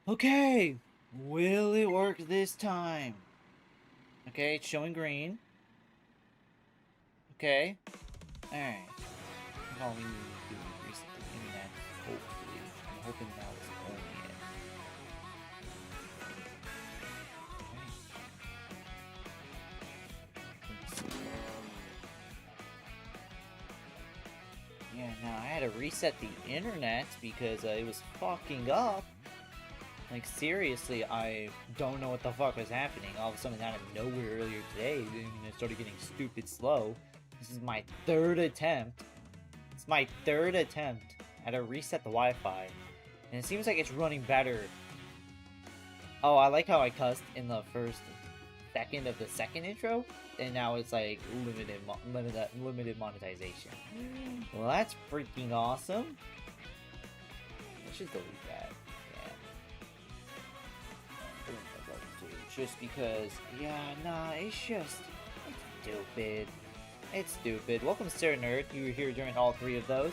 Okay, will it work this time? Okay, it's showing green. Okay, alright. All we need to do is reset the internet, hopefully. I'm hoping that was only it. Okay. Yeah, now I had to reset the internet because it was fucking up. Like, seriously, I don't know what the fuck was happening. All of a sudden, out of nowhere earlier today, it started getting stupid slow. This is my third attempt. It's my third attempt. I had to reset the Wi-Fi. And it seems like it's running better. Oh, I like how I cussed in the first second of the second intro. And now it's like limited monetization. Well, that's freaking awesome. I should delete that. Just because, yeah, nah, it's stupid. It's stupid. Welcome, Sir Nerd. You were here during all three of those.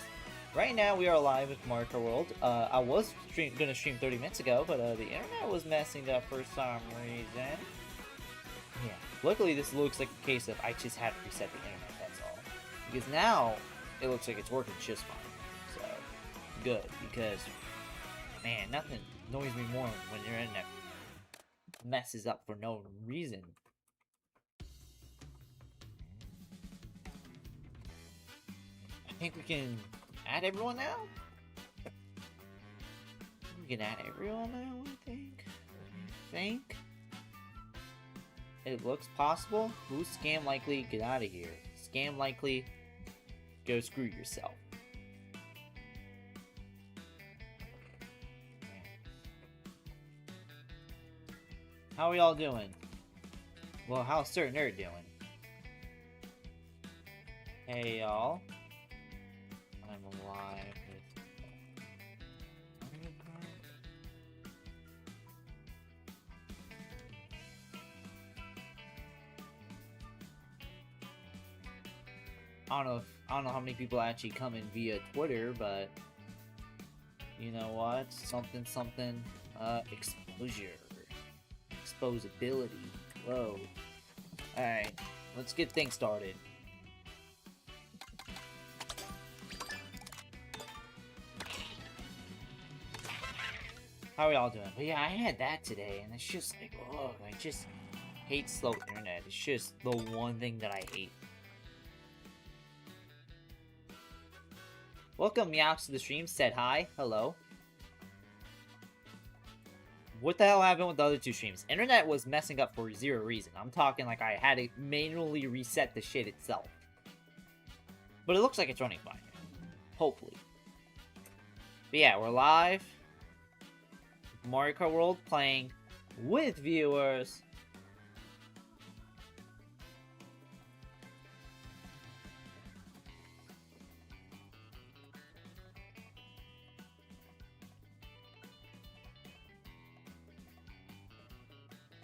Right now, we are live with Mario Kart World. I was gonna stream 30 minutes ago, but the internet was messing up for some reason. Yeah. Luckily, this looks like a case of I just had to reset the internet, that's all. Because now, it looks like it's working just fine. So, good, because, man, nothing annoys me more when your internet messes up for no reason. I think we can add everyone now? We can add everyone now, I think. It looks possible. Who's scam likely? Get out of here. Scam likely, go screw yourself. How are y'all doing? Well, how's Sir Nerd doing? Hey, y'all. I'm alive with... I don't know how many people actually come in via Twitter, but... You know what? Something, exposure. Exposability. Whoa. Alright, let's get things started. How are y'all doing? But yeah, I had that today, and it's just like, oh, I just hate slow internet. It's just the one thing that I hate. Welcome, Meows, to the stream. Said hi. Hello. What the hell happened with the other two streams? Internet was messing up for zero reason. I'm talking like I had to manually reset the shit itself. But it looks like it's running fine. Hopefully. But yeah, we're live. Mario Kart World playing with viewers.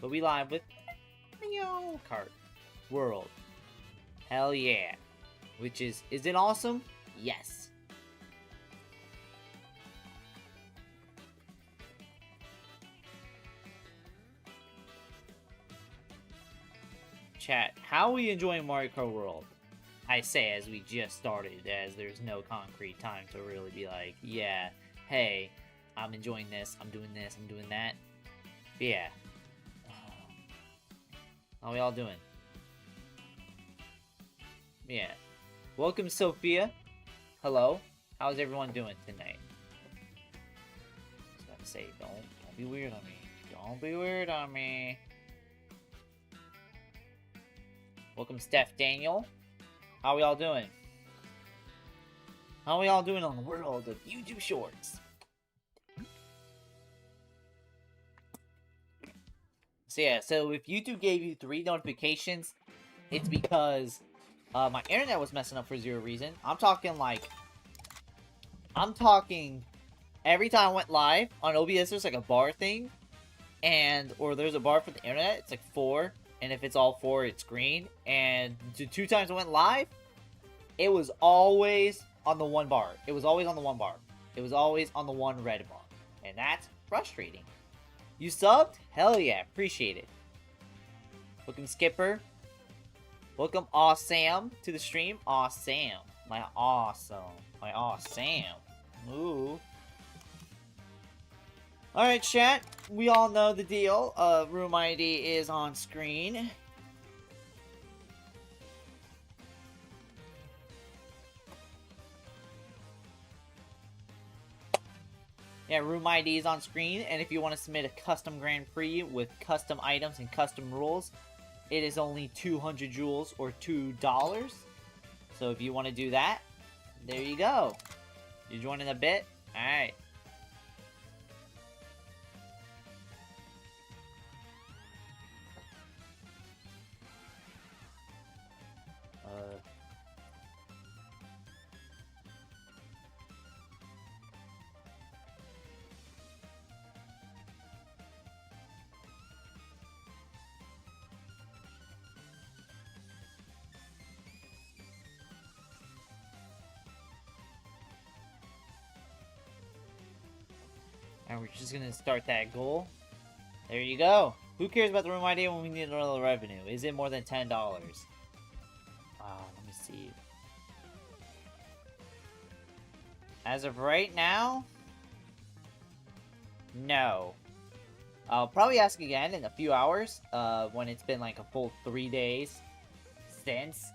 But we live with Mario Kart World. Hell yeah. Which is it awesome? Yes. Chat, how are we enjoying Mario Kart World? I say as we just started, as there's no concrete time to really be like, yeah, hey, I'm enjoying this, I'm doing this, I'm doing that. But yeah. How are y'all doing? Yeah. Welcome, Sophia. Hello. How's everyone doing tonight? I was about to say, don't be weird on me. Don't be weird on me. Welcome, Steph Daniel. How are y'all doing? How are y'all doing on the world of YouTube Shorts? So yeah, so if YouTube gave you 3 notifications, it's because my internet was messing up for zero reason. I'm talking every time I went live on OBS, there's like a bar thing, or there's a bar for the internet. It's like 4, and if it's all 4, it's green. And the 2 times I went live, it was always on the 1 bar. It was always on the 1 bar. It was always on the 1 red bar, and that's frustrating. You subbed? Hell yeah, appreciate it. Welcome Skipper. Welcome Awesam to the stream. Awesam. My awesome. My awesome. Ooh. Alright, chat. We all know the deal. Room ID is on screen. Yeah, room ID is on screen, and if you want to submit a custom Grand Prix with custom items and custom rules, it is only 200 jewels or $2. So if you want to do that, there you go. You join in a bit? Alright. And we're just gonna start that goal. There you go. Who cares about the room ID when we need another revenue? Is it more than $10? Let me see. As of right now, no. I'll probably ask again in a few hours, when it's been like a full 3 days since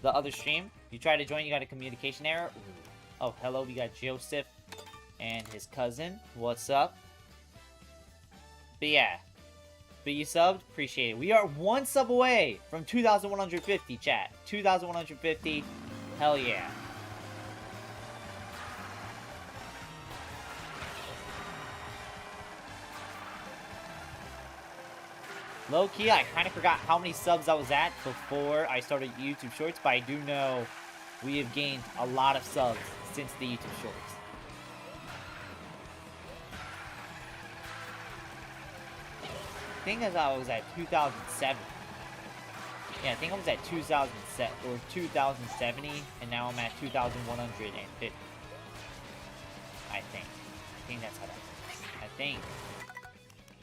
the other stream. If you try to join, you got a communication error. Ooh. Oh, hello, we got Joseph and his cousin. What's up? But yeah. But you subbed? Appreciate it. We are 1 sub away from 2,150, chat. 2,150. Hell yeah. Low-key, I kind of forgot how many subs I was at before I started YouTube Shorts, but I do know we have gained a lot of subs since the YouTube Shorts. I think as I was at 2007. Yeah, I think I was at 2007 or 2070, and now I'm at 2,150. I think that's how that works. I think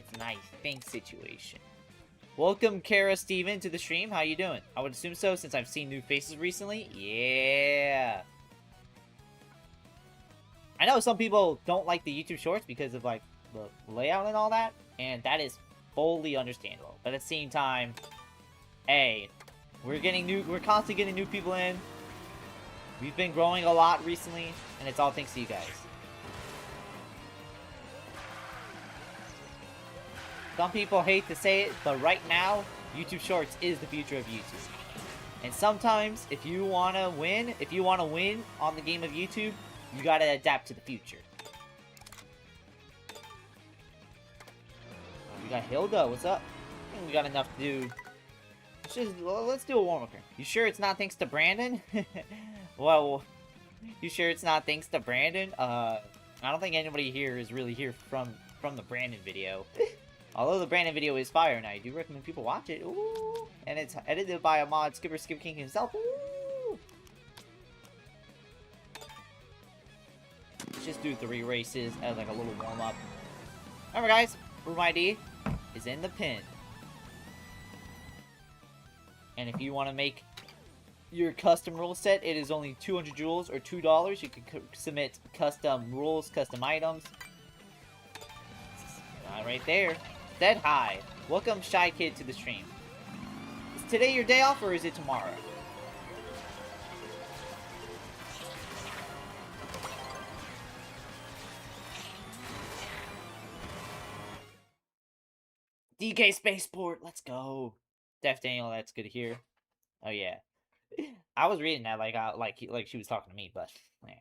it's an I think situation. Welcome, Kara Steven, to the stream. How you doing? I would assume so, since I've seen new faces recently. Yeah. I know some people don't like the YouTube Shorts because of like the layout and all that, and that is fully understandable. But at the same time, hey, we're constantly getting new people in. We've been growing a lot recently, and it's all thanks to you guys. Some people hate to say it, but right now, YouTube Shorts is the future of YouTube. And sometimes, if you wanna win on the game of YouTube, you gotta adapt to the future. We got Hilda, what's up? I think we got enough to do. Let's do a warm-up here. You sure it's not thanks to Brandon? Well, you sure it's not thanks to Brandon? I don't think anybody here is really here from the Brandon video. Although the Brandon video is fire, and I do recommend people watch it. Ooh, and it's edited by a mod, Skip King himself. Ooh. Let's just do 3 races as like a little warm-up. Remember, guys, room ID is in the pin. And if you want to make your custom rule set, it is only 200 jewels or $2. You can submit custom rules, custom items. Right there. Dead high. Welcome, Shy Kid, to the stream. Is today your day off, or is it tomorrow? DK Spaceport, let's go. Def Daniel, that's good to hear. Oh yeah, I was reading that like she was talking to me, but yeah.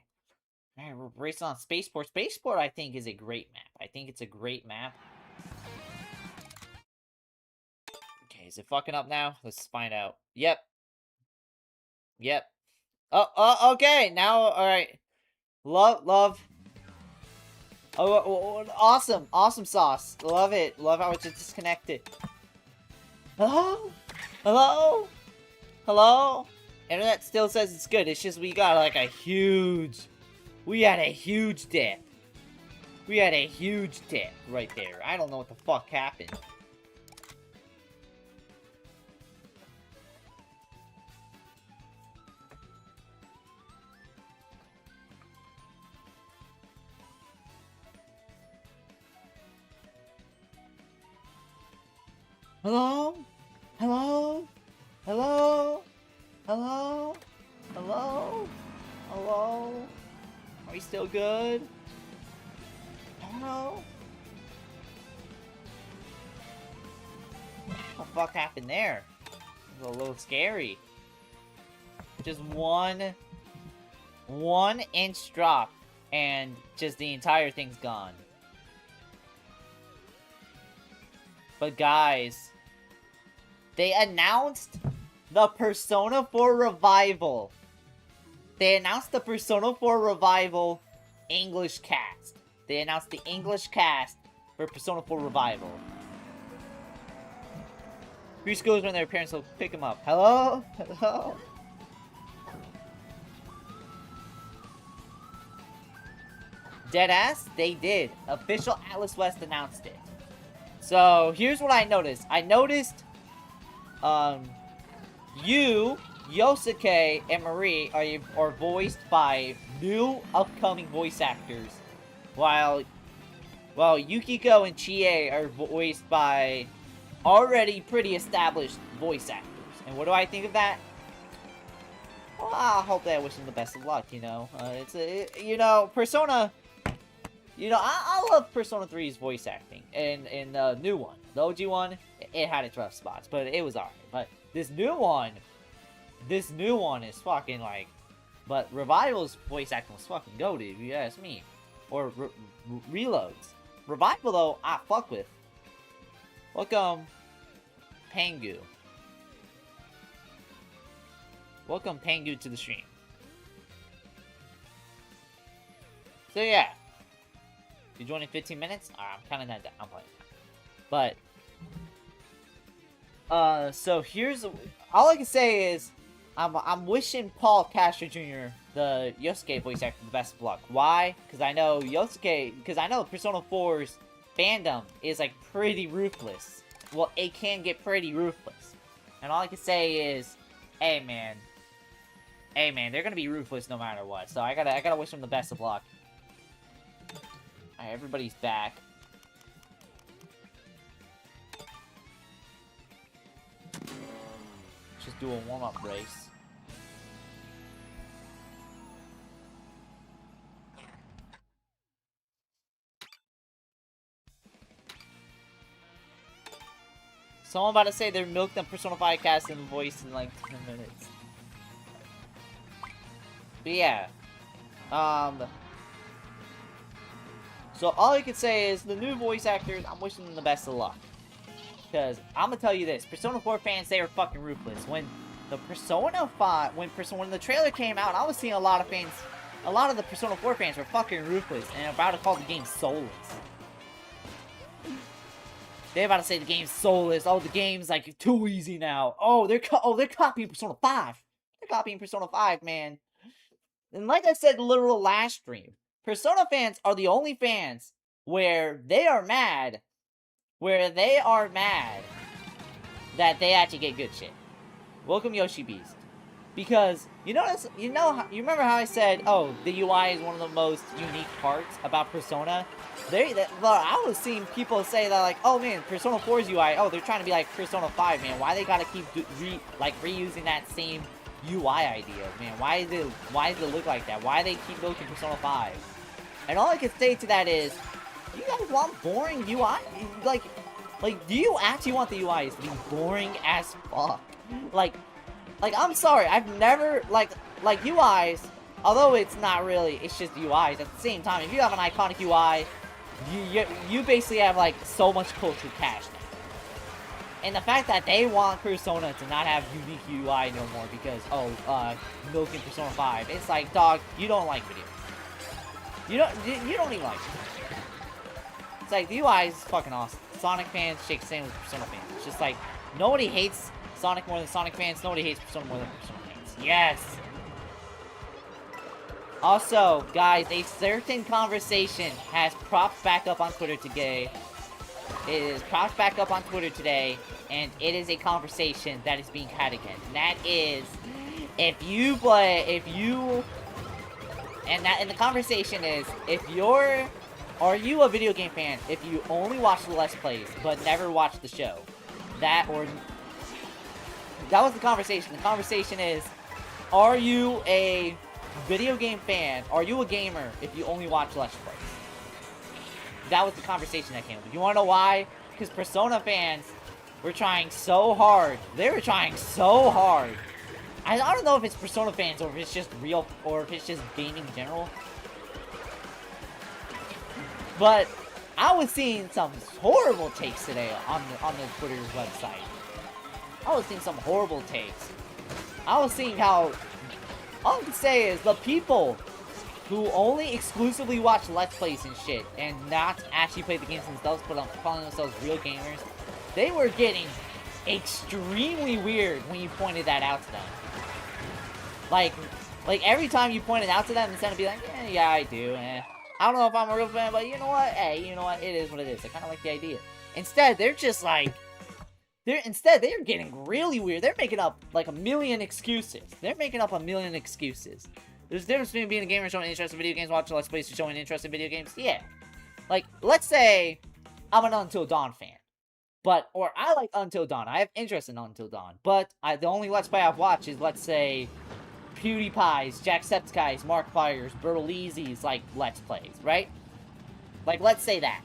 Man, we're racing on Spaceport. Spaceport, I think, is a great map. I think it's a great map. Okay, is it fucking up now? Let's find out. Yep. Yep. Oh, okay. Now, all right. Love. Oh, awesome sauce. Love it. Love how it's just disconnected. Hello. Internet still says it's good. It's just we got like we had a huge dip. We had a huge dip right there. I don't know what the fuck happened. Hello? Hello? Hello? Hello? Hello? Hello? Are we still good? Hello? What the fuck happened there? It was a little scary. Just one inch drop and just the entire thing's gone. But guys, they announced the Persona 4 Revival. They announced the Persona 4 Revival English cast. They announced the English cast for Persona 4 Revival. Preschools when their parents will pick them up. Hello? Hello? Deadass? They did. Official Atlas West announced it. So, here's what I noticed. I noticed, you, Yosuke, and Marie are voiced by new upcoming voice actors, while Yukiko and Chie are voiced by already pretty established voice actors. And what do I think of that? Well, I hope that I wish them the best of luck, you know. Persona... You know, I love Persona 3's voice acting, and the new one, the OG one, it had its rough spots, but it was alright. But this new one is fucking like, but Revival's voice acting was fucking goated, if you ask me, or Reloads. Revival though, I fuck with. Welcome, Pangu. Welcome Pangu to the stream. So yeah. You join in 15 minutes? I'm kind of not done. I'm playing. But, so here's... All I can say is, I'm wishing Paul Castro Jr., the Yosuke voice actor, the best of luck. Why? Because I know Persona 4's fandom is, like, pretty ruthless. Well, it can get pretty ruthless. And all I can say is, hey, man, they're gonna be ruthless no matter what. So I gotta wish them the best of luck. Alright, everybody's back. Just do a warm-up race. Someone about to say they're milked the Persona 5 cast and voice in like 10 minutes. But yeah. So all I can say is, the new voice actors, I'm wishing them the best of luck. Because, I'm gonna tell you this, Persona 4 fans, they are fucking ruthless. When the Persona 5, when the trailer came out, I was seeing a lot of the Persona 4 fans were fucking ruthless, and about to call the game soulless. They're about to say the game's soulless, oh, the game's, like, too easy now. Oh, they're copying Persona 5. They're copying Persona 5, man. And like I said, literal last stream, Persona fans are the only fans where they are mad that they actually get good shit. Welcome Yoshi Beast. Because, you remember how I said, oh, the UI is one of the most unique parts about Persona? I was seeing people say that, like, oh man, Persona 4's UI, oh, they're trying to be like Persona 5, man. Why they gotta keep reusing that same UI idea, man? Why does it look like that? Why they keep looking Persona 5? And all I can say to that is, you guys want boring UI? Like, do you actually want the UIs to be boring as fuck? Like, I'm sorry, I've never, like UIs, although it's not really, it's just UIs, at the same time, if you have an iconic UI, you basically have, like, so much cultural cash now. And the fact that they want Persona to not have unique UI no more because, milking Persona 5, it's like, dog, you don't like video. You don't even like it. It's like, the UI is fucking awesome. Sonic fans shake the same with Persona fans. It's just like, nobody hates Sonic more than Sonic fans. Nobody hates Persona more than Persona fans. Yes! Also, guys, a certain conversation has propped back up on Twitter today. It is propped back up on Twitter today, and it is a conversation that is being had again. And that is, and the conversation is, are you a video game fan if you only watch the Let's Plays, but never watch the show? That was the conversation. The conversation is, are you a video game fan? Are you a gamer if you only watch Let's Plays? That was the conversation that came up. You wanna know why? Because Persona fans were trying so hard. They were trying so hard. I don't know if it's Persona fans or if it's just real, or if it's just gaming in general. But I was seeing some horrible takes today on the Twitter's website. I was seeing some horrible takes. I was seeing how, all I can say is the people who only exclusively watch Let's Plays and shit, and not actually play the games themselves, but calling themselves real gamers, they were getting extremely weird when you pointed that out to them. Like every time you pointed out to them, instead of being like, yeah, I do, I don't know if I'm a real fan, but you know what? Hey, you know what? It is what it is. I kind of like the idea. Instead, they're just like, they're getting really weird. They're making up like a million excuses. There's a difference between being a gamer showing interest in video games, watching Let's Plays, showing interest in video games. Yeah. Like, let's say I'm an Until Dawn fan. Or I like Until Dawn. I have interest in Until Dawn. But the only Let's Play I've watched is, let's say, PewDiePie's, Jacksepticeye's, Markiplier's, Bertolizzi's, like, Let's Plays, right? Like, let's say that.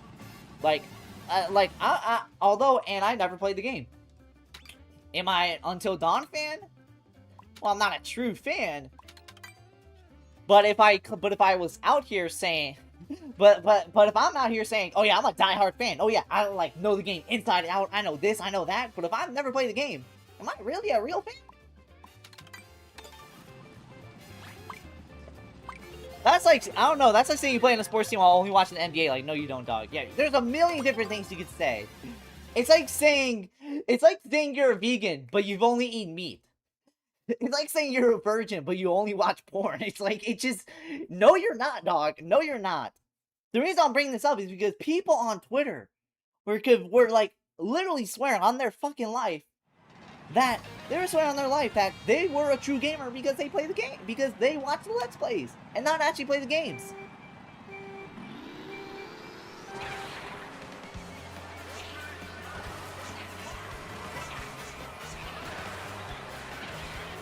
Although, and I never played the game. Am I an Until Dawn fan? Well, I'm not a true fan. But if I was out here saying, but if I'm out here saying, oh yeah, I'm a diehard fan. Oh yeah, I like know the game inside and out. I know this, I know that. But if I've never played the game, am I really a real fan? That's like, I don't know. That's like saying you play in a sports team while only watching the NBA. Like, no, you don't, dog. Yeah, there's a million different things you could say. It's like saying you're a vegan, but you've only eaten meat. It's like saying you're a virgin, but you only watch porn. It's like, no, you're not, dog. No, you're not. The reason I'm bringing this up is because people on Twitter were like literally swearing on their fucking life that they were a true gamer because they play the game, because they watch the Let's Plays and not actually play the games.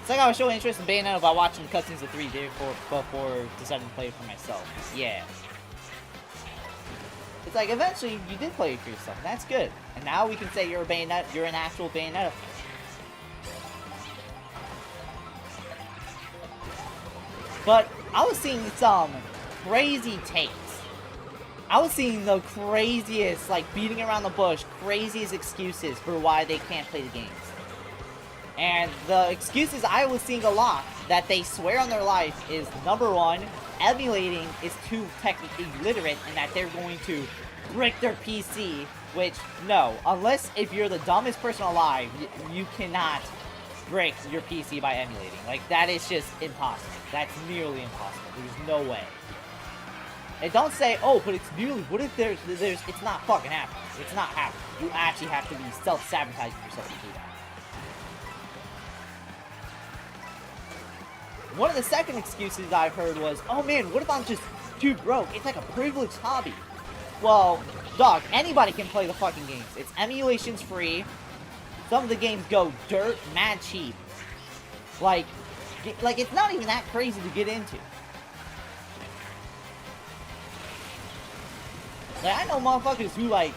It's like I was showing interest in Bayonetta by watching the cutscenes of 3 before deciding to play it for myself. Yeah. It's like, eventually, you did play it for yourself, and that's good. And now we can say you're an actual Bayonetta fan. But I was seeing some crazy takes. I was seeing the craziest, like, beating around the bush, craziest excuses for why they can't play the games. And the excuses I was seeing a lot that they swear on their life is, number one, emulating is too technically literate and that they're going to brick their PC, which, no, unless if you're the dumbest person alive, you cannot brick your PC by emulating. Like, that is just impossible. That's nearly impossible. There's no way. And don't say, oh, but it's nearly, what if there's, it's not fucking happening. It's not happening. You actually have to be self-sabotaging yourself to do that. One of the second excuses I've heard was, oh man, what if I'm just too broke? It's like a privileged hobby. Well, dog, anybody can play the fucking games. It's emulations free. Some of the games go mad cheap. Like it's not even that crazy to get into. Like, I know motherfuckers who, like,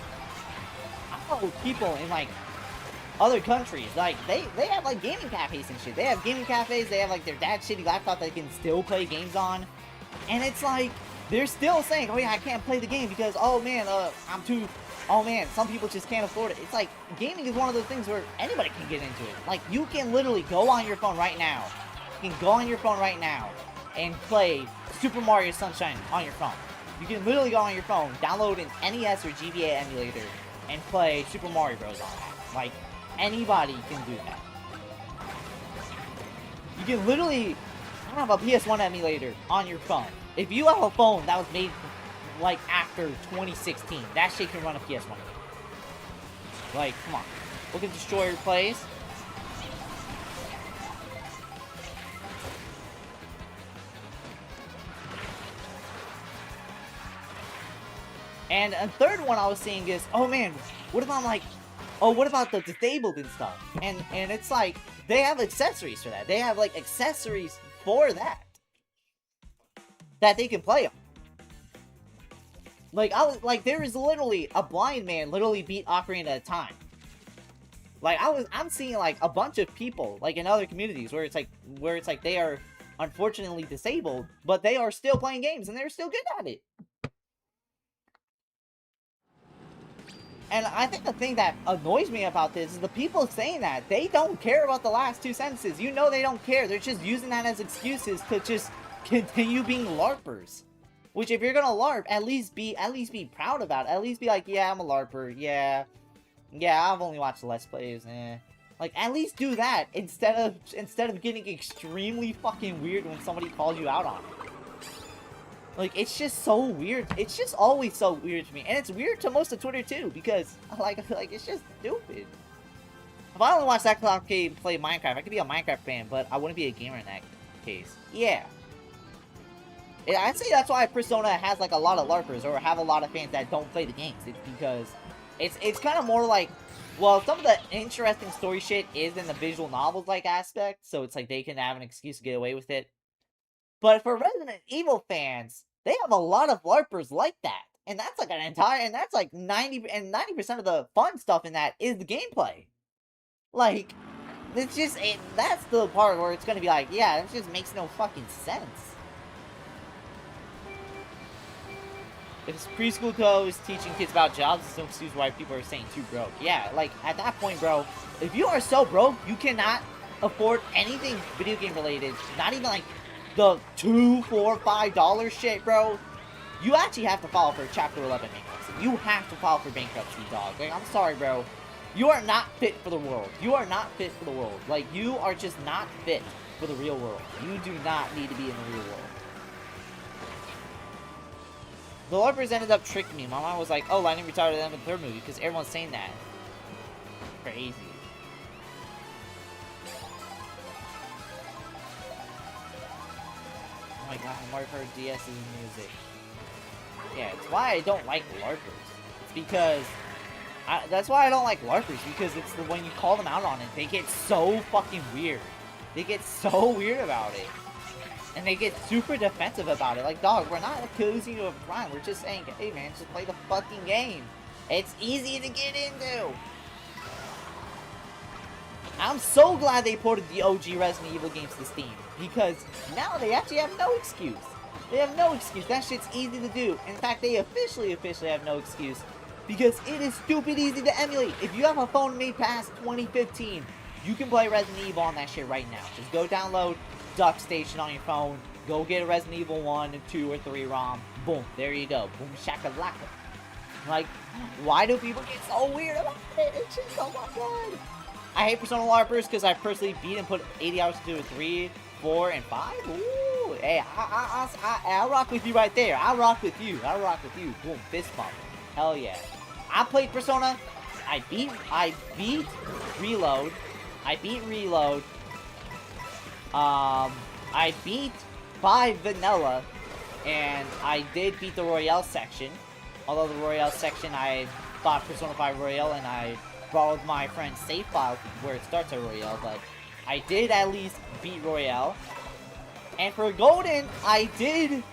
I know people in, like, other countries, like, they have, like, gaming cafes and shit. They have gaming cafes, they have, like, their dad's shitty laptop that they can still play games on. And it's like, they're still saying, oh yeah, I can't play the game because, oh man, oh man, some people just can't afford it. It's like, gaming is one of those things where anybody can get into it. Like, you can literally go on your phone right now. You can go on your phone right now and play Super Mario Sunshine on your phone. You can literally go on your phone, download an NES or GBA emulator, and play Super Mario Bros. On that. Like, anybody can do that. You can literally have a PS1 emulator on your phone. If you have a phone that was made like after 2016, that shit can run a PS1 game. Like, come on. Look at Destroyer plays. And a third one I was seeing is, oh man, what about like, oh, what about the disabled and stuff? And it's like, they have accessories for that. They have like accessories for that they can play on. Like, there is literally a blind man literally beat Ocarina at a time. Like, I'm seeing like a bunch of people like in other communities where it's like they are unfortunately disabled, but they are still playing games and they're still good at it. And I think the thing that annoys me about this is the people saying that, they don't care about the last two sentences. You know they don't care. They're just using that as excuses to just continue being LARPers. Which, if you're gonna LARP, at least be proud about it. At least be like, yeah, I'm a LARPer. Yeah, I've only watched the Let's Plays. Like, at least do that instead of getting extremely fucking weird when somebody calls you out on it. Like, it's just so weird. It's just always so weird to me. And it's weird to most of Twitter, too, because, like it's just stupid. If I only watch that clock game play Minecraft, I could be a Minecraft fan, but I wouldn't be a gamer in that case. Yeah. I'd say that's why Persona has, like, a lot of LARPers, or have a lot of fans that don't play the games. It's because it's kind of more like, well, some of the interesting story shit is in the visual novels-like aspect, so it's like they can have an excuse to get away with it. But for Resident Evil fans, they have a lot of LARPers like that. And that's like and that's like 90% of the fun stuff in that is the gameplay. Like, it's just, that's the part where it's gonna be like, yeah, it just makes no fucking sense. If preschool co is teaching kids about jobs, it's no excuse why people are saying too broke. Yeah, like, at that point, bro, if you are so broke, you cannot afford anything video game related, not even like the $2, $4, $5 shit, bro, you actually have to file for Chapter 11 bankruptcy. You have to file for bankruptcy, dog. Like, I'm sorry, bro. You are not fit for the world. You are not fit for the world. Like, you are just not fit for the real world. You do not need to be in the real world. The LARPers ended up tricking me. My mom was like, oh, Lightning retired them in the third movie because everyone's saying that. Crazy. Oh my god, Mario Kart DS's music. Yeah, it's why I don't like LARPers. It's because... that's why I don't like LARPers, because it's when you call them out on it, they get so fucking weird. They get so weird about it. And they get super defensive about it. Like, dog, we're not accusing you of crime. We're just saying, hey man, just play the fucking game. It's easy to get into. I'm so glad they ported the OG Resident Evil games to Steam, because now they actually have no excuse. They have no excuse. That shit's easy to do. In fact, they officially have no excuse, because it is stupid easy to emulate. If you have a phone made past 2015, you can play Resident Evil on that shit right now. Just go download Duck Station on your phone. Go get a Resident Evil 1, 2, or 3 ROM. Boom. There you go. Boom shakalaka. Like, why do people get so weird about it? It's just, oh my god. I hate Persona LARPers because I personally beat and put 80 hours to do 3, 4, and 5. Ooh, hey, I'll rock with you right there. I'll rock with you. I'll rock with you. Boom, fist bump. Hell yeah. I played Persona. I beat Reload. I beat 5 Vanilla, and I did beat the Royale section. Although the Royale section, I bought Persona 5 Royale, and I borrowed my friend's save file where it starts at Royale, but I did at least beat Royale. And for Golden, I did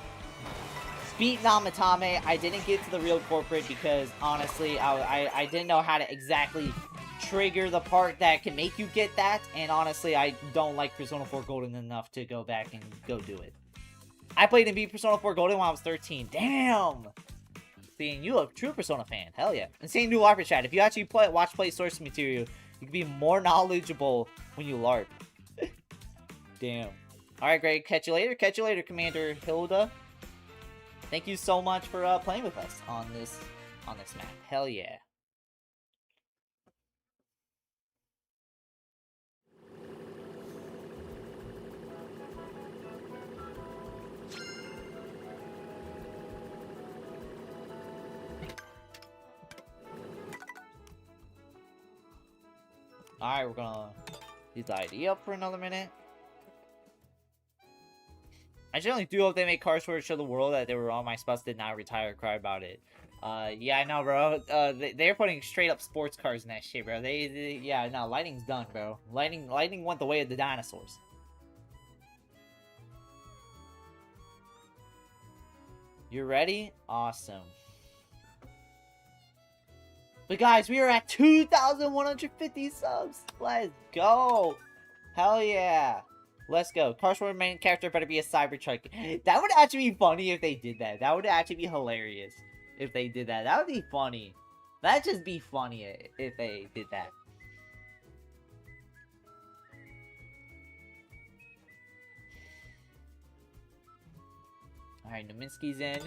beat Namatame. I didn't get to the real corporate because, honestly, I didn't know how to exactly trigger the part that can make you get that, and honestly, I don't like Persona 4 Golden enough to go back and go do it. I played and beat Persona 4 Golden when I was 13. Damn! Being you a true Persona fan. Hell yeah. And same new LARP chat. If you actually watch play source material, you can be more knowledgeable when you LARP. Damn. Alright, Greg. Catch you later. Catch you later, Commander Hilda. Thank you so much for playing with us on this map. Hell yeah. Alright, we're gonna leave the ID up for another minute. I generally do hope they make Cars for show the world that they were on my spouse did not retire, cry about it. Yeah, I know, bro. They're putting straight up sports cars in that shit, bro. Yeah, no, lighting's done, bro. Lighting went the way of the dinosaurs. You ready? Awesome. But guys, we are at 2,150 subs. Let's go. Hell yeah. Let's go. Cars World main character better be a Cybertruck. That would actually be funny if they did that. That would actually be hilarious if they did that. That would be funny. That'd just be funny if they did that. Alright, Naminsky's in.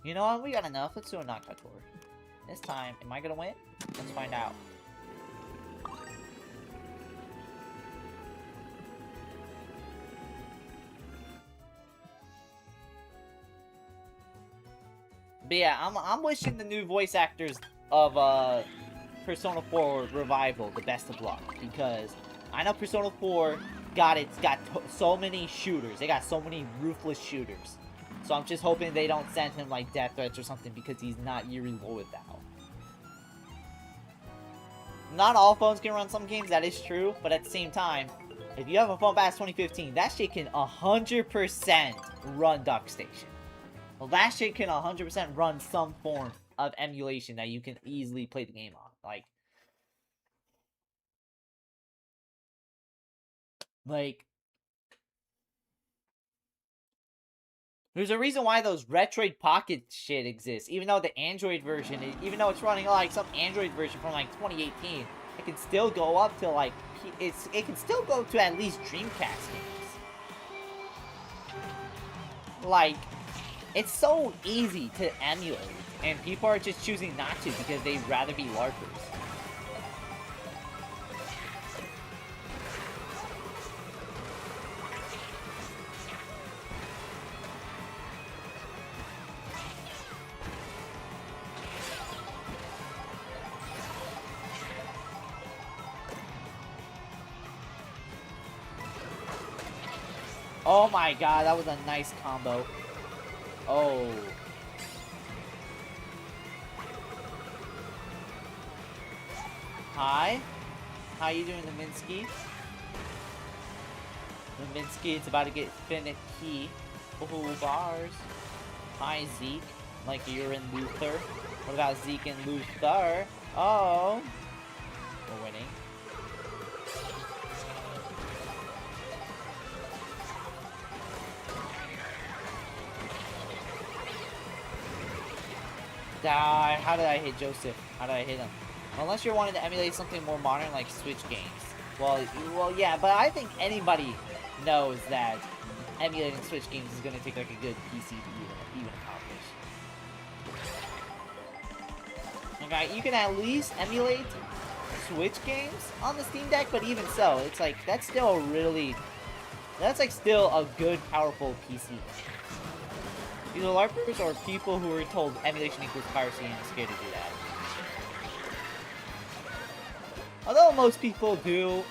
You know what? We got enough. Let's do a knockout tour. This time, am I gonna win? Let's find out. But yeah, I'm wishing the new voice actors of Persona 4 Revival the best of luck, because I know Persona 4 got so many shooters. They got so many ruthless shooters. So I'm just hoping they don't send him like death threats or something because he's not Yuri Lowenthal. Not all phones can run some games, that is true, but at the same time, if you have a phone past 2015, that shit can 100% run Duck Station. Well, that shit can 100% run some form of emulation that you can easily play the game on. Like, there's a reason why those Retroid Pocket shit exists. Even though the Android version, even though it's running like some Android version from like 2018, it can still go up to like, it can still go to at least Dreamcast games. Like, it's so easy to emulate, and people are just choosing not to because they'd rather be LARPers. Oh my god, that was a nice combo. Oh. Hi. How you doing, Naminsky? Naminsky, it's about to get finicky. Oh, bars. Hi, Zeke. Like you're in Luther. What about Zeke and Luther? Oh. We're winning. How did I hit Joseph? How did I hit him? Unless you're wanting to emulate something more modern like Switch games. Well, yeah, but I think anybody knows that emulating Switch games is going to take like a good PC to even accomplish. Okay, you can at least emulate Switch games on the Steam Deck, but even so, it's like, that's still a good, powerful PC. Either LARPers or people who are told emulation equals piracy and scared to do that. Although most people do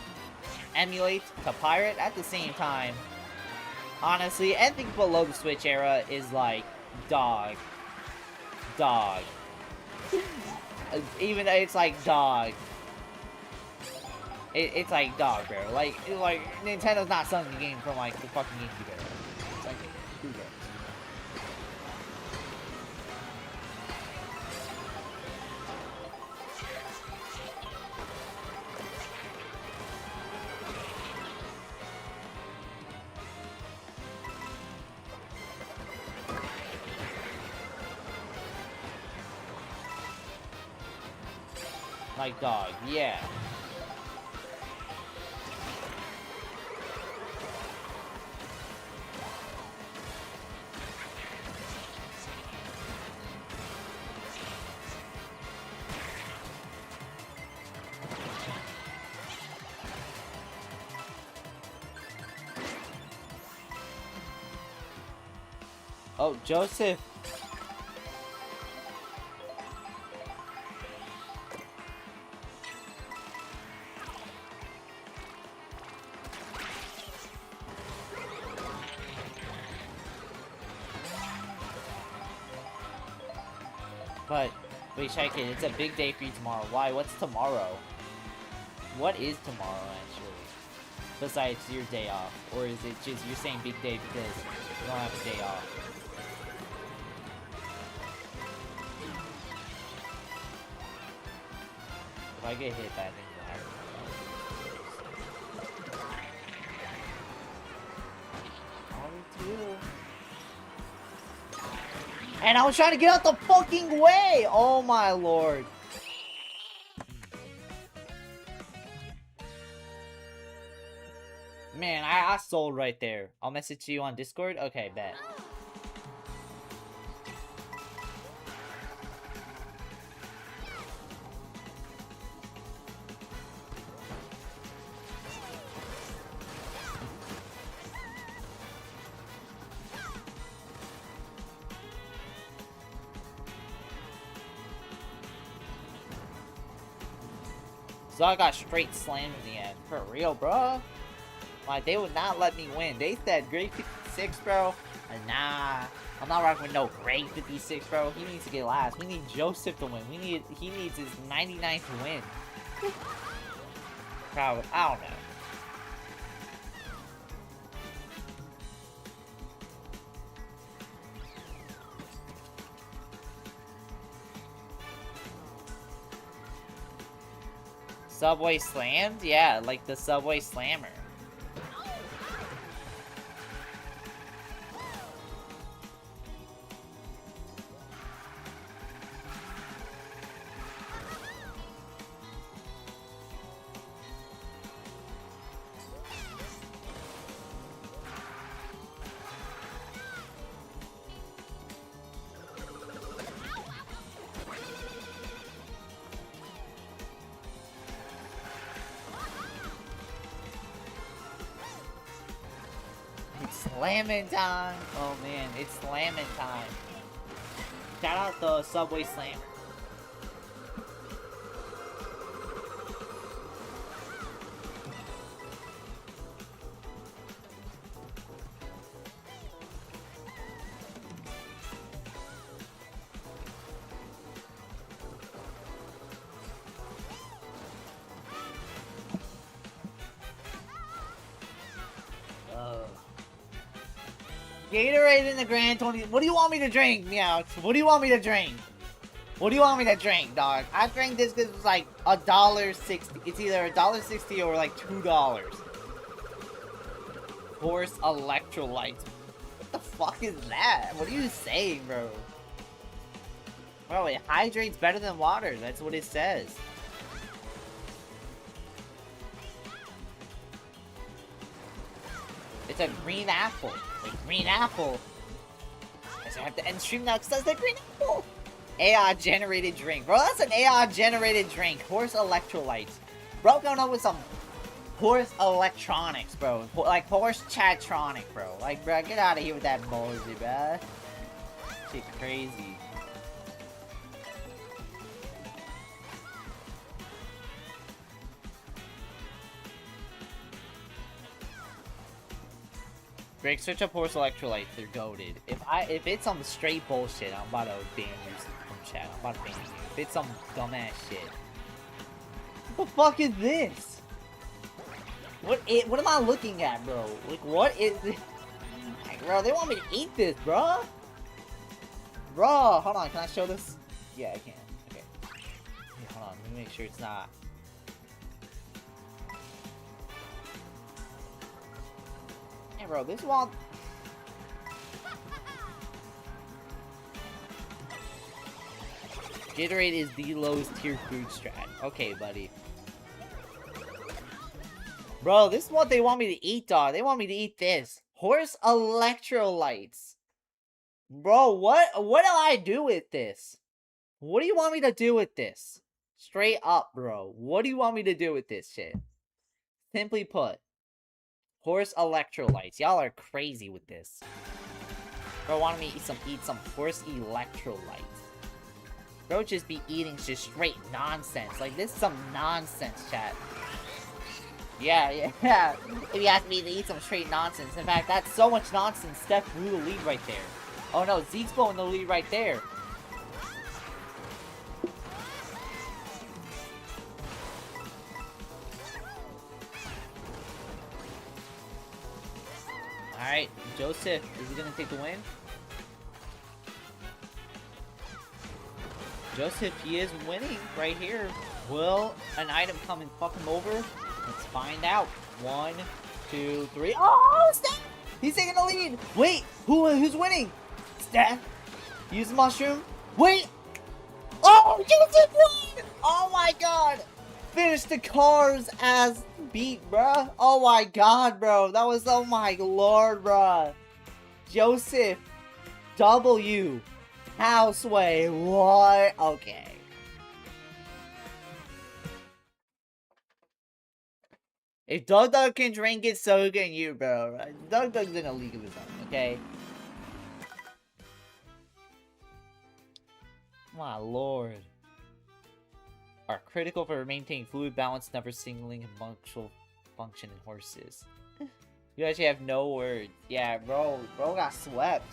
emulate to pirate, at the same time, honestly, anything below the Switch era is like dog. Even it's like dog. It's like dog, bro. Like Nintendo's not selling the game from like the fucking GameCube era. It's like, who cares? Like dog, yeah. Oh, Joseph. But, wait, check it. It's a big day for you tomorrow. Why? What's tomorrow? What is tomorrow, actually? Besides your day off? Or is it just you're saying big day because you don't have a day off? If I get hit, that thing will happen. And I was trying to get out the fucking way! Oh my lord. Man, I sold right there. I'll message you on Discord? Okay, bet. So I got straight slammed in the end. For real, bro. Like, they would not let me win. They said grade 56, bro. And nah. I'm not rocking with no grade 56, bro. He needs to get last. We need Joseph to win. He needs his 99th win. Bro, I don't know. Subway slammed? Yeah, like the Subway Slammer. Slamming time! Oh man, it's slamming time. Shout out the Subway Slammer. Gatorade in the Grand 20. What do you want me to drink, Meowth? What do you want me to drink? What do you want me to drink, dog? I drank this because it was like $1.60. It's either $1.60 or like $2. Horse electrolytes. What the fuck is that? What are you saying, bro? Bro, it hydrates better than water. That's what it says. It's a green apple. A green apple. I guess I have to end stream now because that's the green apple. AI generated drink. Bro, that's an AI generated drink. Horse electrolytes. Bro, going on with some horse electronics, bro. Like horse chatronic, bro. Like, bro, get out of here with that bullshit, bro. Shit crazy. Drake, switch up horse electrolytes. They're goated. If it's some straight bullshit, I'm about to ban you from chat. I'm about to ban you. If it's some dumbass shit. What the fuck is this? What am I looking at, bro? Like, what is this? Like, bro, they want me to eat this, bro. Bro, hold on. Can I show this? Yeah, I can. Okay. Hey, hold on. Let me make sure it's not. Yeah, bro, this wall. Gatorade is the lowest tier food strat. Okay, buddy. Bro, this is what they want me to eat, dog. They want me to eat this. Horse electrolytes. Bro, what do I do with this? What do you want me to do with this? Straight up, bro. What do you want me to do with this shit? Simply put. Horse electrolytes. Y'all are crazy with this. Bro, wanted me to eat some horse electrolytes. Bro, just be eating just straight nonsense. Like, this is some nonsense, chat. Yeah. If you ask me to eat some straight nonsense. In fact, that's so much nonsense, Steph blew the lead right there. Oh no, Zeke's blowing the lead right there. Joseph, is he gonna take the win? Joseph, he is winning right here. Will an item come and fuck him over? Let's find out. 1, 2, 3. Oh, Steph! He's taking the lead. Wait, who's winning? Steph. Use mushroom. Wait. Oh, Joseph won! Oh my god. Finish the cars as beat, bruh. Oh my god, bro. That was, oh my lord, bruh. Joseph. W. Houseway. What? Okay. If Doug can drink it, so can you, bro. Doug's in a league of his own, okay? My lord. Are critical for maintaining fluid balance, never signaling and punctual function in horses. You actually have no words. Yeah, bro got swept.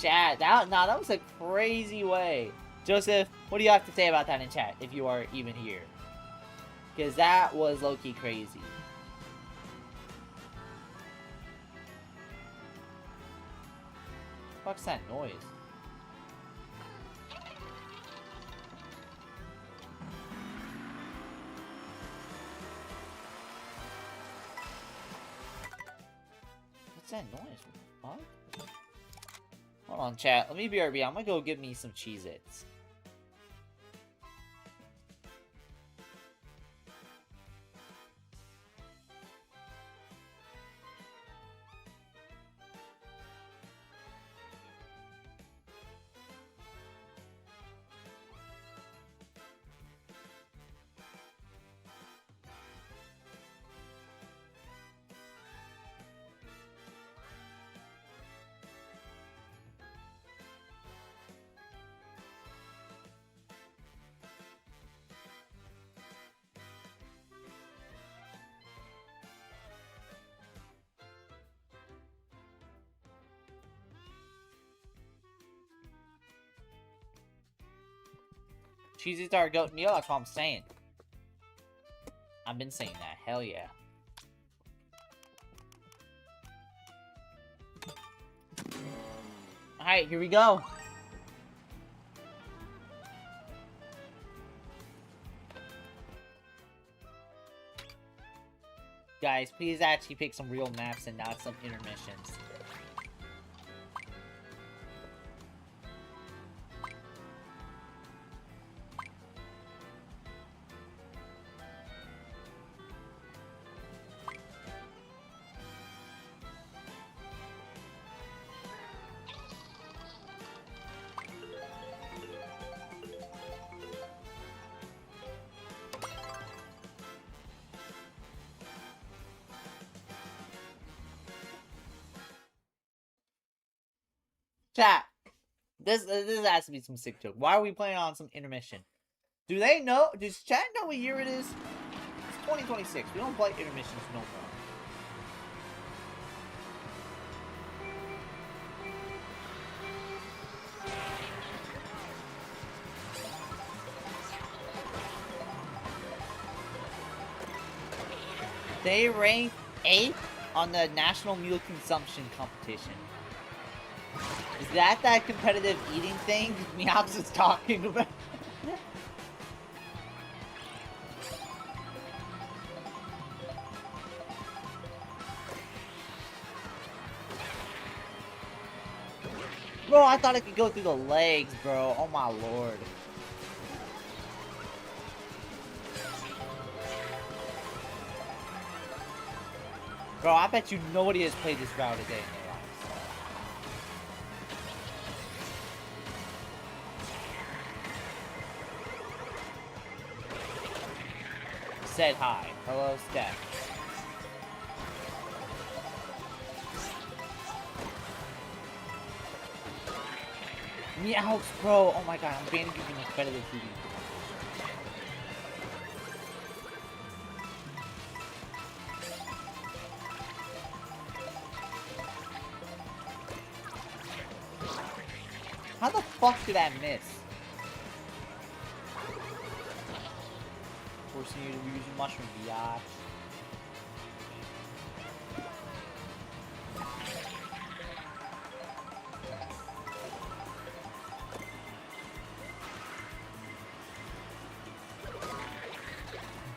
Chat, that was a crazy way. Joseph, what do you have to say about that in chat, if you are even here? Because that was low-key crazy. What's that noise? What's that noise? What? Hold on, chat. Let me BRB. I'm gonna go get me some Cheez-Its. Cheez-Its are a goat meal, that's what I'm saying. I've been saying that, hell yeah. Alright, here we go. Guys, please actually pick some real maps and not some intermissions. Chat, this has to be some sick joke. Why are we playing on some intermission? Do they know? Does chat know what year it is? It's 2026. We don't play intermissions no more. They ranked 8th on the National Meal Consumption Competition. Is that competitive eating thing Meops is talking about? Bro, I thought it could go through the legs, bro. Oh my lord. Bro, I bet you nobody has played this route a day in their lives. Said hi. Hello, Steph. Meows, bro. Oh my god, I'm banning you from competitive TV. How the fuck did that miss? Forcing you to use your mushroom, biatch.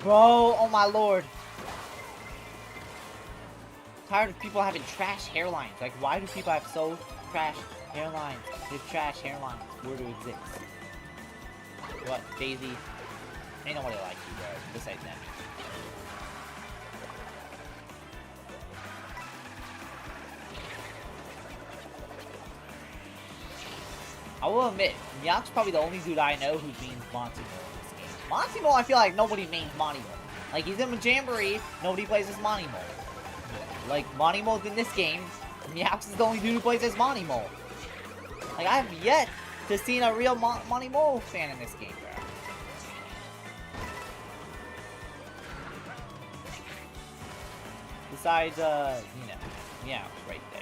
Bro, oh my lord. Tired of people having trash hairlines. Like, why do people have so trash hairlines? If trash hairlines were to exist. What, Daisy? Ain't nobody like you, bro. Besides that. I will admit, Meowth's probably the only dude I know who means Monty Mole in this game. Monty Mole, I feel like nobody means Monty Mole. Like, he's in a Jamboree, nobody plays as Monty Mole. Like, Monty Mole's in this game, Meowth is the only dude who plays as Monty Mole. Like, I have yet to see a real Monty Mole fan in this game, bro. Besides, you know, Meowth right there.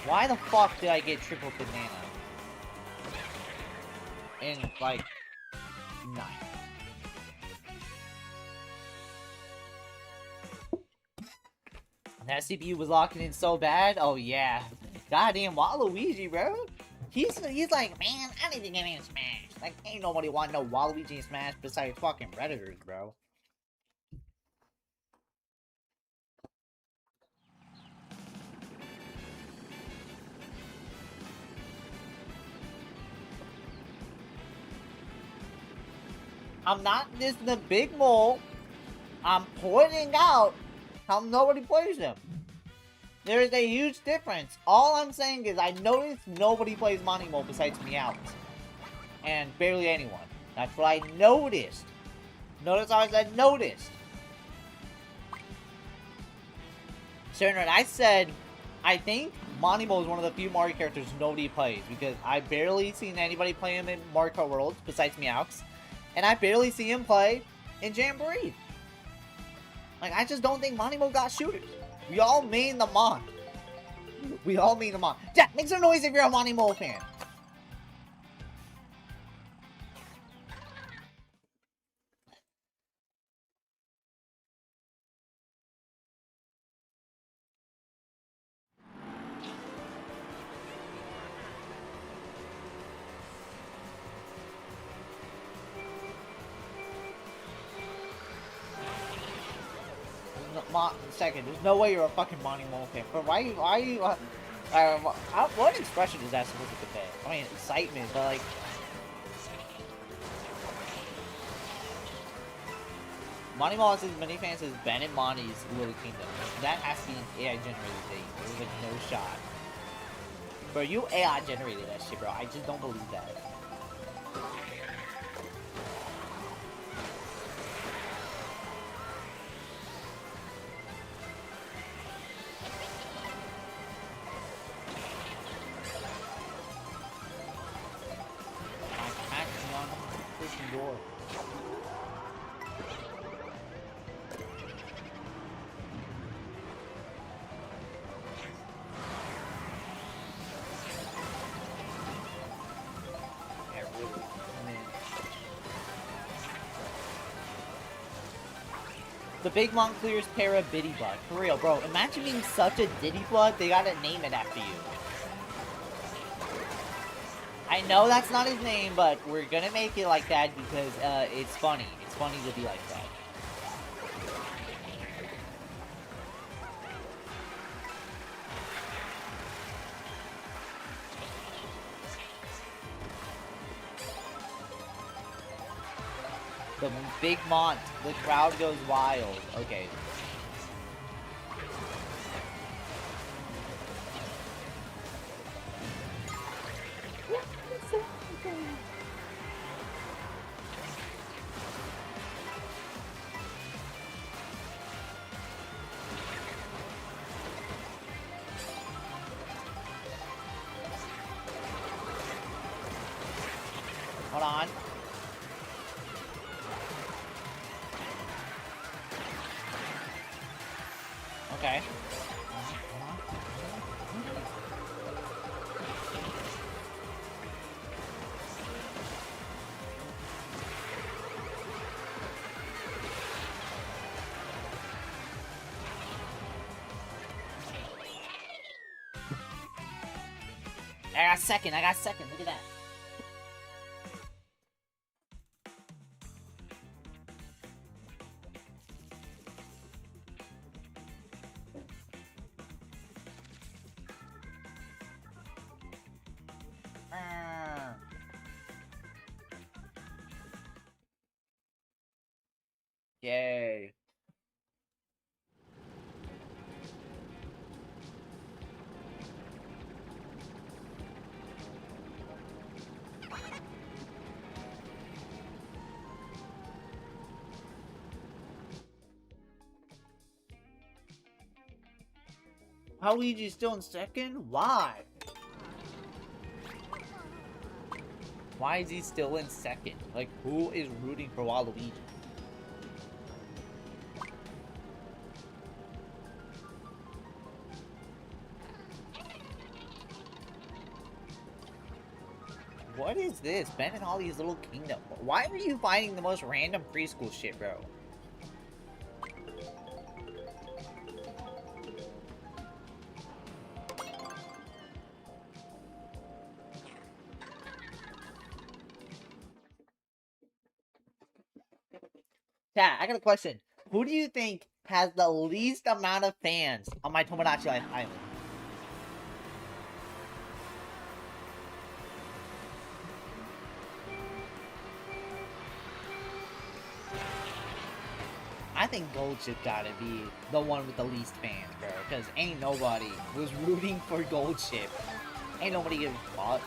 Why the fuck did I get triple banana? In, like, 9. That CPU was locking in so bad? Oh, yeah. Goddamn Waluigi, bro. He's like, man, I need to get in Smash. Like, ain't nobody want no Waluigi in Smash besides fucking Redditors, bro. I'm not dissing the big mole. I'm pointing out how nobody plays him. There is a huge difference. All I'm saying is I noticed nobody plays Monty Mole besides Meowth. And barely anyone. That's what I noticed. Notice how I said noticed. Certain, I said, I think Monty Mole is one of the few Mario characters nobody plays. Because I barely seen anybody play him in Mario Kart World besides Meowth. And I barely see him play in Jamboree. Like, I just don't think Monty Mole got shooters. We all mean the Mon. We all mean the Mon. Jack, make some noise if you're a Monty Mole fan. Second, there's no way you're a fucking Monty Mole fan. But why are you, what expression is that supposed to convey? I mean, excitement, but like... Monty Mole has as many fans as Ben and Monty's Little Kingdom. That has to be an AI-generated thing. There's like no shot. Bro, you AI-generated that shit, bro. I just don't believe that. Door. The Big Mom clears Para Biddy Blood. For real, bro. Imagine being such a Diddy Blood, they gotta name it after you. I know that's not his name, but we're gonna make it like that because it's funny. It's funny to be like that. The Big Mont. The crowd goes wild. Okay. Hold on. Okay. I got second. Look at that. Yay. How Luigi's still in second? Why? Why is he still in second? Like, who is rooting for Waluigi? What is this? Ben and Holly's Little Kingdom. Why are you finding the most random preschool shit, bro? Yeah, I got a question. Who do you think has the least amount of fans on my Tomodachi Life Island? I think Goldship gotta be the one with the least fans, bro. Because ain't nobody was rooting for Goldship. Ain't nobody giving a fuck.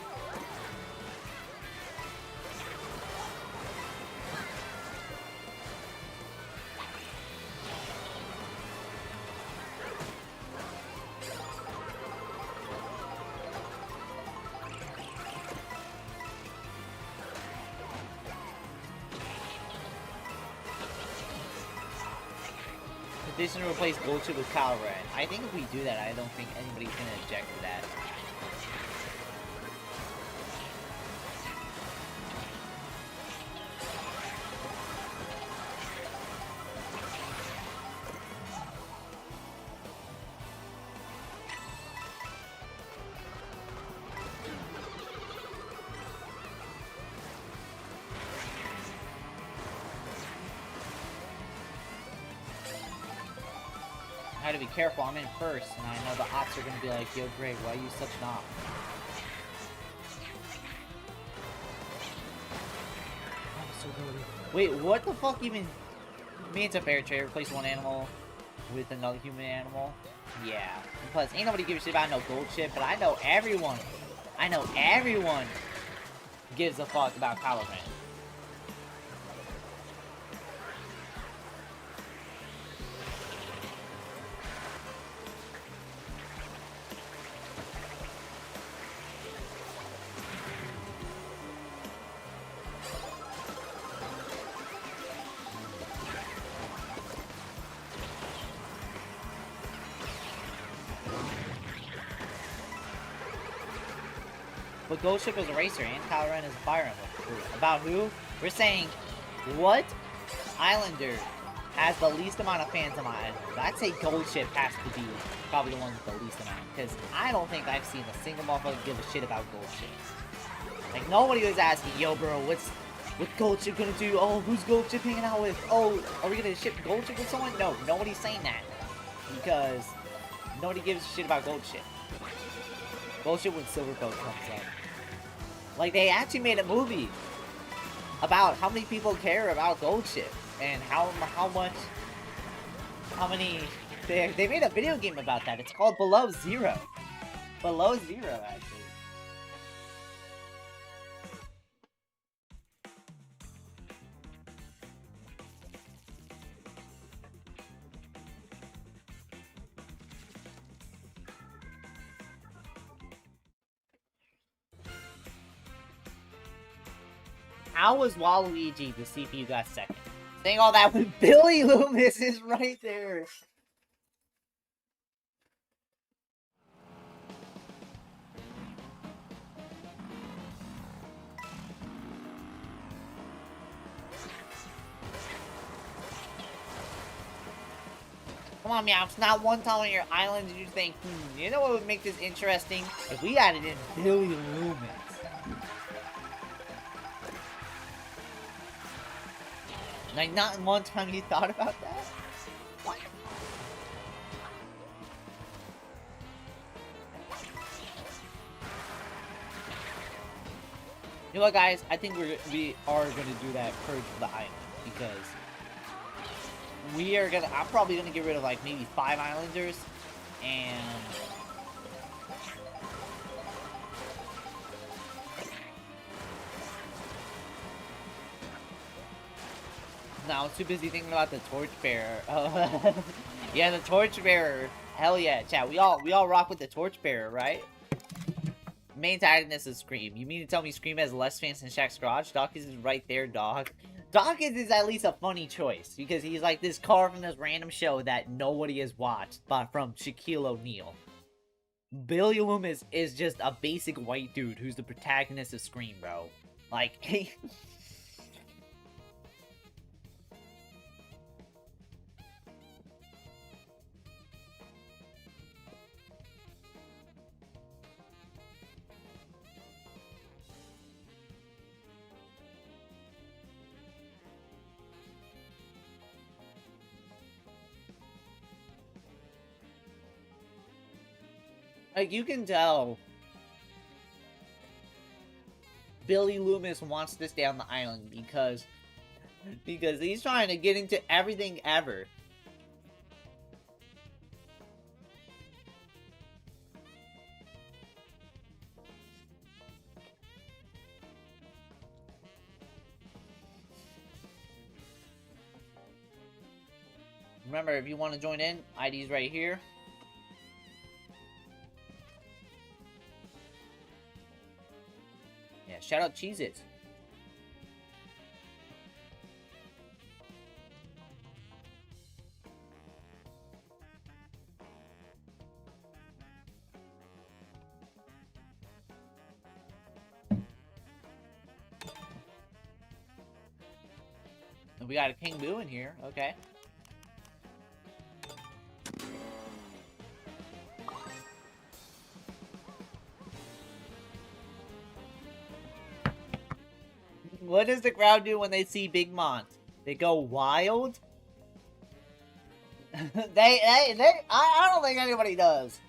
Petition to replace Goldship with Calren. I think if we do that, I don't think anybody's gonna object to that. I gotta be careful, I'm in first, and I know the ops are gonna be like, yo, Greg, why are you such an op? I'm so good. Wait, what the fuck even? I mean, it's a fair trade, replace one animal with another human animal. Yeah. And plus, ain't nobody gives a shit about no Goldship, but I know everyone gives a fuck about Calren. But Goldship is a racer and Calren is a fire emblem. About who? We're saying, what islander has the least amount of fans on my island? I'd say Goldship has to be probably the one with the least amount. Because I don't think I've seen a single motherfucker give a shit about Goldship. Like, nobody was asking, yo bro, what's Goldship gonna do? Oh, who's Goldship hanging out with? Oh, are we gonna ship Goldship with someone? No, nobody's saying that. Because nobody gives a shit about Goldship. Goldship when Silverboat comes up. Like, they actually made a movie about how many people care about Goldship and how many they made a video game about that. It's called Below Zero. Below Zero, actually. how was Waluigi the CPU got second? Saying all that when Billy Loomis is right there. Come on, Meow, it's not one time on your island did you think, you know what would make this interesting? If we added in Billy Loomis. Like, not in one time you thought about that? What? You know what, guys? I think we are gonna do that purge of the island, because I'm probably gonna get rid of like maybe 5 islanders, and now I'm too busy thinking about the torchbearer. Oh, yeah, the torchbearer. Hell yeah, chat. We all rock with the torchbearer, right? Main antagonist is Scream. You mean to tell me Scream has less fans than Shaq's Garage? Dawkins is right there, dog. Dawkins is at least a funny choice, because he's like this car from this random show that nobody has watched, but from Shaquille O'Neal. Billy Loomis is just a basic white dude who's the protagonist of Scream, bro. Like, like, you can tell Billy Loomis wants to stay on the island because he's trying to get into everything ever. Remember, if you want to join in, ID's right here. Yeah, shout out Cheez-Its. We got a King Boo in here, okay. What does the crowd do when they see Big Mont? They go wild? I don't think anybody does.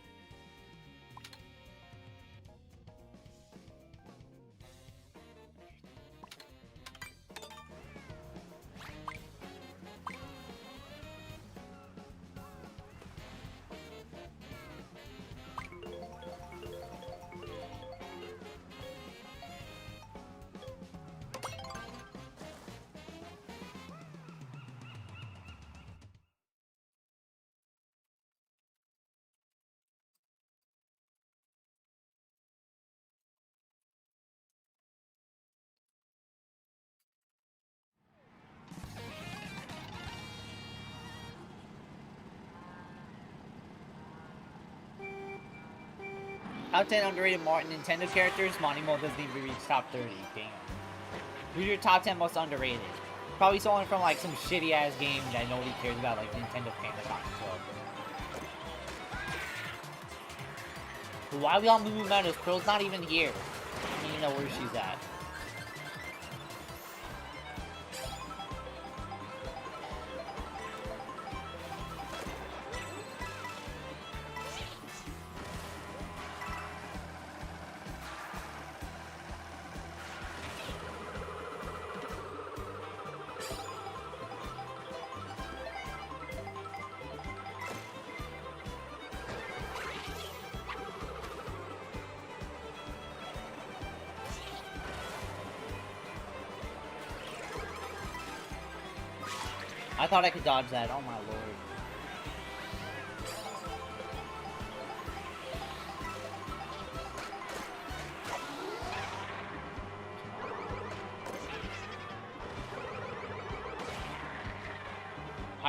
Top 10 underrated Nintendo characters. Monty Mole doesn't even reach top 30. Damn. Who's your top 10 most underrated? Probably someone from like some shitty ass game that nobody cares about, like Nintendo Famicom Club. Why are we all moving Meadows? Pearl's not even here. I don't even know where she's at. I thought I could dodge that. Oh my lord.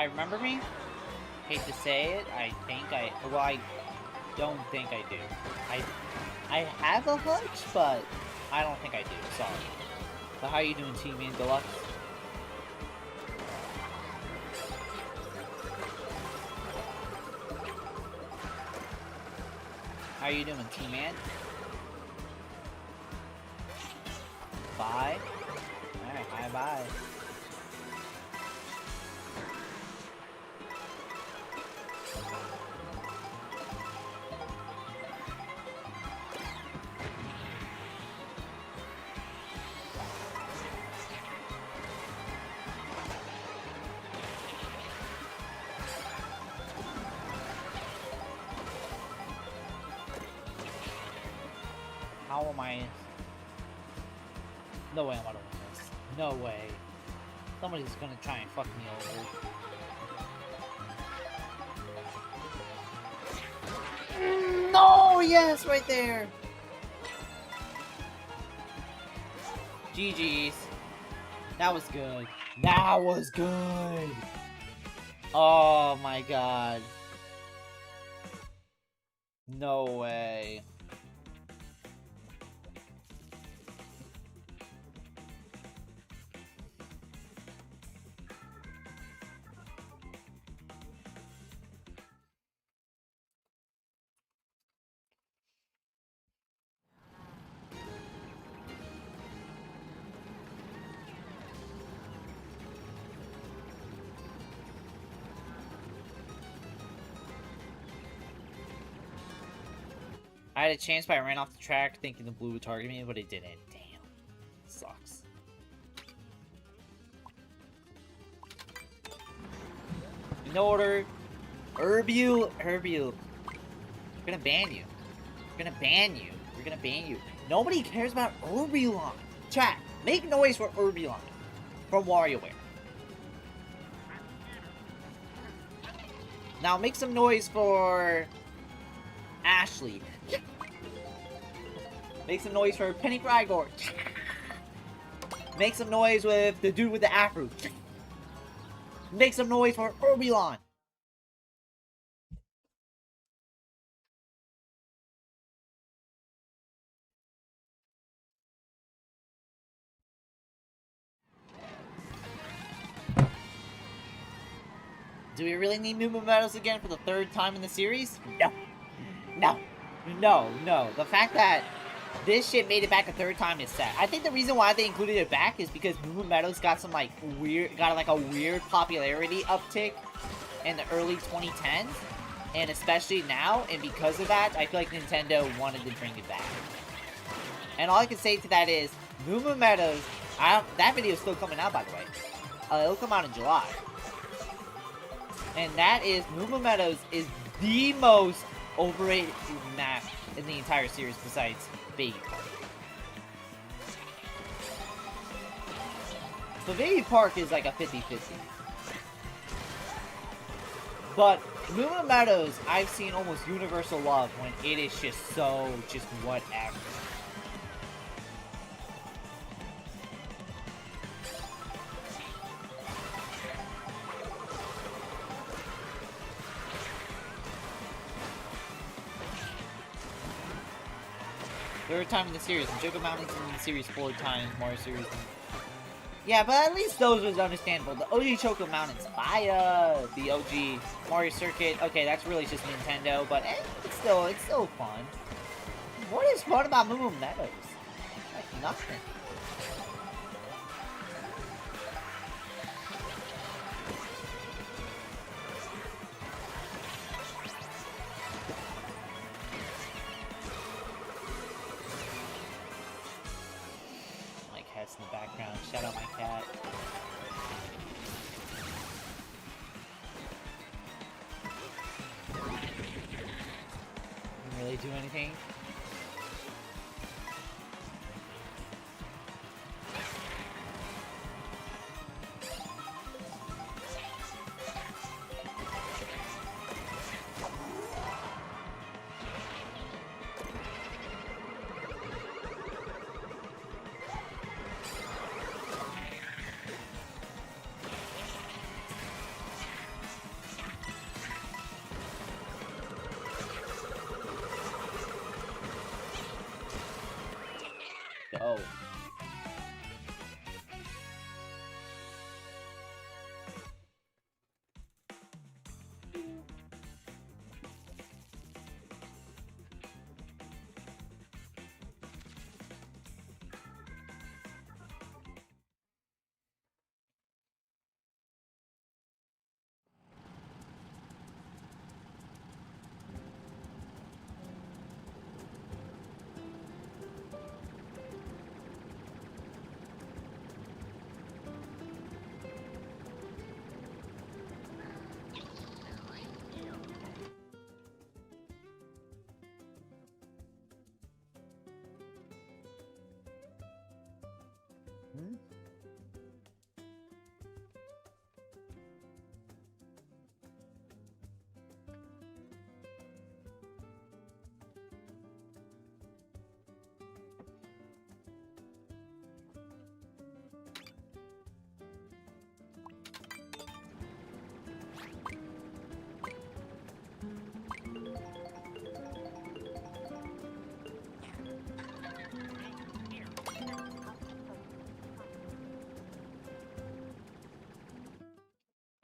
I remember me? Hate to say it, I don't think I do. I have a hunch, but I don't think I do, sorry. But how you doing, T-Man Deluxe? How you doing, T-Man? Bye? Alright, bye-bye. How am I? No way I'm gonna win this. No way. Somebody's gonna try and fuck me over. No! Yes, right there! GG's. That was good. That was good! Oh my god. No way. I had a chance, but I ran off the track thinking the blue would target me, but it didn't. Damn. Sucks. In order, Herbu. We're gonna ban you. We're gonna ban you. We're gonna ban you. Nobody cares about Urbulon. Chat, make noise for Urbulon from WarioWare. Now make some noise for Ashley. Make some noise for Penny Frygor. Make some noise with the dude with the afro. Make some noise for Urbulon. Do we really need Moo Moo medals again for the third time in the series? No. No. No, no. The fact that this shit made it back a third time is sad. I think the reason why they included it back is because Moo Moo medals got some like weird popularity uptick in the early 2010s. And especially now, and because of that, I feel like Nintendo wanted to bring it back. And all I can say to that is, Moo Moo medals, that video is still coming out, by the way. It'll come out in July. And that is, Moo Moo Meadows is the most overrated map in the entire series besides Baby Park. So Baby Park is like a 50-50. But Moo Moo Meadows, I've seen almost universal love when it is just whatever. Third time in the series, and Joker Mountain's in the series 4 times, Mario series. Yeah, but at least those was understandable. The OG Choco Mountains, fire! The OG Mario Circuit, okay, that's really just Nintendo, but it's still fun. What is fun about Moo Moo Meadows? Like nothing. In the background. Shout out my cat. Didn't really do anything. Oh. Hmm?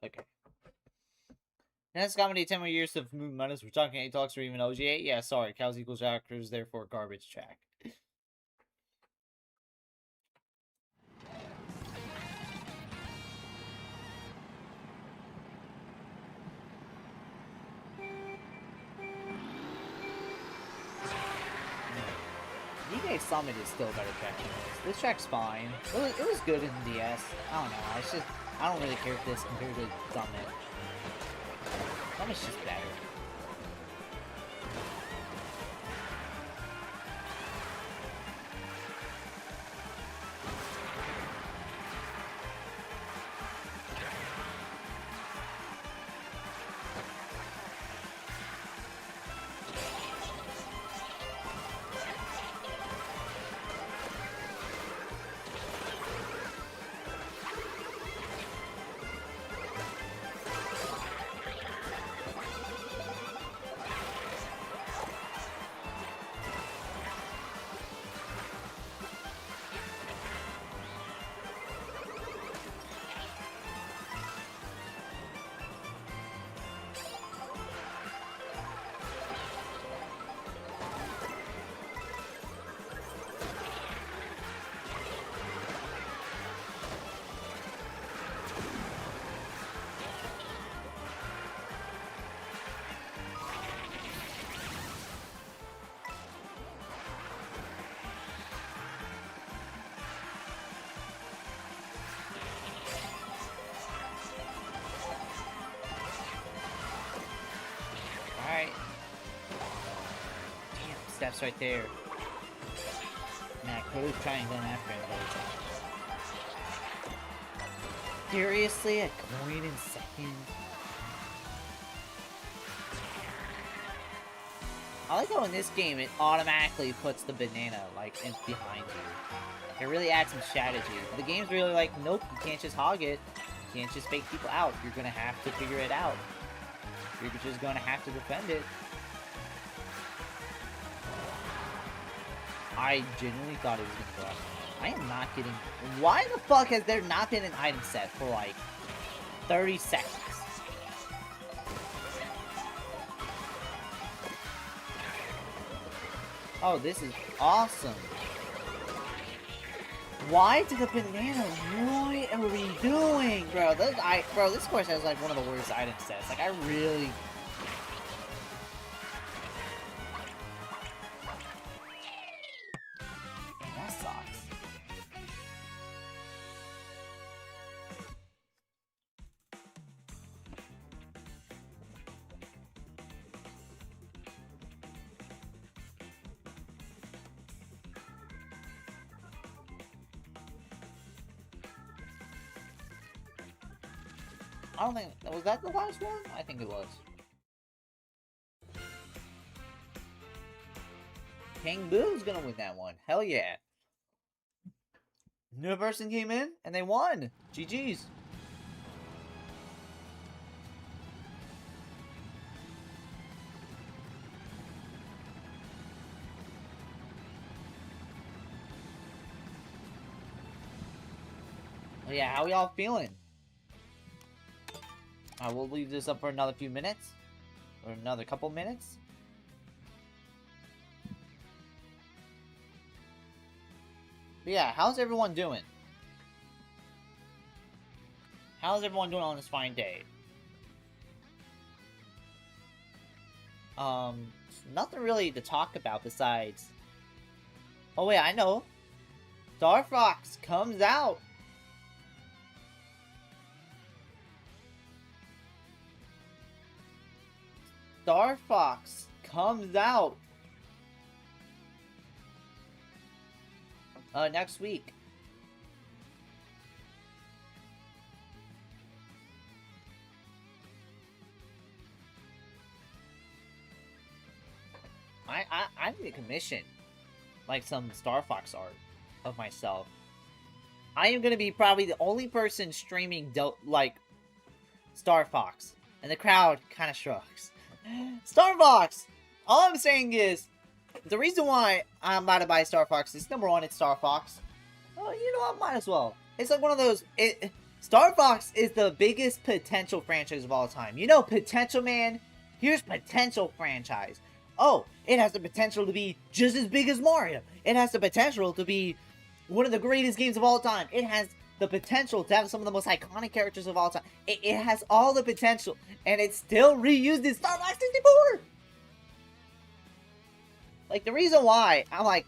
Okay. Next comedy 10 more years of moving minus. We're talking 8 talks or even OGA. Yeah, sorry. Cows equals actors, therefore garbage track. DK Summit is still a better track than this. This track's fine. It was good in DS. I don't know. It's just, I don't really care if this compared to Summit. Summit's just better. Alright. Damn, steps right there. Man, I could have tried and gone after him, but... Seriously? A coin in second? I like how in this game it automatically puts the banana, like, behind you. It really adds some strategy. The game's really like, nope, you can't just hog it. You can't just fake people out. You're gonna have to figure it out. You're just gonna have to defend it. I genuinely thought it was gonna go up. I am not getting... Why the fuck has there not been an item set for, like, 30 seconds? Oh, this is awesome. Why did the banana... What are we doing? Bro, this course has, like, one of the worst item sets. Like, I really... That sucks. I don't think... Was that the last one? I think it was. King Boo's gonna win that one. Hell yeah. New person came in, and they won. GG's. Well, yeah, how y'all feeling? We'll leave this up for another few minutes. Or another couple minutes. But yeah, how's everyone doing? How's everyone doing on this fine day? Nothing really to talk about besides... Oh wait, I know. Star Fox comes out. Star Fox comes out. Next week. I need to commission like some Star Fox art of myself. I am gonna be probably the only person streaming like Star Fox, and the crowd kind of shrugs. Star Fox. All I'm saying is, the reason why I'm about to buy Star Fox is number one, it's Star Fox. Oh, you know what? Might as well. It's like one of those. Star Fox is the biggest potential franchise of all time. You know, potential, man. Here's potential franchise. Oh, it has the potential to be just as big as Mario. It has the potential to be one of the greatest games of all time. It has the potential to have some of the most iconic characters of all time. It has all the potential, and it's still reused in Star Fox 64. Like, the reason why I'm like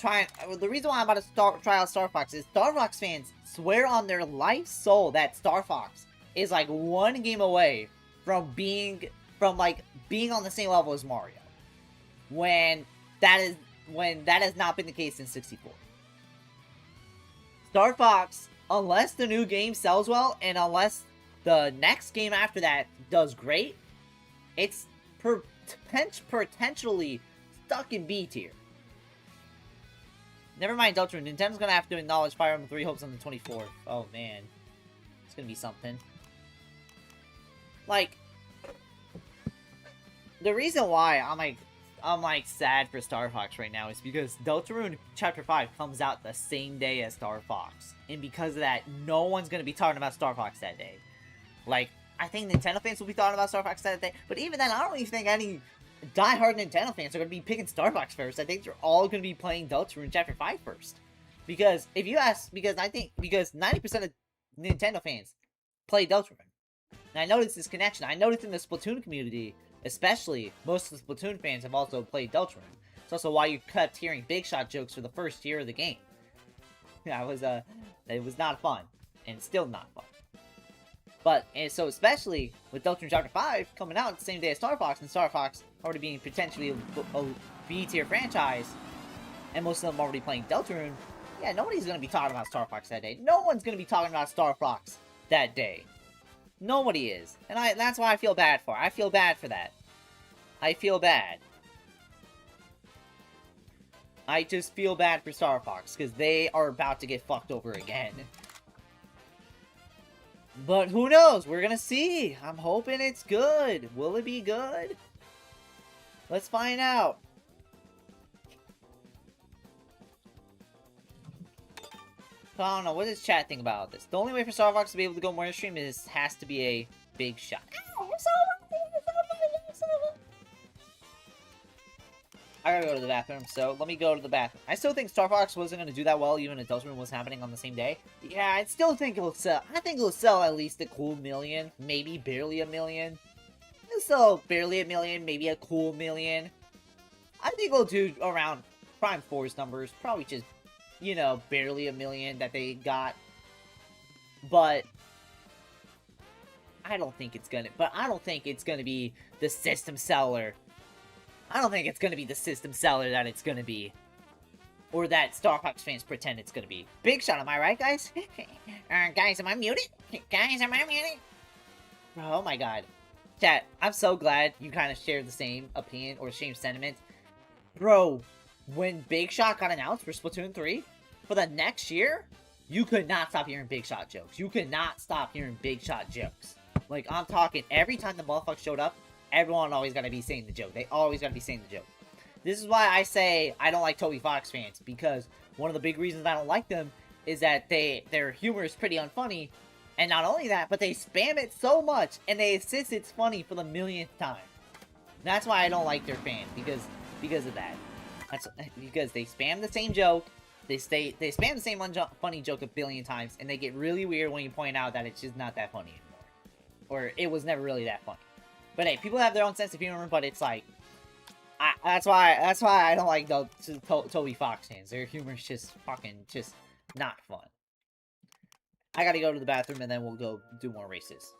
the reason why I'm about to try out Star Fox is Star Fox fans swear on their life soul that Star Fox is like one game away from being on the same level as Mario. When that has not been the case in 64. Star Fox, unless the new game sells well, and unless the next game after that does great, it's potentially stuck in B tier. Never mind Deltarune, Nintendo's gonna have to acknowledge Fire Emblem 3 Hopes on the 24th. Oh man. It's gonna be something. Like, the reason why I'm sad for Star Fox right now is because Deltarune Chapter 5 comes out the same day as Star Fox. And because of that, no one's gonna be talking about Star Fox that day. Like, I think Nintendo fans will be talking about Star Fox that day, but even then, I don't even think any die-hard Nintendo fans are gonna be picking Star Fox first. I think they're all gonna be playing Deltarune Chapter 5 first. Because, if you ask, because 90% of Nintendo fans play Deltarune. And I noticed this connection. I noticed in the Splatoon community, especially, most of the Splatoon fans have also played Deltarune. It's also why you kept hearing Big Shot jokes for the first year of the game. Yeah, it was not fun. And still not fun. But, and so especially with Deltarune Chapter 5 coming out the same day as Star Fox, and Star Fox already being potentially a B-tier franchise, and most of them already playing Deltarune, yeah, nobody's going to be talking about Star Fox that day. No one's going to be talking about Star Fox that day. Nobody is. And that's why I feel bad for it. I feel bad for that. I feel bad. I just feel bad for Star Fox, because they are about to get fucked over again. But who knows? We're gonna see. I'm hoping it's good. Will it be good? Let's find out. I don't know. What does chat think about this? The only way for Star Fox to be able to go mainstream has to be a big shot. Ow, I gotta go to the bathroom, so let me go to the bathroom. I still think Star Fox wasn't gonna do that well, even if Deltarune was happening on the same day. Yeah, I still think it'll sell. I think it'll sell at least a cool million, maybe barely a million. It'll sell barely a million, maybe a cool million. I think it'll do around Prime 4's numbers, probably just, you know, barely a million that they got. But I don't think it's gonna be the system seller. I don't think it's gonna be the system seller that it's gonna be. Or that Star Fox fans pretend it's gonna be. Big Shot, am I right, guys? Guys, am I muted? Guys, am I muted? Oh my god. Chat, I'm so glad you kind of share the same opinion or same sentiment. Bro, when Big Shot got announced for Splatoon 3, for the next year, you could not stop hearing Big Shot jokes. You could not stop hearing Big Shot jokes. Like, I'm talking, every time the motherfucker showed up, everyone always gotta be saying the joke. They always gotta be saying the joke. This is why I say I don't like Toby Fox fans, because one of the big reasons I don't like them is that their humor is pretty unfunny, and not only that, but they spam it so much, and they insist it's funny for the millionth time. That's why I don't like their fans, because of that. That's because they spam the same joke, they spam the same funny joke a billion times, and they get really weird when you point out that it's just not that funny anymore, or it was never really that funny. But hey, people have their own sense of humor, but it's like, that's why I don't like the Toby Fox fans. Their humor is just not fun. I gotta go to the bathroom, and then we'll go do more races.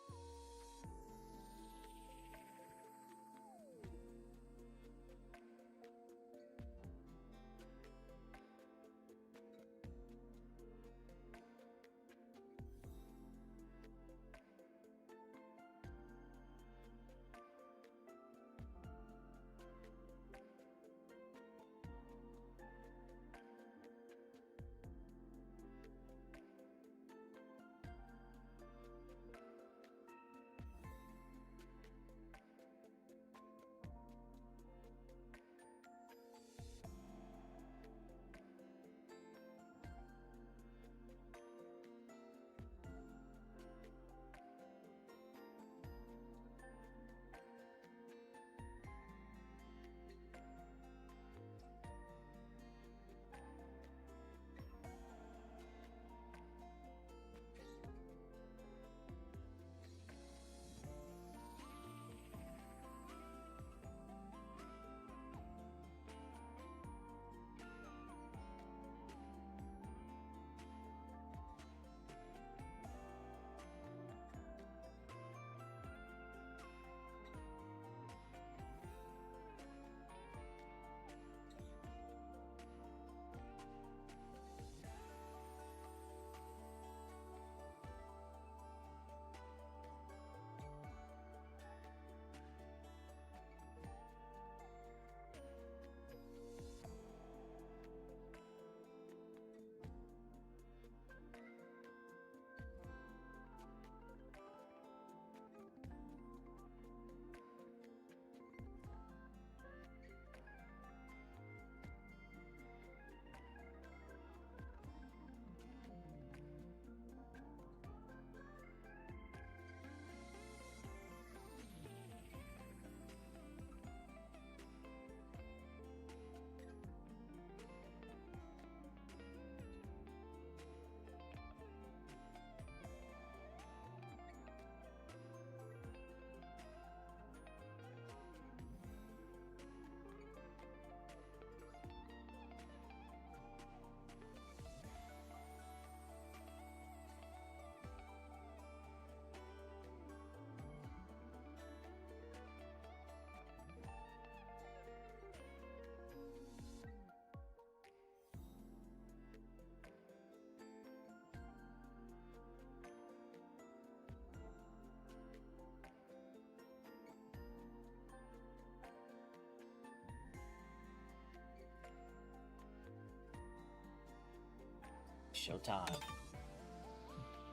Showtime.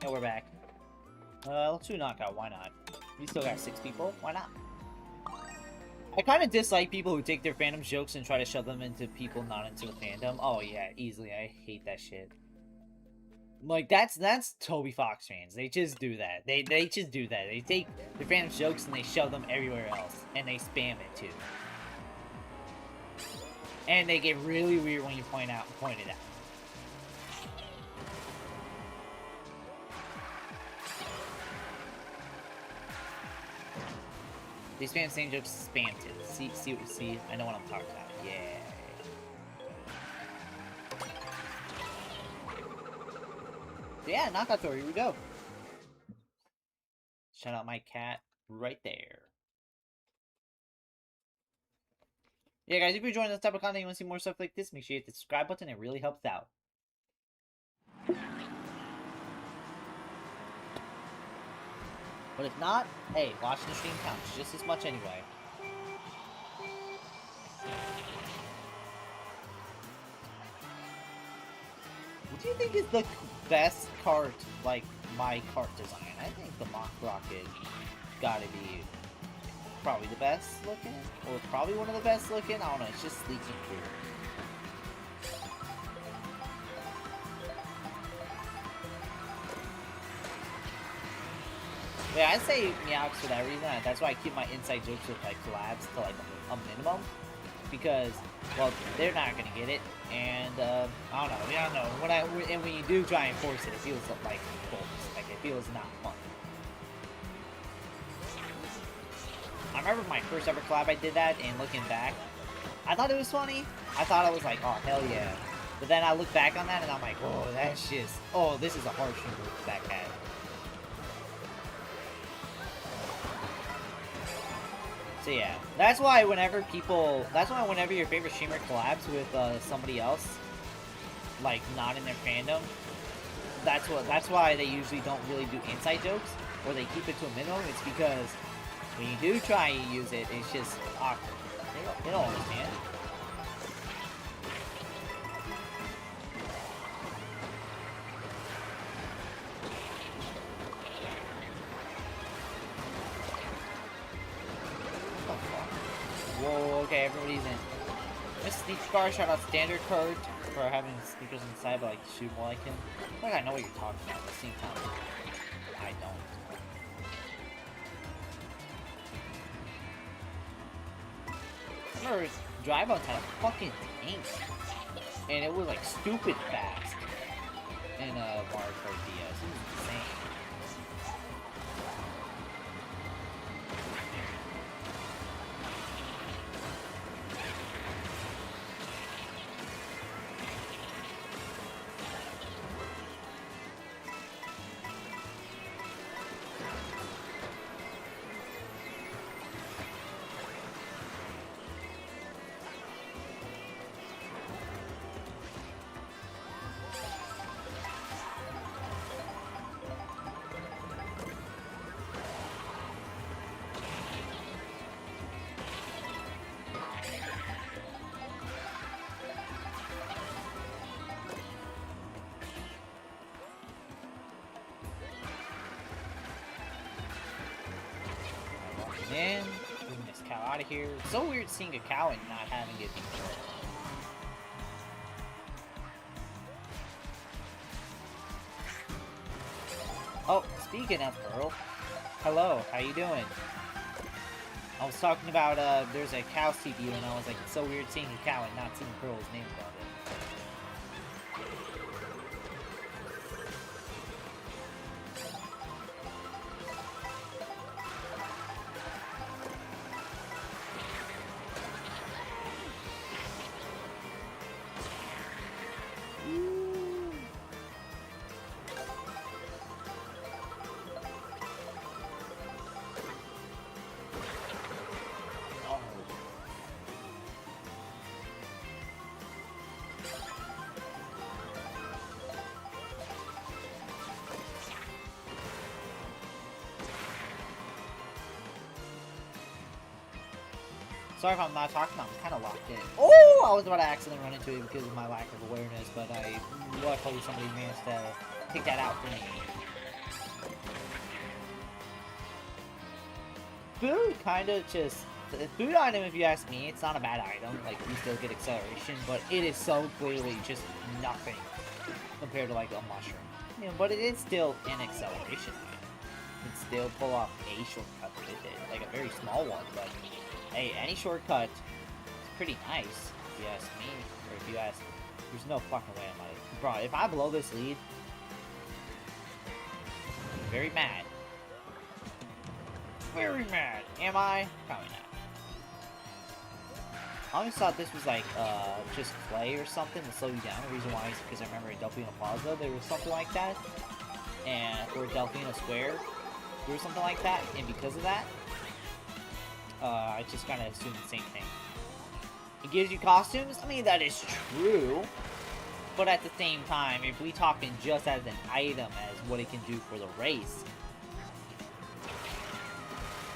And we're back. Let's do knockout, why not? We still got 6 people, why not? I kind of dislike people who take their fandom jokes and try to shove them into people not into the fandom. Oh yeah, easily. I hate that shit. Like, that's Toby Fox fans. They just do that. They just do that. They take their fandom jokes and they shove them everywhere else. And they spam it too. And they get really weird when you point it out. They spam the same jokes, spammed it. See what you see? I know what I'm talking about. Yeah. Yeah, knockout tour, here we go. Shout out my cat right there. Yeah, guys, if you're enjoying this type of content and you want to see more stuff like this, make sure you hit the subscribe button. It really helps out. But if not, hey, watching the stream counts just as much anyway. What do you think is the best cart, like, my cart design? I think the Mock Rocket gotta be probably the best looking, or probably one of the best looking. I don't know, it's just sleek and cool. Yeah, I say Meowx for that reason. That's why I keep my inside jokes with like collabs to like a minimum, because well, they're not gonna get it, and I don't know. I don't know. When you do try and force it, it feels like forced. Like it feels not fun. I remember my first ever collab I did that, and looking back, I thought it was funny. I thought I was like, oh hell yeah. But then I look back on that and I'm like, oh, that's just, oh, this is a harsh move that cat. So yeah, that's why whenever your favorite streamer collabs with somebody else, like not in their fandom, that's why they usually don't really do inside jokes, or they keep it to a minimum. It's because when you do try and use it, it's just awkward. They don't understand. Whoa, okay, everybody's in. Miss Sneak Scar, shout out Standard Card for having sneakers inside, but like shoot more like him. I think I know what you're talking about at the same time. I don't. I remember Drive-Outs had a fucking tank. And it was like stupid fast in Mario Kart DS. It was insane. Man, getting this cow out of here. It's so weird seeing a cow and not having it be killed. Oh, speaking of Pearl, hello, how you doing? I was talking about, there's a cow CPU, and I was like, it's so weird seeing a cow and not seeing Pearl's name above it. Sorry if I'm not talking, I'm kind of locked in. Oh, I was about to accidentally run into it because of my lack of awareness, but luckily somebody managed to take that out for me. Food kind of just... The food item, if you ask me, it's not a bad item. Like, you still get acceleration, but it is so clearly just nothing compared to, like, a mushroom. You know, but it is still an acceleration item. You can still pull off a shortcut with it. Like, a very small one, but... Hey, any shortcut is pretty nice, if you ask me. Or if you ask... There's no fucking way I'm like... Bro, if I blow this lead... I'm very mad. Very mad. Am I? Probably not. I always thought this was like, just clay or something to slow you down. The reason why is because I remember in Delfino Plaza there was something like that. And, or Delfino Square, there was something like that. And because of that, I just kind of assumed the same thing. It gives you costumes? I mean, that is true. But at the same time, if we talking just as an item as what it can do for the race,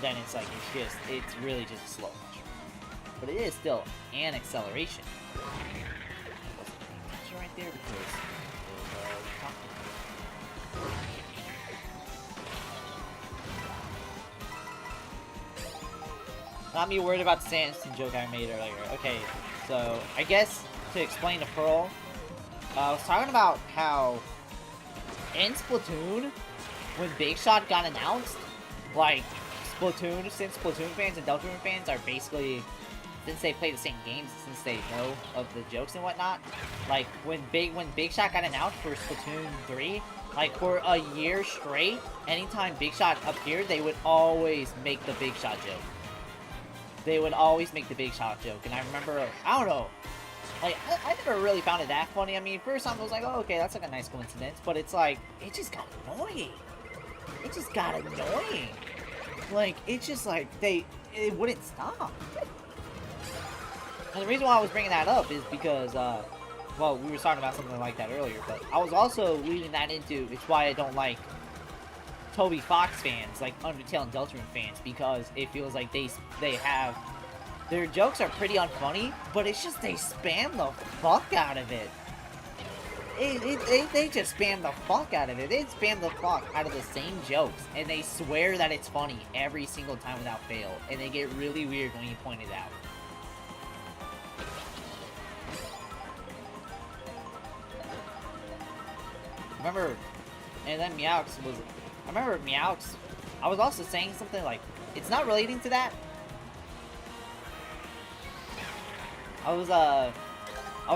then it's like, it's really just a slow motion. But it is still an acceleration. That's right there because not me worried about the Sanson joke I made earlier. Okay, so I guess to explain to Pearl, I was talking about how in Splatoon, when Big Shot got announced, like, Splatoon, since Splatoon fans and Deltarune fans are basically, since they play the same games, since they know of the jokes and whatnot, like, when Big Shot got announced for Splatoon 3, like, for a year straight, anytime Big Shot appeared, they would always make the Big Shot joke. They would always make the Big Shot joke, and I remember, I don't know, like, I never really found it that funny. I mean, first time I was like, oh, okay, that's like a nice coincidence, but it's like, it just got annoying. It just got annoying. Like, it's just like, it wouldn't stop. And the reason why I was bringing that up is because, well, we were talking about something like that earlier, but I was also leading that into, it's why I don't like Toby Fox fans, like Undertale and Deltarune fans, because it feels like they have, their jokes are pretty unfunny, but it's just they spam the fuck out of it. They just spam the fuck out of it. They spam the fuck out of the same jokes, and they swear that it's funny every single time without fail, and they get really weird when you point it out. Remember, and then Meowx was, I remember Meowx, I was also saying something like, it's not relating to that. I was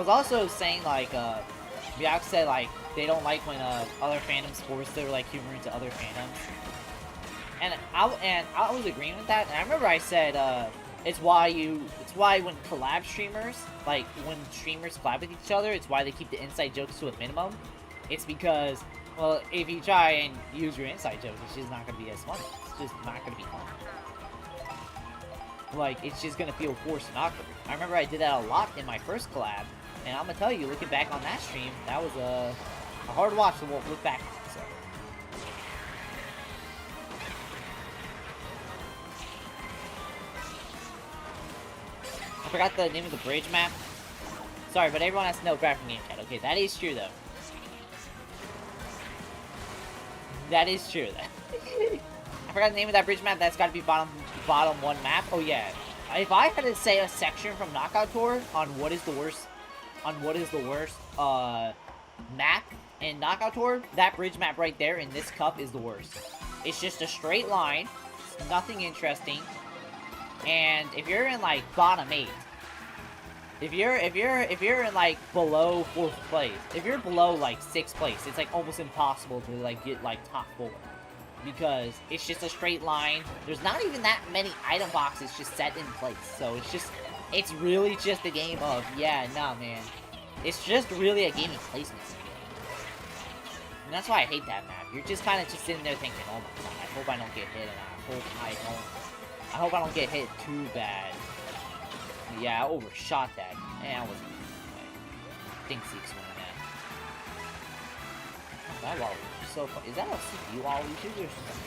also saying, like, Meowx said, like, they don't like when, other fandoms force their, like, humor into other fandoms. And I was agreeing with that, and I remember I said, it's why when collab streamers, like, when streamers collab with each other, it's why they keep the inside jokes to a minimum. It's because, well, if you try and use your inside jokes, it's just not gonna be as funny. It's just not gonna be fun. Like, it's just gonna feel forced and awkward. I remember I did that a lot in my first collab, and I'm gonna tell you, looking back on that stream, that was a hard watch to look back on, so. I forgot the name of the bridge map. Sorry, but everyone has to know graphic game chat. Okay, that is true, though. That is true, though. I forgot the name of that bridge map. That's got to be bottom one map. Oh yeah. If I had to say a section from Knockout Tour on what is the worst map in Knockout Tour, that bridge map right there in this cup is the worst. It's just a straight line, nothing interesting, and if you're in like bottom 8, if you're in like below 4th place, if you're below like 6th place, it's like almost impossible to like get like top 4. Because it's just a straight line. There's not even that many item boxes just set in place. So it's really just a game of, yeah, nah, man. It's just really a game of placement. And that's why I hate that map. You're just kind of just sitting there thinking, oh my god, I hope I don't get hit, and I hope I don't get hit too bad. Yeah, I overshot that. And I wasn't. I think Zeke's winning that. That wall was so fun. Is that a CD wall we do or something?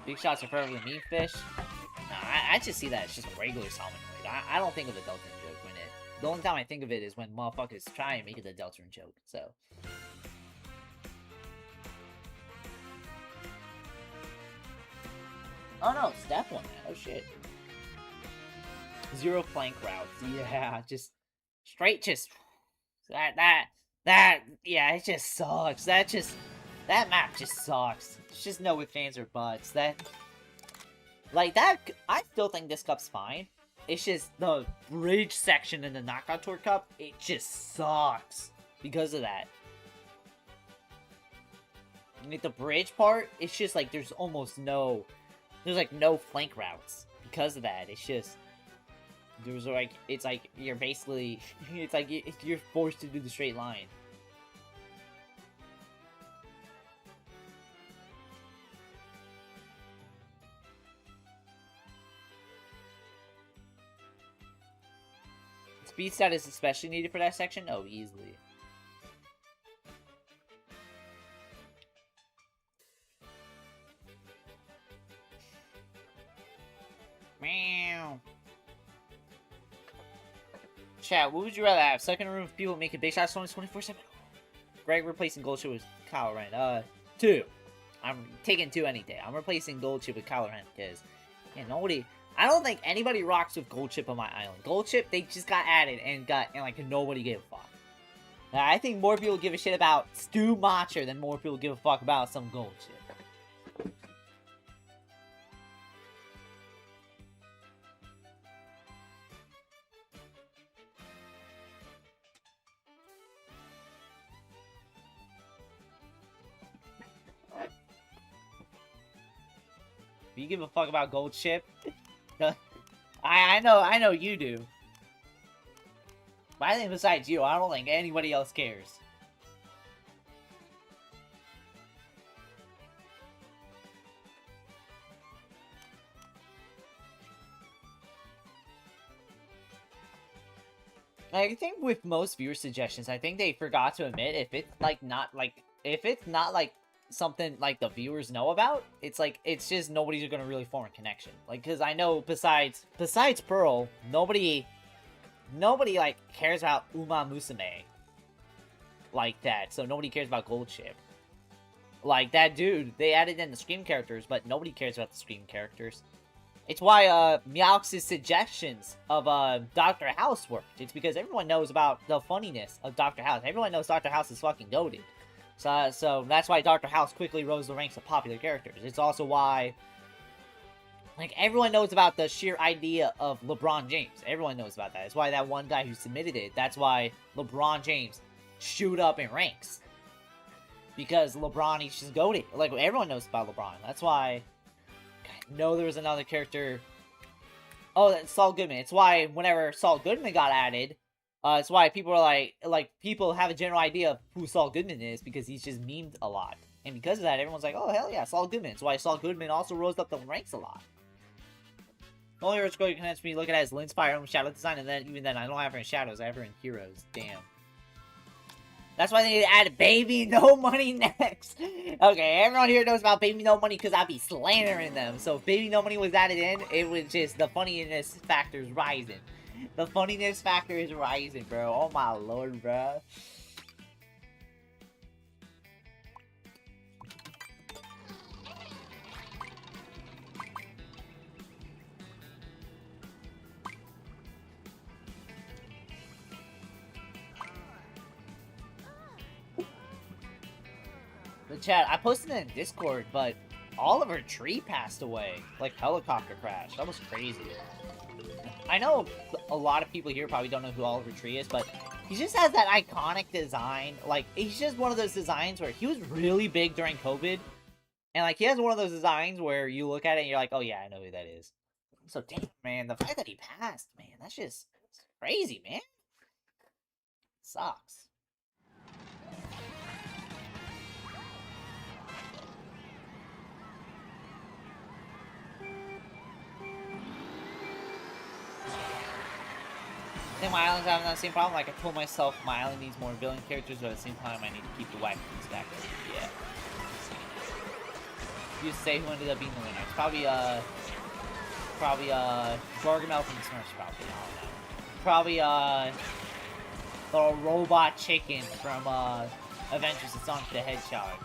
Big shots are forever the mean fish. Nah, I just see that as just a regular salmon raid. I don't think of a Deltarune joke when it. The only time I think of it is when motherfuckers try and make it a Deltarune joke. So. Oh no, Steph won that. Oh shit. 0 flank routes. Yeah, just straight. Just that. Yeah, it just sucks. That map just sucks. It's just no ifs, ands, or buts. Like that. I still think this cup's fine. It's just the bridge section in the Knockout Tour Cup. It just sucks because of that. Like the bridge part, it's just like there's almost no. There's like no flank routes because of that. It's just there's like it's like you're basically it's like you're forced to do the straight line. Speed stat is especially needed for that section. Oh, easily. Meow. Chat, what would you rather have? Second room of people making big shots 24/7? Greg replacing Goldchip with Kyle Ren. 2. I'm taking 2 any day. I'm replacing Goldchip with Kyle Ren because I don't think anybody rocks with Goldchip on my island. Goldchip, they just got added and like nobody gave a fuck. I think more people give a shit about Stu Matcha than more people give a fuck about some gold shit. Do you give a fuck about gold ship? I know you do. But I think besides you, I don't think anybody else cares. I think with most viewer suggestions, I think they forgot to admit if it's not something like the viewers know about, it's just nobody's gonna really form a connection. Like, cause I know besides Pearl, nobody like cares about Uma Musume like that, so nobody cares about Gold Chip. Like that dude, they added in the Scream characters, but nobody cares about the Scream characters. It's why Meowx's suggestions of Dr. House worked. It's because everyone knows about the funniness of Dr. House. Everyone knows Dr. House is fucking goated. So that's why Dr. House quickly rose the ranks of popular characters. It's also why, like, everyone knows about the sheer idea of LeBron James. Everyone knows about that. It's why that one guy who submitted it, that's why LeBron James shoot up in ranks. Because LeBron, he's just goated. Like, everyone knows about LeBron. That's why... No, there was another character. Oh, that's Saul Goodman. It's why whenever Saul Goodman got added, it's why people are like people have a general idea of who Saul Goodman is because he's just memed a lot. And because of that, everyone's like, oh, hell yeah, Saul Goodman. It's why Saul Goodman also rose up the ranks a lot. The only Earth Scroll you can catch me look at it as Lynn's Fire Emblem Shadow Design, and then even then, I don't have her in Shadows, I have her in Heroes. Damn. That's why they need to add Baby No Money next. Okay, everyone here knows about Baby No Money because I be slandering them. So if Baby No Money was added in, it was just the funniness factor is rising. The funniness factor is rising, bro. Oh my lord, bro. The chat, I posted it in Discord, but Oliver Tree passed away. Like, helicopter crash. That was crazy. I know a lot of people here probably don't know who Oliver Tree is, but he just has that iconic design. Like, he's just one of those designs where he was really big during COVID. And, like, he has one of those designs where you look at it and you're like, oh, yeah, I know who that is. So, damn, man, the fact that he passed, man, that's just crazy, man. Sucks. I think my island's having that same problem. Like, I told myself my island needs more villain characters, but at the same time, I need to keep the wackos back. Yeah. You say who ended up being the winner. It's probably Gargamel from the Smurfs, probably. I don't know. Probably, the robot chicken from, Adventures of Sonic the Hedgehog.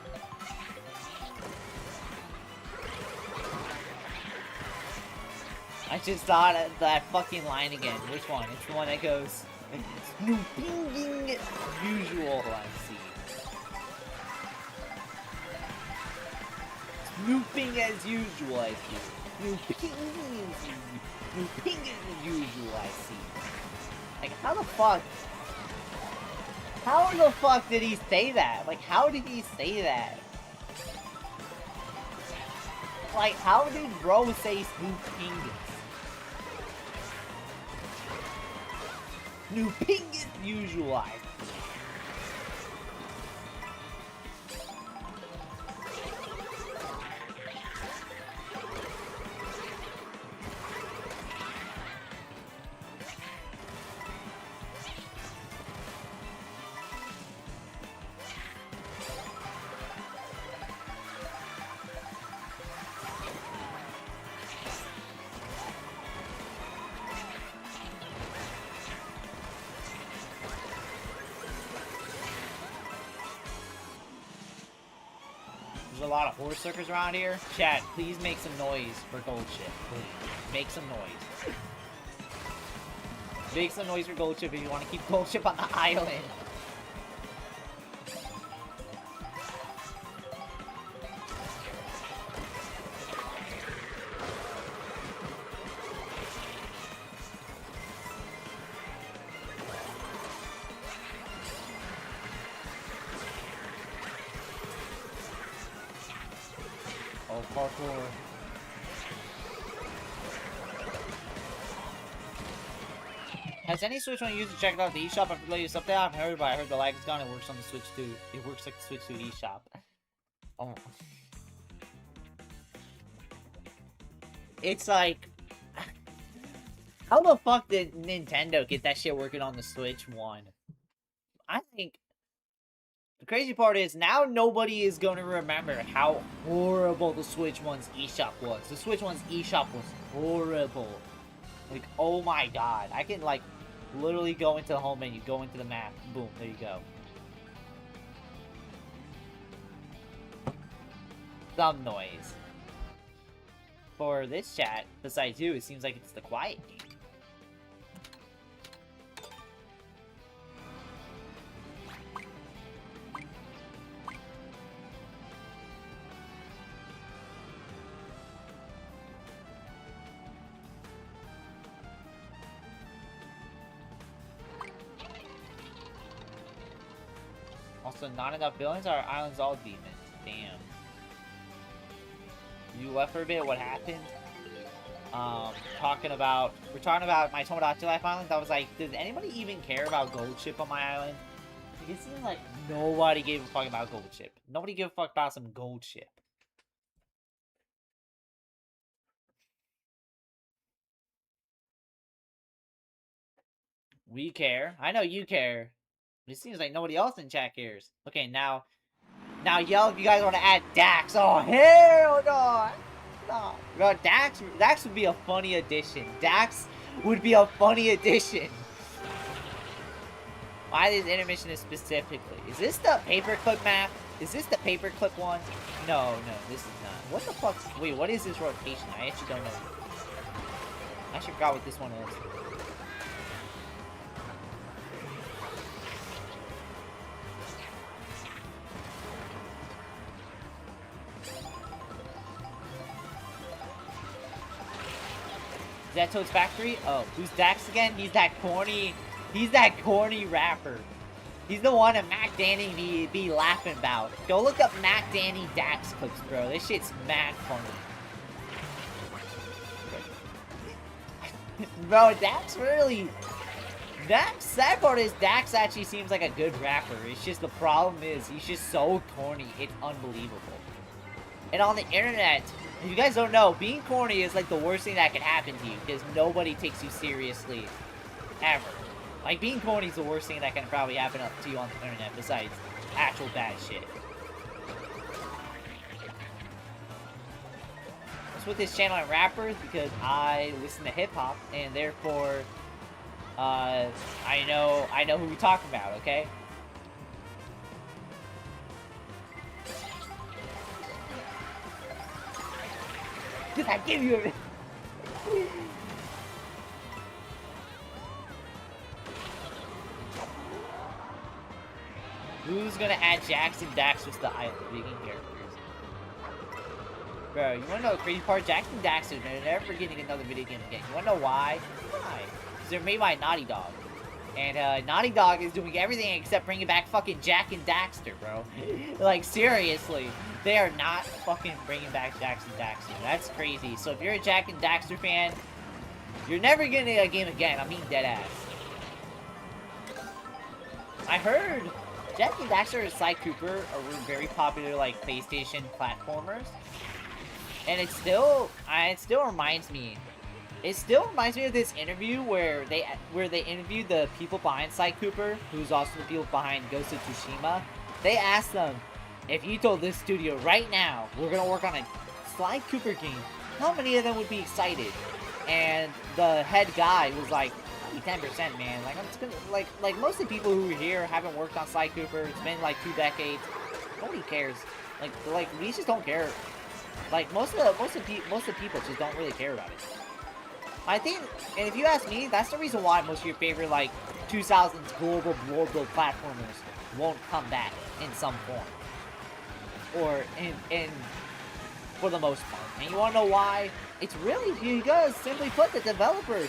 I just thought of that fucking line again. Which one? It's the one that goes, snooping usual, I see. Snooping as usual, I see. Snooping as usual, I see. Like, how the fuck did he say that? Like, how did he say that? Like, how did bro say snooping? Snooping as usual, I see. There's a lot of horse circus around here. Chat, please make some noise for gold ship. Please. Make some noise. Make some noise for gold ship if you want to keep gold ship on the island. Parkour. Has any Switch One user checked out the eShop after the latest update? I haven't heard, but I heard the lag is gone. It works on the Switch 2. It works like the Switch 2 eShop. Oh. It's like... How the fuck did Nintendo get that shit working on the Switch 1? I think... The crazy part is, now nobody is going to remember how horrible the Switch 1's eShop was. The Switch 1's eShop was horrible. Like, oh my god. I can, like, literally go into the home menu, go into the map. Boom, there you go. Some noise. For this chat, besides you, it seems like it's the quiet game. Also, not enough villains? Our island's all demons. Damn. You left for a bit, what happened? We're talking about my Tomodachi Life Island. I was like, does anybody even care about Gold Chip on my island? Like, it seems like nobody gave a fuck about Gold Chip. Nobody gave a fuck about some Gold Chip. We care. I know you care. But it seems like nobody else in chat cares. Okay, now yell if you guys want to add Dax. Oh, hell no! No. Bro, Dax would be a funny addition. Dax would be a funny addition. Why this intermission is specifically? Is this the paperclip map? Is this the paperclip one? No, this is not. What the fuck? Wait, what is this rotation? I actually don't know. I actually forgot what this one is. Is that Toad's Factory? Oh, who's Dax again? He's that corny rapper. He's the one that Mac Danny be laughing about. Go look up Mac Danny Dax clips, bro. This shit's mad funny. Bro, Dax really... sad part is Dax actually seems like a good rapper. It's just the problem is he's just so corny. It's unbelievable. And on the internet... If you guys don't know, being corny is like the worst thing that could happen to you because nobody takes you seriously ever. Like, being corny is the worst thing that can probably happen to you on the internet besides actual bad shit. That's what this channel on rappers because I listen to hip-hop and therefore I know who we're talking about, okay? Did I give you a... Who's gonna add Jackson Dax with the island vegan characters? Bro, you wanna know the crazy part? Jackson Dax is never getting another video game again. You wanna know why? Why? Because they're made by Naughty Dog. And Naughty Dog is doing everything except bringing back fucking Jack and Daxter, bro. Like, seriously. They are not fucking bringing back Jackson Daxter. That's crazy. So if you're a Jack and Daxter fan, you're never getting a game again. I'm being dead ass. I heard Jack and Daxter and Sly Cooper are very popular, like, PlayStation platformers. And it still reminds me of this interview where they interviewed the people behind Sly Cooper, who's also the people behind Ghost of Tsushima. They asked them, if you told this studio right now, we're gonna work on a Sly Cooper game, how many of them would be excited? And the head guy was like, probably 10%, man. Like, I'm just gonna, like most of the people who are here haven't worked on Sly Cooper. It's been like 2 decades. Nobody cares. Like we just don't care. Like most of the people just don't really care about it. I think, and if you ask me, that's the reason why most of your favorite, like, 2000s global platformers won't come back in some form. Or in for the most part. And you wanna know why? It's really because, simply put, the developers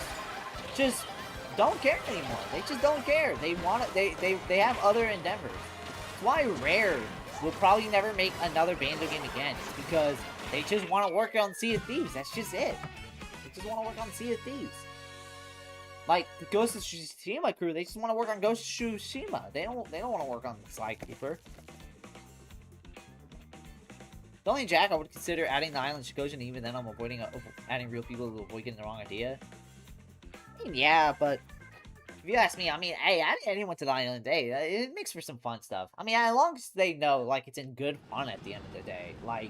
just don't care anymore. They just don't care. They want it, they have other endeavors. That's why Rare will probably never make another Banjo game again. Because They just want to work on Sea of Thieves. That's just it. They just want to work on Sea of Thieves. Like the Ghost of Tsushima crew, they just want to work on Ghost of Tsushima. They don't want to work on Sly Cooper. The only Jack I would consider adding the island Shikogen, even then I'm avoiding adding real people to avoid getting the wrong idea. I mean, yeah, but if you ask me, I mean, hey, adding anyone to the island, hey, it makes for some fun stuff. I mean, as long as they know, like, it's in good fun at the end of the day. Like,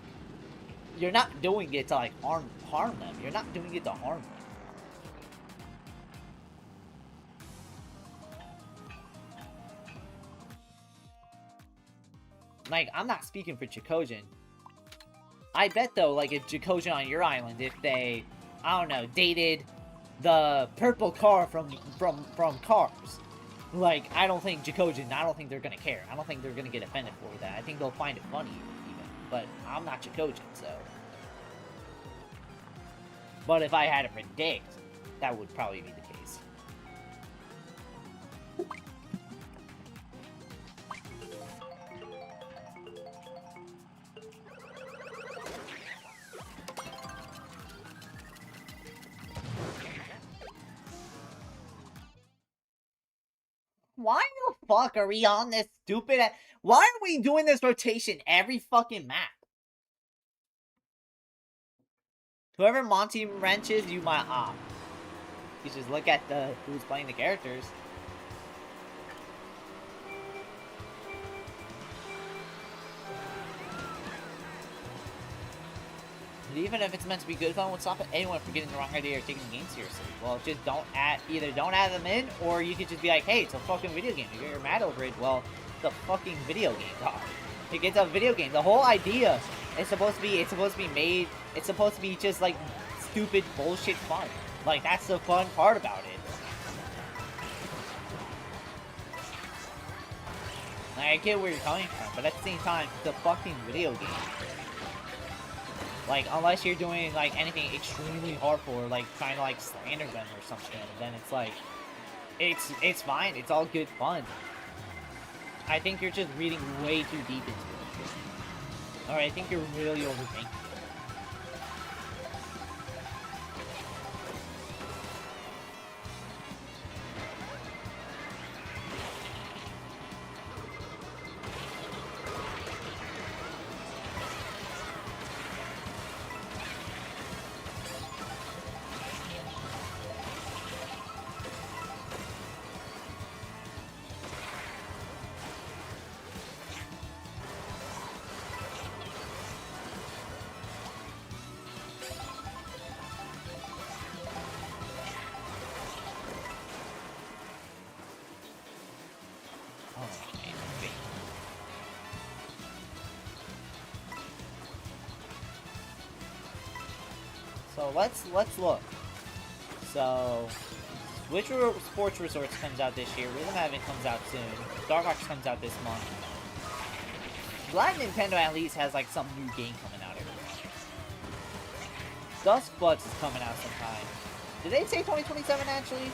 you're not doing it to, like, harm them. You're not doing it to harm them. Like, I'm not speaking for Chikojin. I bet, though, like, if Chikojin on your island, if they, I don't know, dated the purple car from Cars, like, I don't think Chikojin, I don't think they're gonna care. I don't think they're gonna get offended for that. I think they'll find it funny, even. But I'm not Chikojin, so. But if I had to predict, that would probably be the case. Why the fuck are we on this stupid... Why are we doing this rotation every fucking map? Whoever Monty wrenches, you might op. You just look at who's playing the characters. And even if it's meant to be good fun, what's stopping anyone from getting the wrong idea or taking the game seriously? Well, just either don't add them in, or you could just be like, hey, it's a fucking video game. You're mad over it. Well, it's a fucking video game, dog. It's a video game. The whole idea is supposed to be, made, it's supposed to be just like stupid bullshit fun. Like, that's the fun part about it. Like, I get where you're coming from, but at the same time, it's a fucking video game. Like, unless you're doing, like, anything extremely hardcore, like, trying to, like, slander them or something, then it's, like, it's fine, it's all good fun. I think you're just reading way too deep into it. Alright, I think you're really overthinking it. So let's look. So which Sports Resorts comes out this year? Rhythm Heaven comes out soon. Dark Arts comes out this month. Glad Nintendo at least has like some new game coming out every month. Dust Buds is coming out sometime. Did they say 2027 actually?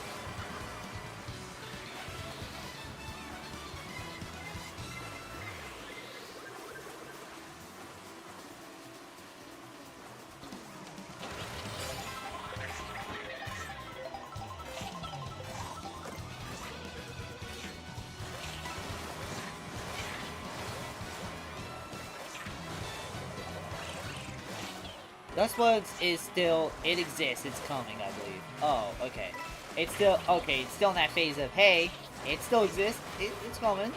Dustbuds is still, it exists, it's coming, I believe. Oh, okay. It's still in that phase of, hey, it still exists, it's coming.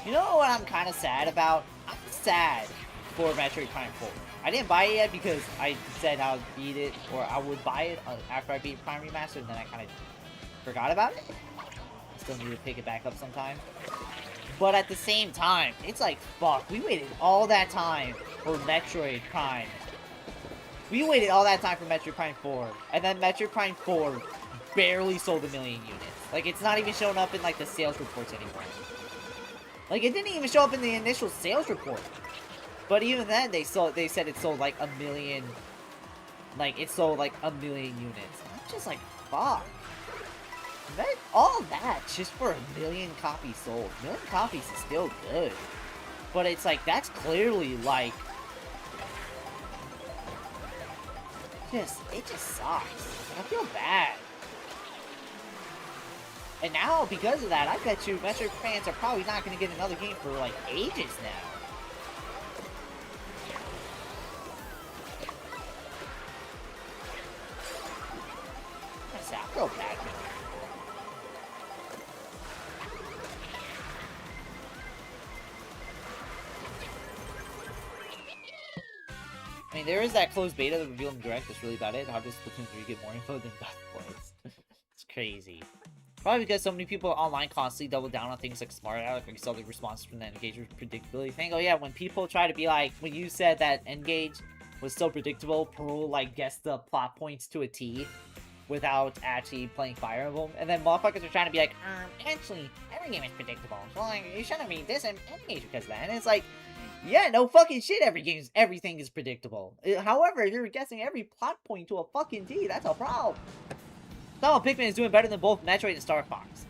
You know what I'm kind of sad about? I'm sad for Metroid Prime 4. I didn't buy it yet because I said I would beat it, or I would buy it after I beat Prime Remastered, and then I kind of forgot about it. I still need to pick it back up sometime. But at the same time, it's like, fuck, we waited all that time for Metroid Prime. We waited all that time for Metroid Prime 4, and then Metroid Prime 4 barely sold 1 million units. Like, it's not even showing up in, like, the sales reports anymore. Like, it didn't even show up in the initial sales report. But even then, they said it sold, like, 1 million... Like, it sold, like, 1 million units. I'm just like, fuck. All that just for 1 million copies sold. 1 million copies is still good. But it's like, that's clearly like... it just sucks. I feel bad. And now, because of that, I bet you Metro fans are probably not going to get another game for, like, ages now. I feel bad for them. I mean, there is that closed beta that revealed in Direct. That's really about it. How does Splatoon 3 get more info than Best Boys? It's crazy. Probably because so many people online constantly double down on things like Smart Alex, like you saw the responses from that engagement predictability thing. Oh yeah, when people try to be like, when you said that Engage was so predictable, Pearl like guessed the plot points to a T without actually playing Fire Emblem, and then motherfuckers are trying to be like, actually, every game is predictable. So like, you shouldn't read this and Engage because of that. And it's like, yeah, no fucking shit, everything is predictable. However, if you're guessing every plot point to a fucking T, that's a problem. Somehow Pikmin is doing better than both Metroid and Star Fox.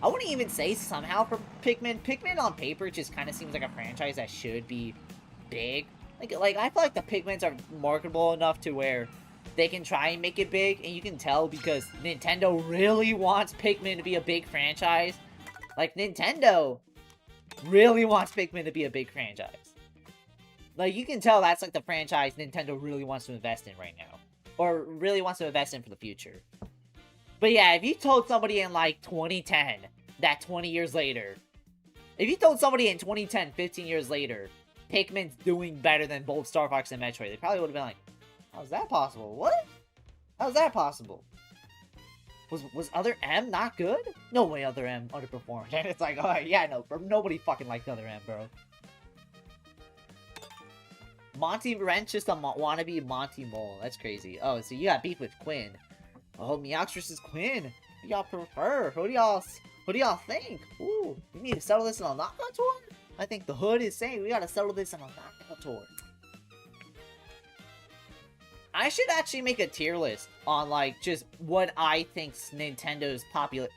I wouldn't even say somehow for Pikmin. Pikmin on paper just kind of seems like a franchise that should be big. Like I feel like the Pikmins are marketable enough to where they can try and make it big, and you can tell because Nintendo really wants Pikmin to be a big franchise. Like, Nintendo really wants Pikmin to be a big franchise. Like, you can tell that's like the franchise Nintendo really wants to invest in right now. Or really wants to invest in for the future. But yeah, if you told somebody in like 2010, that 20 years later, if you told somebody in 2010, 15 years later, Pikmin's doing better than both Star Fox and Metroid, they probably would have been like, how's that possible? What? How's that possible? Was Other M not good? No way Other M underperformed. And it's like, oh yeah, no, nobody fucking liked Other M, bro. Monty Wrench just a wannabe Monty Mole. That's crazy. Oh, so you got beef with Quinn. Oh, Meowx versus Quinn. Who y'all prefer? Who do y'all think? Ooh, we need to settle this in a knockout tour? I think the hood is saying we gotta settle this in a knockout tour. I should actually make a tier list on, like, just what I think Nintendo's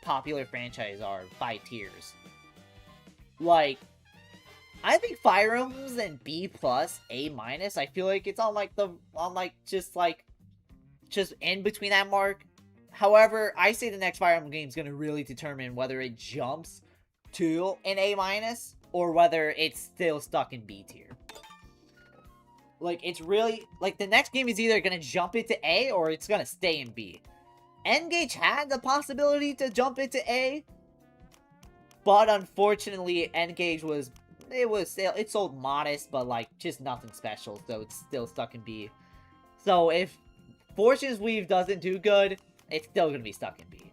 popular franchise are by tiers. Like, I think Fire Emblem's in B+, A-. I feel like it's on, like, just in between that mark. However, I say the next Fire Emblem game is going to really determine whether it jumps to an A- or whether it's still stuck in B tier. Like, it's really... Like, the next game is either going to jump into A or it's going to stay in B. N-Gage had the possibility to jump into A, but unfortunately, N-Gage was... It sold modest, but, like, just nothing special, so it's still stuck in B. So, if Fortune's Weave doesn't do good, it's still going to be stuck in B.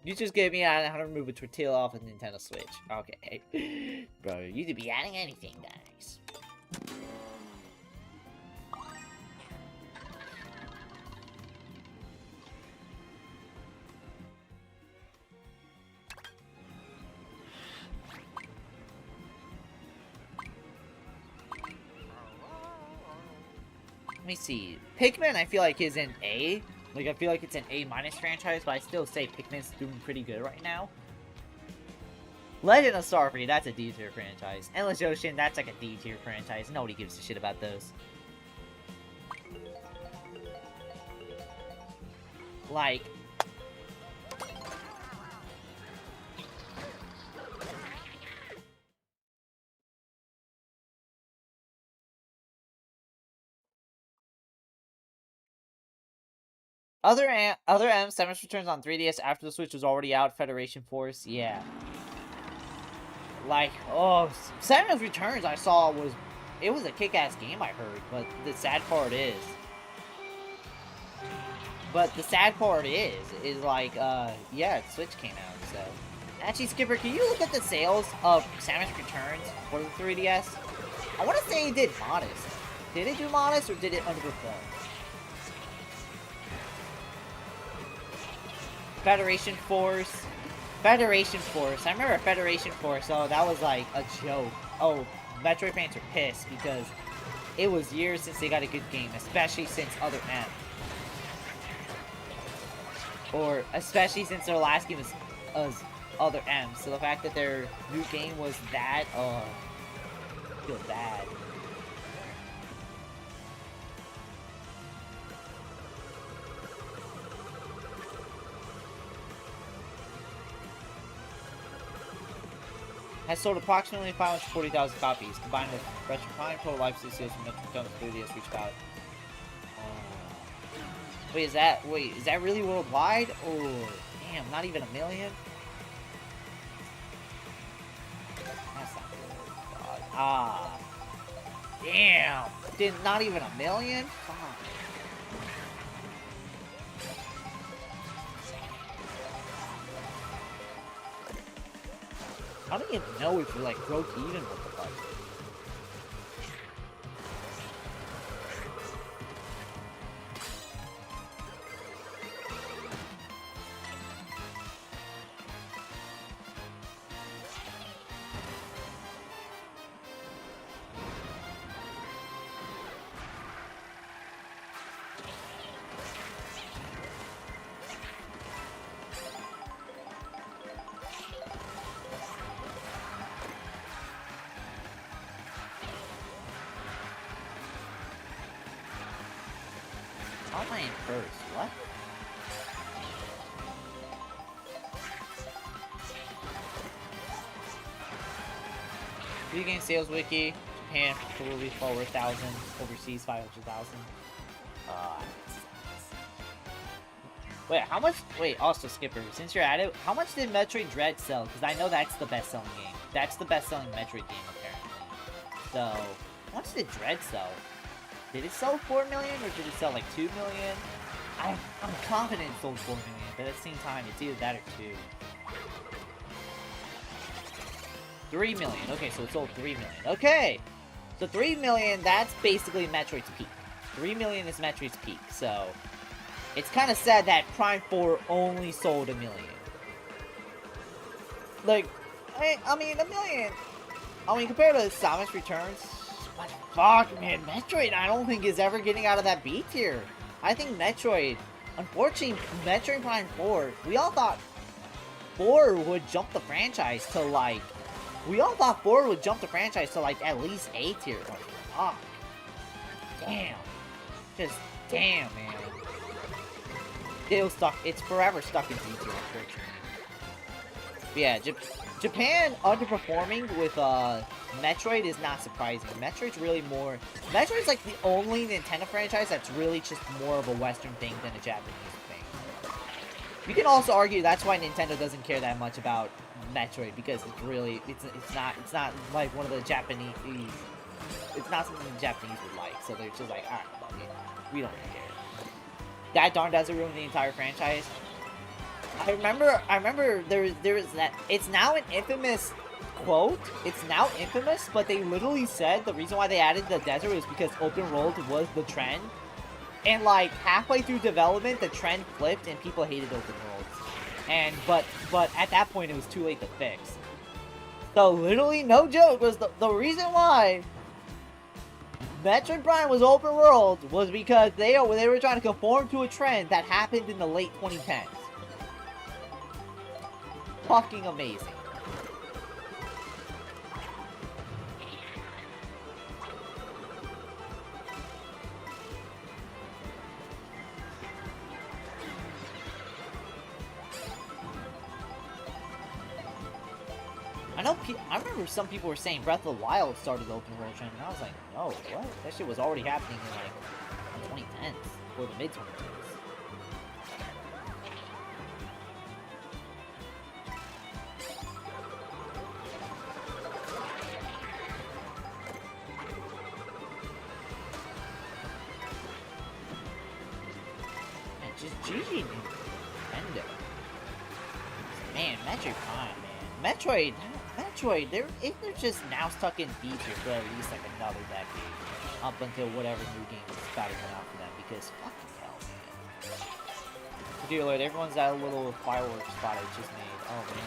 You just gave me how to remove a tortilla off a Nintendo Switch. Okay. Bro, you could be adding anything, guys. Let me see. Pikmin, I feel like, is an A. Like, I feel like it's an A- franchise, but I still say Pikmin's doing pretty good right now. Legend of Starfree, that's a D tier franchise. Endless Ocean, that's like a D tier franchise. Nobody gives a shit about those. Like... Other M, Samus Returns on 3DS after the Switch was already out. Federation Force, yeah. Like, oh, Samus Returns I saw was... It was a kick-ass game, I heard, but the sad part is... like, yeah, Switch came out, so... Actually, Skipper, can you look at the sales of Samus Returns for the 3DS? I want to say it did modest. Did it do modest, or did it underperform? Federation Force. I remember Federation Force. Oh, that was like a joke. Oh, Metroid fans are pissed because it was years since they got a good game, especially since Other M. Or especially since their last game was other M's. So the fact that their new game was that, I feel bad. Has sold approximately 540,000 copies, combined with Retro Prime, total life sales from Metro 3D has reached about. Wait, is that really worldwide? Oh, damn, not even a million? That's not good. God. Ah. Damn. Not even a million? Fuck. I don't even know if we like broke even with the budget. How am I in first? What? Video game sales wiki. Japan probably 4,000. Overseas 500,000. Wait, how much? Wait, also Skipper, since you're at it, how much did Metroid Dread sell? Because I know that's the best-selling game. That's the best-selling Metroid game apparently. So, how much did Dread sell? Did it sell 4 million or did it sell like 2 million? I'm confident it sold 4 million, but at the same time, it's either that or 2. 3 million. Okay, so it sold 3 million. Okay! So 3 million, that's basically Metroid's peak. 3 million is Metroid's peak, so it's kind of sad that Prime 4 only sold 1 million. Like, I mean, 1 million. I mean, compared to Samus Returns, what the fuck, man? Metroid, I don't think is ever getting out of that B tier. I think Metroid, unfortunately, Metroid Prime 4, we all thought 4 would jump the franchise to like, at least A tier. Like, fuck. Damn. Just damn, man. It's forever stuck in B tier, unfortunately. But yeah, Japan underperforming with Metroid is not surprising. Metroid's like the only Nintendo franchise that's really just more of a Western thing than a Japanese thing. You can also argue that's why Nintendo doesn't care that much about Metroid, because it's not like one of the Japanese. It's not something the Japanese would like, so they're just like, alright, fuck it, we don't care. That darn doesn't ruin the entire franchise. I remember there was that. It's now an infamous quote. It's now infamous, but they literally said the reason why they added the desert was because open world was the trend, and like halfway through development, the trend flipped and people hated open worlds. And but at that point, it was too late to fix. So literally, no joke, was the reason why Metroid Prime was open world was because they were trying to conform to a trend that happened in the late 2010s. Fucking amazing. I remember some people were saying Breath of the Wild started the open world trend, and I was like, no, what? That shit was already happening in like the 2010s or the mid 2010s. Just GG Nintendo. Man, Metroid Prime, man. Metroid, they're just now stuck in B tier for at least like another decade. Up until whatever new game is about to come out for them, because fucking hell, man. Dear Lord, everyone's that little fireworks spot I just made. Oh man.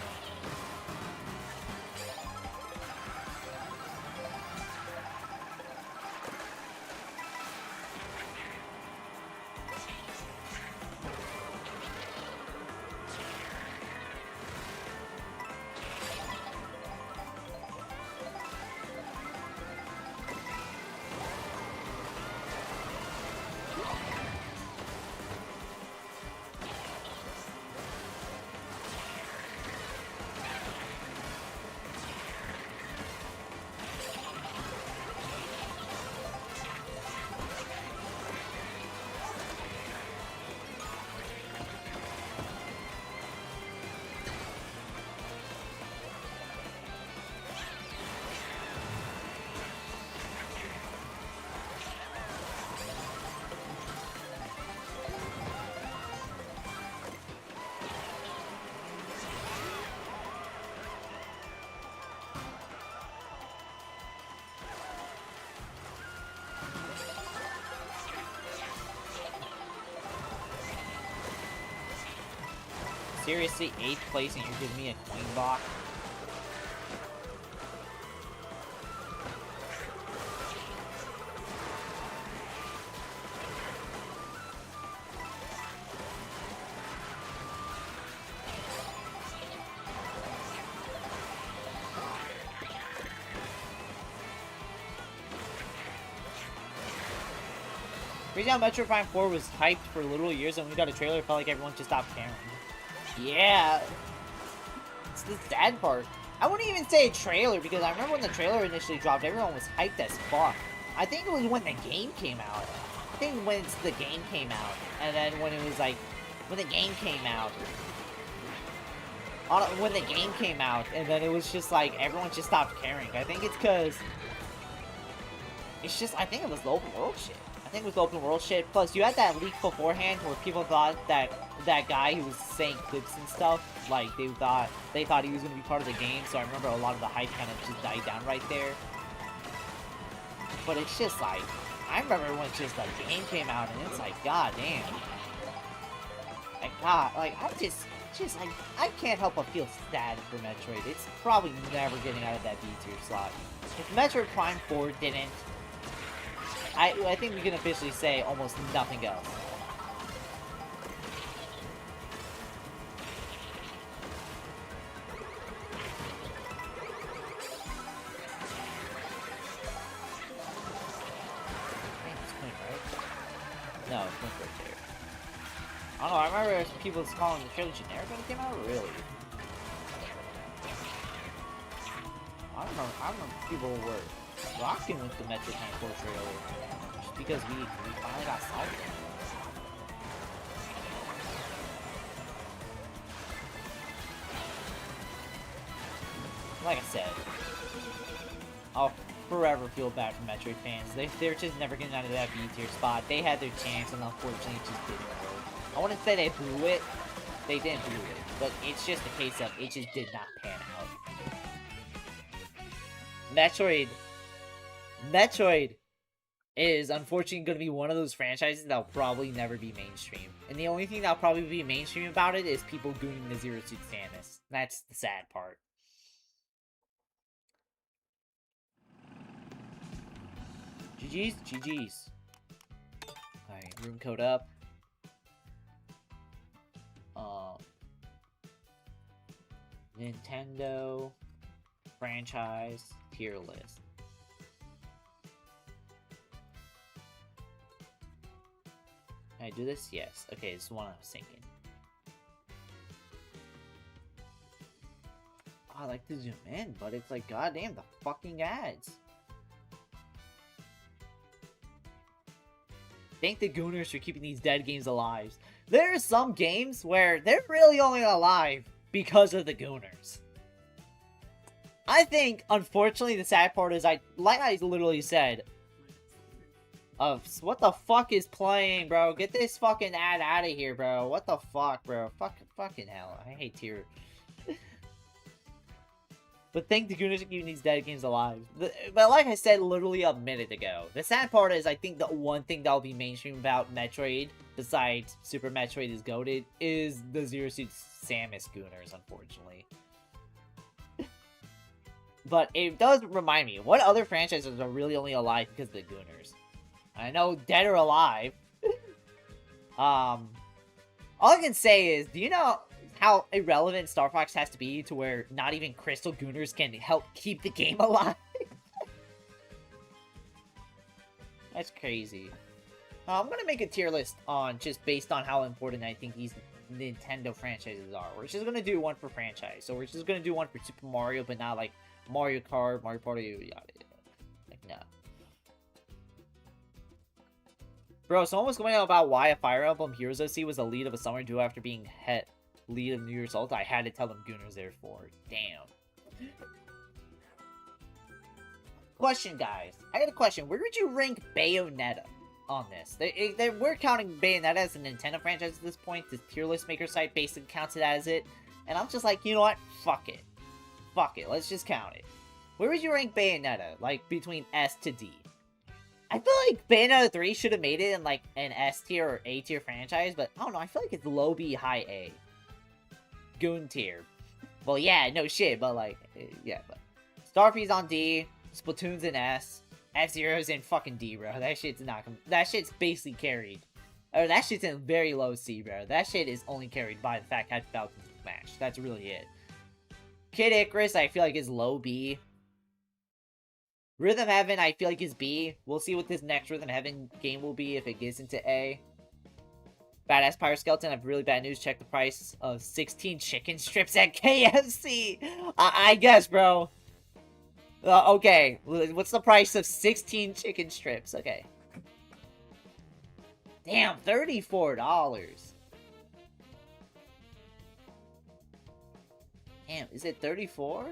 Seriously, 8th place and you're giving me a coin box? Crazy how Metro Prime 4 was hyped for literal years, and when we got a trailer, it felt like everyone just stopped caring. Yeah. It's the sad part. I wouldn't even say a trailer, because I remember when the trailer initially dropped, everyone was hyped as fuck. I think it was when the game came out. I think when the game came out, and then when it was like, when the game came out, and then it was just like, everyone just stopped caring. I think it's because, it's just, I think it was the open world shit. I think it was the open world shit. Plus, you had that leak beforehand where people thought that that guy who was saying clips and stuff, like, they thought he was going to be part of the game, so I remember a lot of the hype kind of just died down right there. But it's just like, I remember when just the game came out, and it's like, god damn. Like, god, like, I'm just like, I can't help but feel sad for Metroid. It's probably never getting out of that B tier slot. If Metroid Prime 4 didn't, I think we can officially say almost nothing else. No, it's not right there. I don't know, I remember people calling the trailer generic when it came out, really? I remember people were rocking with the Metro Prime 4 trailer, just because we finally got something. Like I said, I'll forever feel bad for Metroid fans. They're just never getting out of that B tier spot. They had their chance, and unfortunately it just didn't work. I wouldn't say they blew it. They didn't blew it. But it's just a case of it just did not pan out. Metroid is unfortunately going to be one of those franchises that'll probably never be mainstream. And the only thing that'll probably be mainstream about it is people gooning the Zero Suit Samus. That's the sad part. GG's, GG's. Alright, room code up. Nintendo franchise tier list. Can I do this? Yes. Okay, this is the one I was thinking. Oh, I like to zoom in, but it's like, goddamn, the fucking ads. Thank the Gooners for keeping these dead games alive. There are some games where they're really only alive because of the Gooners. I think, unfortunately, the sad part is, like I literally said, what the fuck is playing, bro? Get this fucking ad out of here, bro. What the fuck, bro? Fucking hell. I hate tier. But thank the Gooners for keeping these dead games alive. But like I said literally a minute ago, the sad part is I think the one thing that'll be mainstream about Metroid, besides Super Metroid is goated, is the Zero Suit Samus Gooners, unfortunately. But it does remind me, what other franchises are really only alive because of the Gooners? I know Dead or Alive. All I can say is, do you know how irrelevant Star Fox has to be to where not even Crystal Gooners can help keep the game alive? That's crazy. I'm gonna make a tier list on just based on how important I think these Nintendo franchises are. We're just gonna do one for franchise. So we're just gonna do one for Super Mario, but not like Mario Kart, Mario Party, yada yada. Like, no. Bro, someone was going on about why a Fire Emblem Heroes OC was the lead of a summer duo after being lead of New Year's Ult. I had to tell them Gooners therefore. Damn. Question, guys. I got a question. Where would you rank Bayonetta on this? We're counting Bayonetta as a Nintendo franchise at this point. The tier list maker site basically counts it as it. And I'm just like, you know what? Fuck it. Fuck it. Let's just count it. Where would you rank Bayonetta? Like, between S to D? I feel like Bayonetta 3 should have made it in, like, an S tier or A tier franchise. But, I don't know. I feel like it's low B, high A. goon tier. Well, yeah, no shit, but like, yeah, but Starfy's on D, Splatoon's in S, F-Zero's in fucking D, bro. That shit's not, that shit's basically carried. Or that shit's in very low C, bro. That shit is only carried by the fact that Falcons Smash. That's really it. Kid Icarus, I feel like is low B. Rhythm Heaven, I feel like is B. We'll see what this next Rhythm Heaven game will be if it gets into A. Badass Pyro Skeleton, I have really bad news. Check the price of 16 chicken strips at KFC. I guess, bro. Okay, what's the price of 16 chicken strips? Okay. Damn, $34. Damn, is it 34?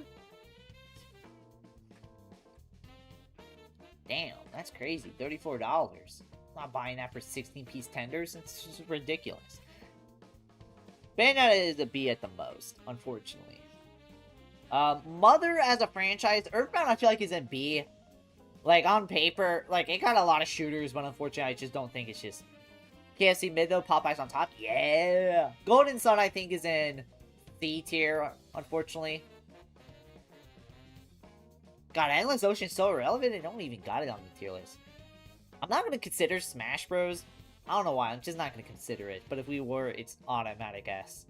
Damn, that's crazy. $34. I'm not buying that for 16-piece tenders. It's just ridiculous. Bayonetta is a B at the most, unfortunately. Mother as a franchise, Earthbound I feel like is in B. Like, on paper, like, it got a lot of shooters, but unfortunately I just don't think it's just... KFC mid though, Popeye's on top. Yeah! Golden Sun I think is in C tier, unfortunately. God, Endless Ocean's so irrelevant, I don't even got it on the tier list. I'm not going to consider Smash Bros. I don't know why, I'm just not going to consider it. But if we were, it's automatic S.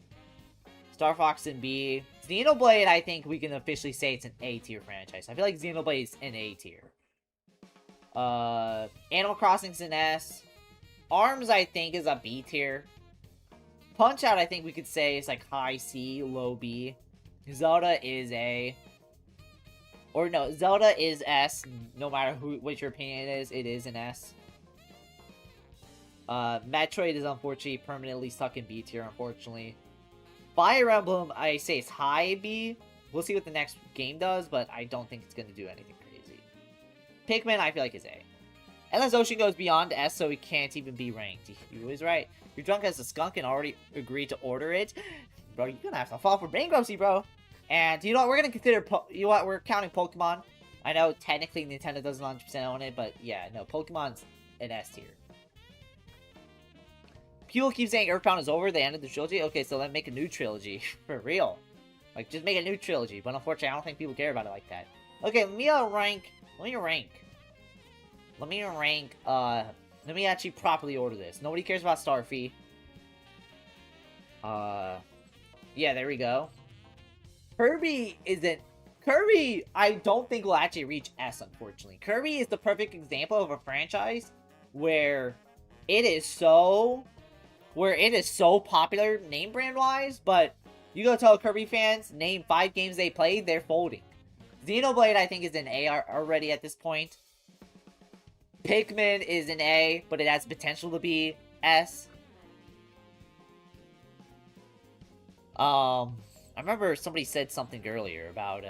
Star Fox in B. Xenoblade, I think we can officially say it's an A tier franchise. I feel like Xenoblade is an A tier. Animal Crossing's an S. ARMS, I think, is a B tier. Punch-Out, I think we could say is like high C, low B. Zelda is A. Or no, Zelda is S. No matter what your opinion is, it is an S. Metroid is unfortunately permanently stuck in B tier, unfortunately. Fire Emblem, I say it's high B. We'll see what the next game does, but I don't think it's going to do anything crazy. Pikmin, I feel like is A. Endless Ocean goes beyond S, so it can't even be ranked. You was right. You're drunk as a skunk and already agreed to order it. Bro, you're gonna have to fall for bankruptcy, bro. And you know what? We're gonna consider, you know what? We're counting Pokemon. I know technically Nintendo doesn't 100% own it, but yeah, no, Pokemon's an S tier. People keep saying Earthbound is over, they ended the trilogy. Okay, so then make a new trilogy. For real. Like, just make a new trilogy. But unfortunately, I don't think people care about it like that. Okay, let me rank. Let me actually properly order this. Nobody cares about Starfy. Yeah, there we go. Kirby, I don't think will actually reach S, unfortunately. Kirby is the perfect example of a franchise where it is so popular name brand wise, but you go tell Kirby fans, name 5 games they played, they're folding. Xenoblade, I think, is an A already at this point. Pikmin is an A, but it has potential to be S. I remember somebody said something earlier about,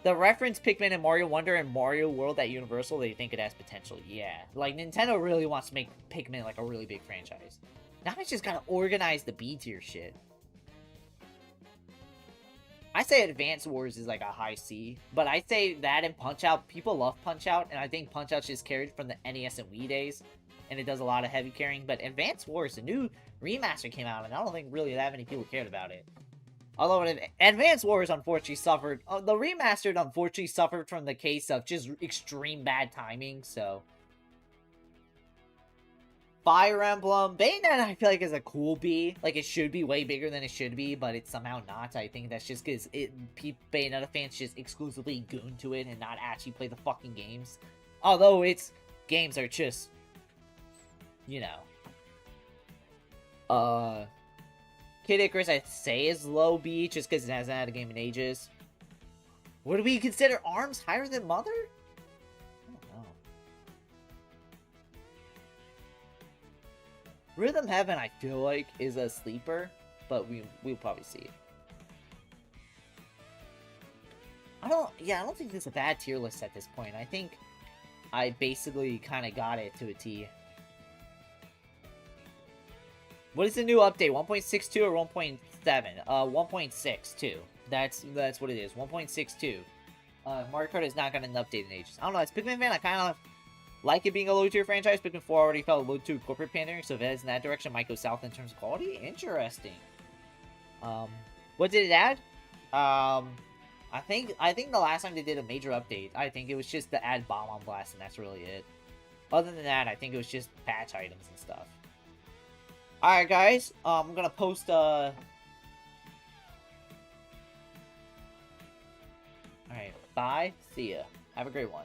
the reference Pikmin and Mario Wonder and Mario World at Universal, they think it has potential. Yeah. Like, Nintendo really wants to make Pikmin, like, a really big franchise. Now it's just gotta organize the B tier shit. I say Advance Wars is like a high C, but I say that and Punch-Out, people love Punch-Out, and I think Punch-Out's just carried from the NES and Wii days, and it does a lot of heavy carrying, but Advance Wars, the new remaster came out, and I don't think really that many people cared about it. Although Advance Wars unfortunately suffered, the remastered unfortunately suffered from the case of just extreme bad timing, so... Fire Emblem, Bayonetta I feel like is a cool B. Like, it should be way bigger than it should be, but it's somehow not. I think that's just because Bayonetta fans just exclusively goon to it and not actually play the fucking games. Although its games are just, you know. Kid Icarus I say is low B just because it hasn't had a game in ages. Would we consider ARMS higher than Mother? Rhythm Heaven, I feel like, is a sleeper, but we'll probably see. I don't think there's a bad tier list at this point. I think I basically kind of got it to a T. What is the new update? 1.62 or 1.7? 1.62. That's what it is. 1.62. Mario Kart has not gotten an update in ages. I don't know, as Pikmin fan, I kind of like it being a low-tier franchise. Pikmin 4 already felt low to corporate pandering, so if it heads in that direction, it might go south in terms of quality. Interesting. What did it add? I think the last time they did a major update, I think it was just to add Bomb on Blast, and that's really it. Other than that, I think it was just patch items and stuff. Alright, guys. I'm gonna post, Alright, bye. See ya. Have a great one.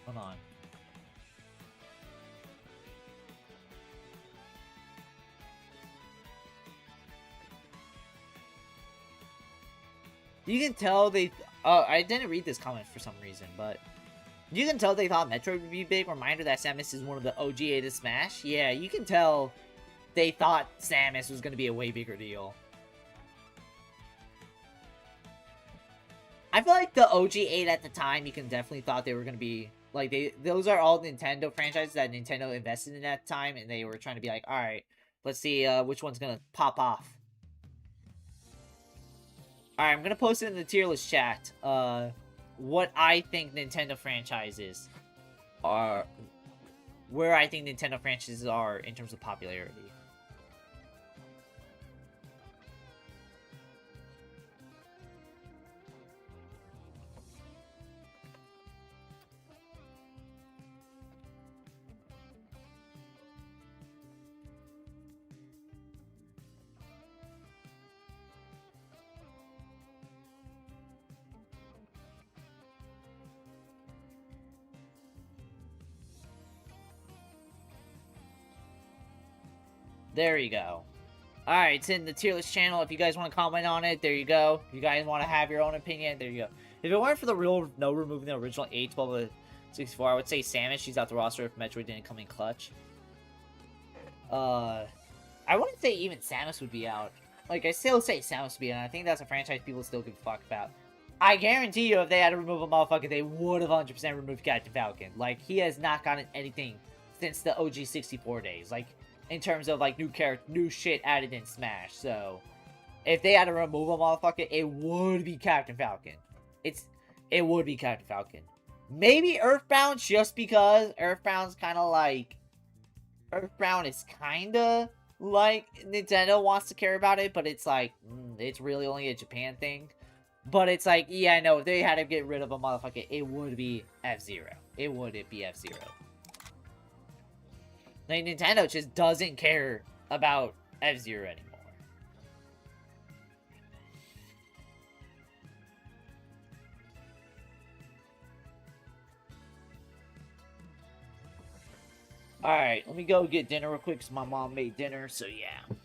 Hold on. You can tell they... Oh, I didn't read this comment for some reason, but... You can tell they thought Metroid would be big. Reminder that Samus is one of the OG A to Smash. Yeah, you can tell they thought Samus was going to be a way bigger deal. I feel like the OG 8 at the time, you can definitely thought they were going to be... Like, those are all Nintendo franchises that Nintendo invested in at the time, and they were trying to be like, alright, let's see which one's going to pop off. Alright, I'm going to post it in the tier list chat. What I think Nintendo franchises are... Where I think Nintendo franchises are in terms of popularity. There you go. Alright, it's in the tier list channel. If you guys want to comment on it, there you go. If you guys want to have your own opinion, there you go. If it weren't for the rule of no removing the original 8, 12, 64, I would say Samus. She's out the roster if Metroid didn't come in clutch. I wouldn't say even Samus would be out. Like, I still say Samus would be out. I think that's a franchise people still give a fuck about. I guarantee you, if they had to remove a motherfucker, they would have 100% removed Captain Falcon. Like, he has not gotten anything since the OG 64 days. Like, in terms of, like, new shit added in Smash. So, if they had to remove a motherfucker, it would be Captain Falcon. It would be Captain Falcon. Maybe Earthbound, just because Earthbound's kind of like... Earthbound is kind of like Nintendo wants to care about it, but it's like, it's really only a Japan thing. But it's like, yeah, no, if they had to get rid of a motherfucker, it would be F-Zero. It would be F-Zero. Like, Nintendo just doesn't care about F-Zero anymore. Alright, let me go get dinner real quick because my mom made dinner, so yeah.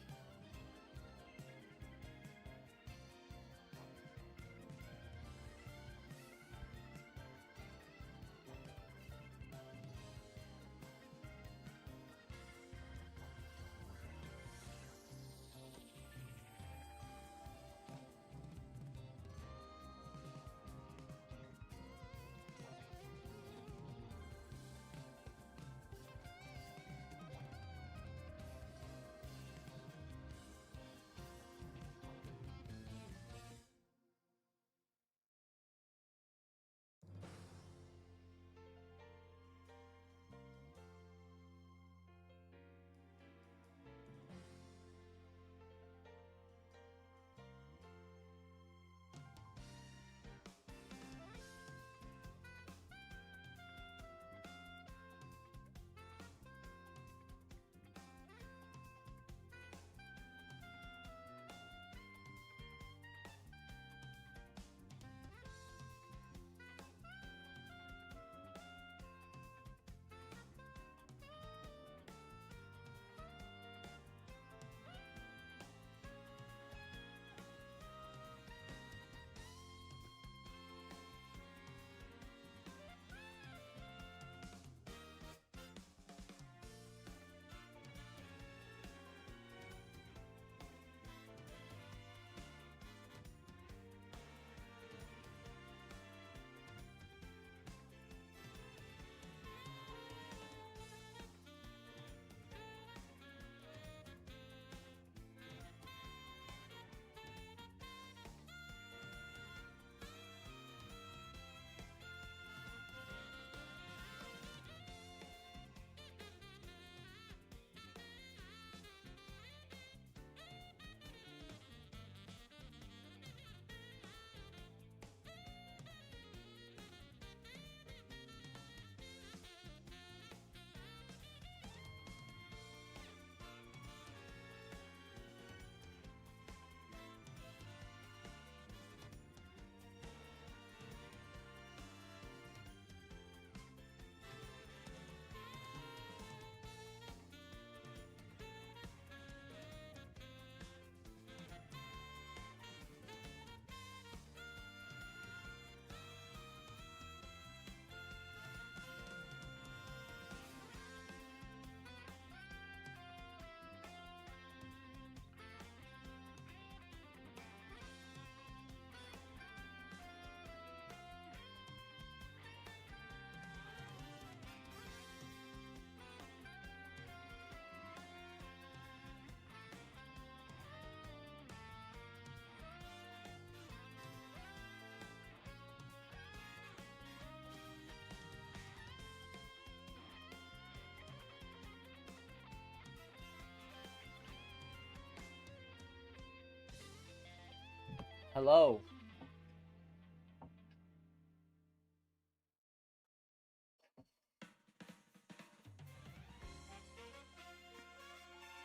Hello.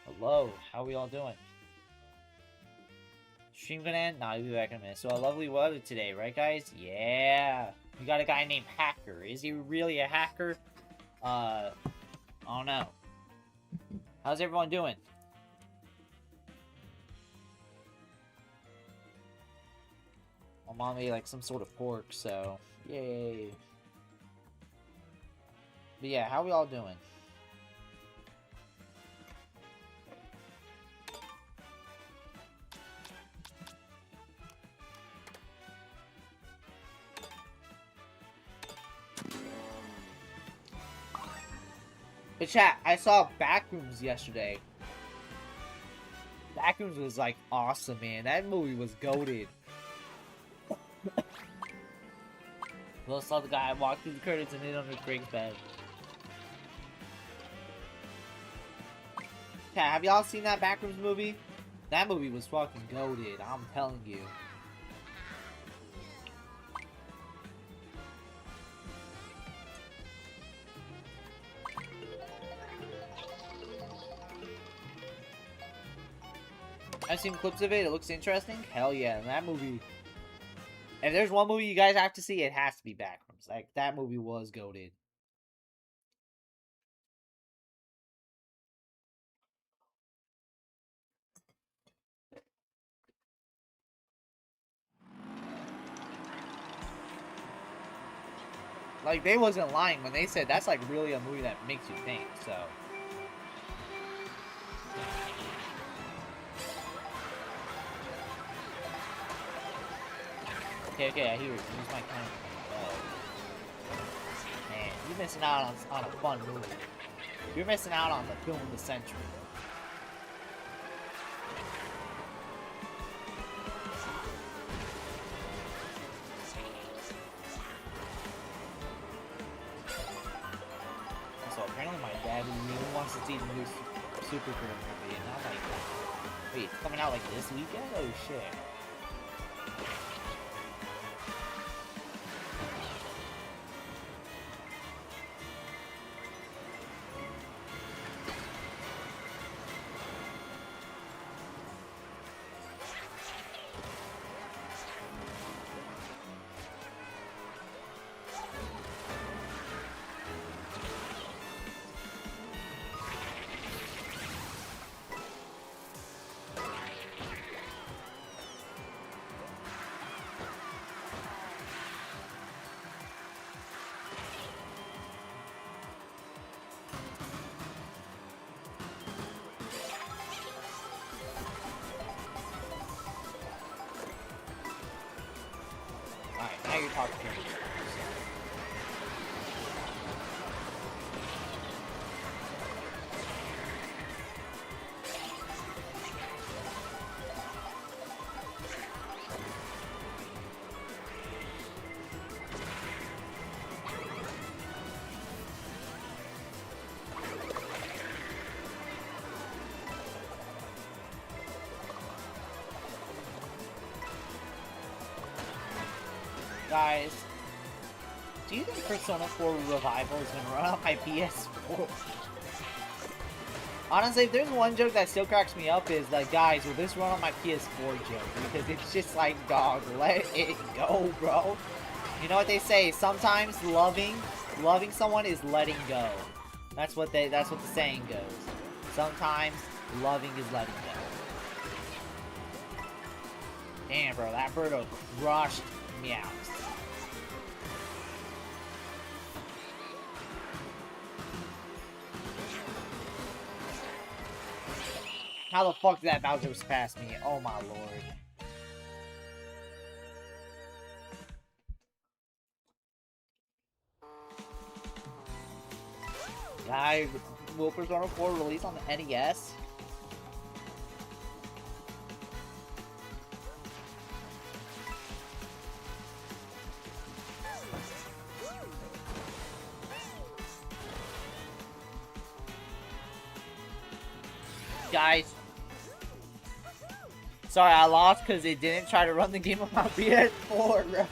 Hello. How are we all doing? Stream gonna end? Nah, I'll be back in a minute. So a lovely weather today, right guys? Yeah. We got a guy named Hacker. Is he really a hacker? I don't know. How's everyone doing? My mom made like some sort of pork, so yay. But yeah, how we all doing? But chat, I saw Backrooms yesterday. Backrooms was like awesome, man. That movie was goated. Well, saw the guy walk through the curtains and hit under Greg's bed. Chat, have y'all seen that Backrooms movie? That movie was fucking goated, I'm telling you. I've seen clips of it. It looks interesting. Hell yeah, that movie. If there's one movie you guys have to see, it has to be Backrooms. Like, that movie was goated. Like, they wasn't lying when they said that's, like, really a movie that makes you think, so. Okay, I hear it. Use my kind Man, you're missing out on a fun movie. You're missing out on the film of the century. So apparently my dad really wants to see the new Supergirl movie, and I'm like, wait, it's coming out like this weekend? Oh shit. Alright, now you're talking to me. Guys, do you think Persona 4 Revival is gonna run on my PS4? Honestly, if there's one joke that still cracks me up is like, guys, will this run on my PS4 joke? Because it's just like, dog, let it go, bro. You know what they say? Sometimes loving someone is letting go. That's what the saying goes. Sometimes loving is letting go. Damn, bro, that birdo crushed meows. How the fuck did that Bowser just pass me? Oh my lord. Guys, will Persona 4 release on the NES? Guys, Sorry, I lost because it didn't try to run the game on my PS4, bro.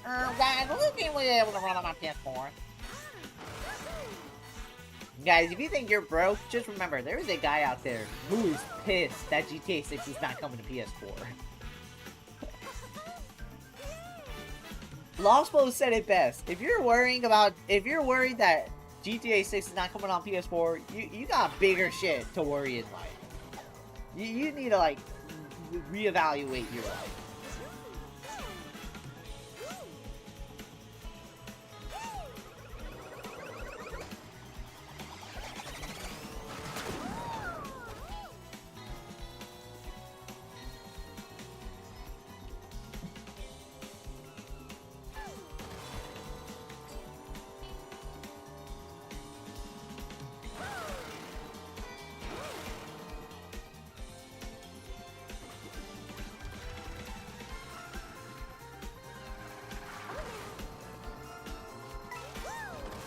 Guys, this game was able to run on my PS4. Guys, if you think you're broke, just remember, there is a guy out there who is pissed that GTA 6 is not coming to PS4. Lostpo said it best. If you're worried that GTA 6 is not coming on PS4, you got bigger shit to worry in life. You need to, like, reevaluate your life.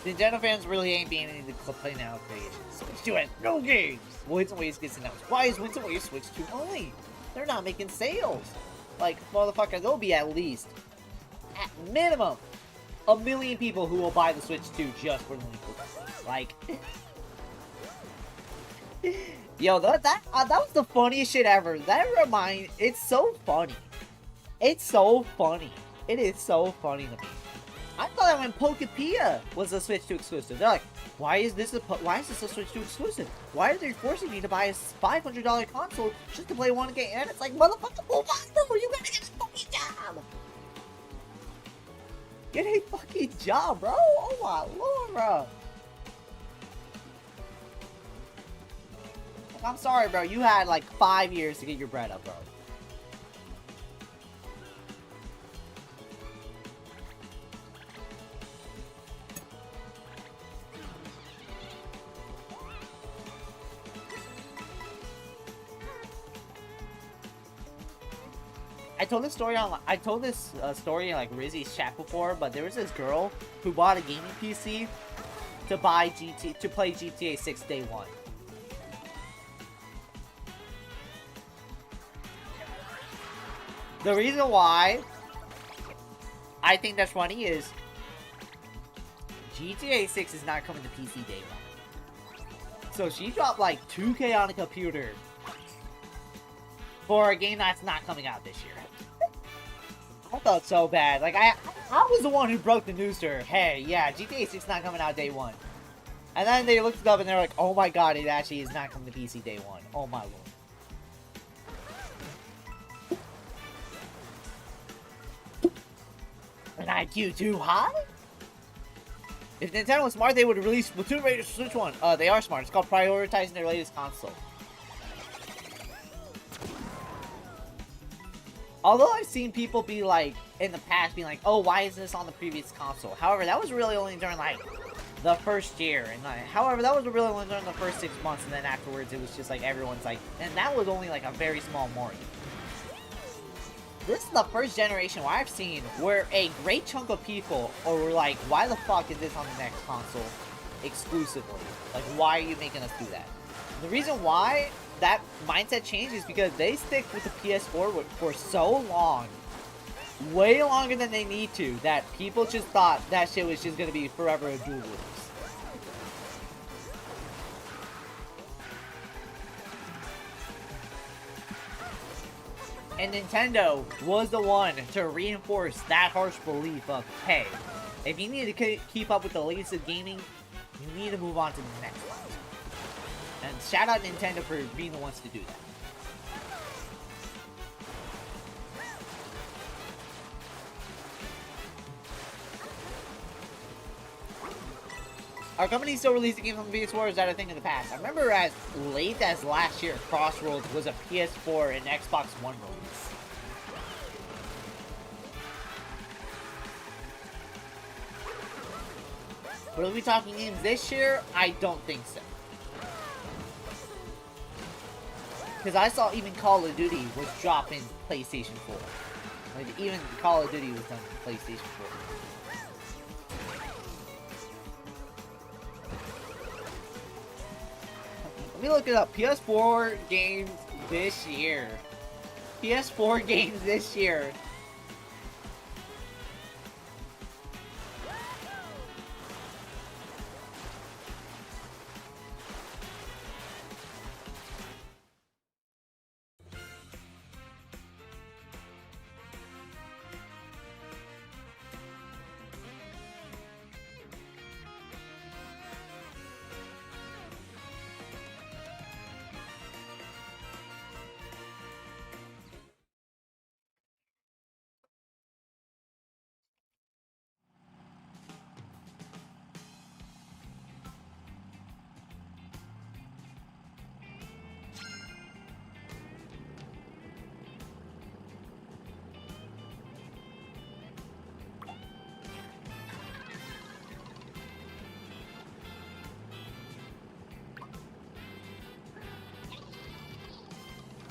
Nintendo fans really ain't being any to complain now creation. Switch to it, no games! Winds and Waves gets announced. Why is Winds and Waves Switch 2 only? They're not making sales. Like, motherfucker, there'll be at least, at minimum, 1 million people who will buy the Switch 2 just for the Link Between. Like, yo, that was the funniest shit ever. It's so funny. It's so funny. It is so funny to me. I thought that when Pokepia was a Switch 2 exclusive. They're like, why is this a Switch 2 exclusive? Why are they forcing me to buy a $500 console just to play one game? And it's like, motherfucker, move on, bro. You gotta get a fucking job. Get a fucking job, bro. Oh my lord, bro. Like, I'm sorry, bro. You had like 5 years to get your bread up, bro. I told this story in like Rizzy's chat before, but there was this girl who bought a gaming PC to play GTA 6 day one. The reason why I think that's funny is GTA 6 is not coming to PC day one. So she dropped like 2K on a computer for a game that's not coming out this year. I felt so bad. Like, I was the one who broke the news to her. Hey, yeah, GTA 6 not coming out day one. And then they looked it up and they're like, oh my god, it actually is not coming to PC day one. Oh my lord. An IQ too high? If Nintendo was smart, they would release Splatoon Raiders Switch 1. They are smart. It's called prioritizing their latest console. Although I've seen people be like, in the past, being like, oh, why isn't this on the previous console? However, that was really only during, like, the first year. And however, that was really only during the first 6 months. And then afterwards, it was just like, everyone's like, and that was only like a very small margin. This is the first generation where I've seen where a great chunk of people were like, why the fuck is this on the next console exclusively? Like, why are you making us do that? The reason why that mindset change is because they stick with the PS4 for so long, way longer than they need to, that people just thought that shit was just gonna be forever a dual release. And Nintendo was the one to reinforce that harsh belief of, hey, if you need to keep up with the latest of gaming, you need to move on to the next one. And shout out Nintendo for being the ones to do that. Are companies still releasing games on the PS4, or is that a thing in the past? I remember as late as last year, Crossroads was a PS4 and Xbox One release. But are we talking games this year? I don't think so. Because I saw even Call of Duty was dropping PlayStation 4. Like, even Call of Duty was done with PlayStation 4. Let me look it up. PS4 games this year. PS4 games this year.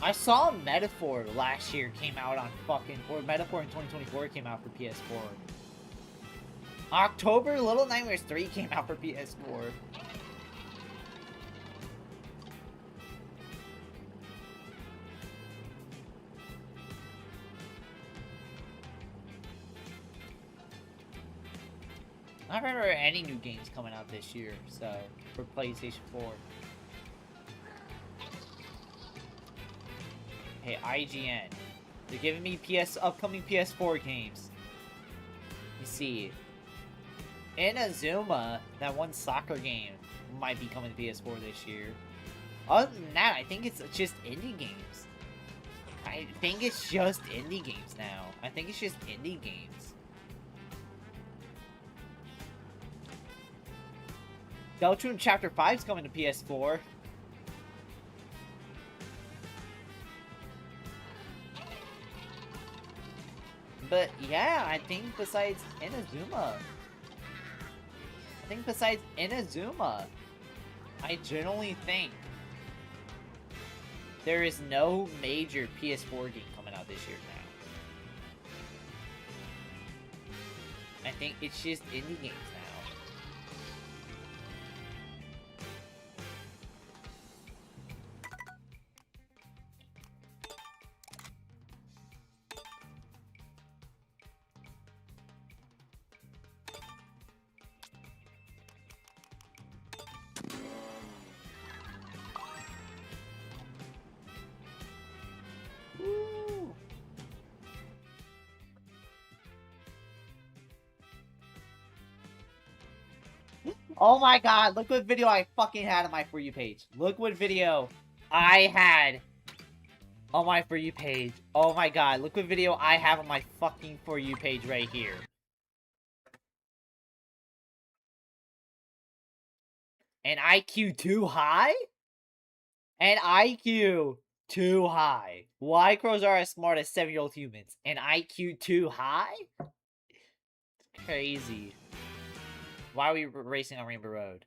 I saw Metaphor last year came out on fucking... Or Metaphor in 2024 came out for PS4. October, Little Nightmares 3 came out for PS4. I don't remember any new games coming out this year, so... For PlayStation 4. Hey, IGN. They're giving me upcoming PS4 games. You see, Inazuma, that one soccer game, might be coming to PS4 this year. Other than that, I think it's just indie games. I think it's just indie games now. I think it's just indie games. Deltarune Chapter 5 is coming to PS4. But yeah, I think besides Inazuma, I generally think there is no major PS4 game coming out this year now. I think it's just indie games now. Oh my god, look what video I fucking had on my For You page. Look what video I had on my For You page. Oh my god, look what video I have on my fucking For You page right here. An IQ too high? An IQ too high. Why crows are as smart as 7-year-old humans? An IQ too high? It's crazy. Why are we racing on Rainbow Road?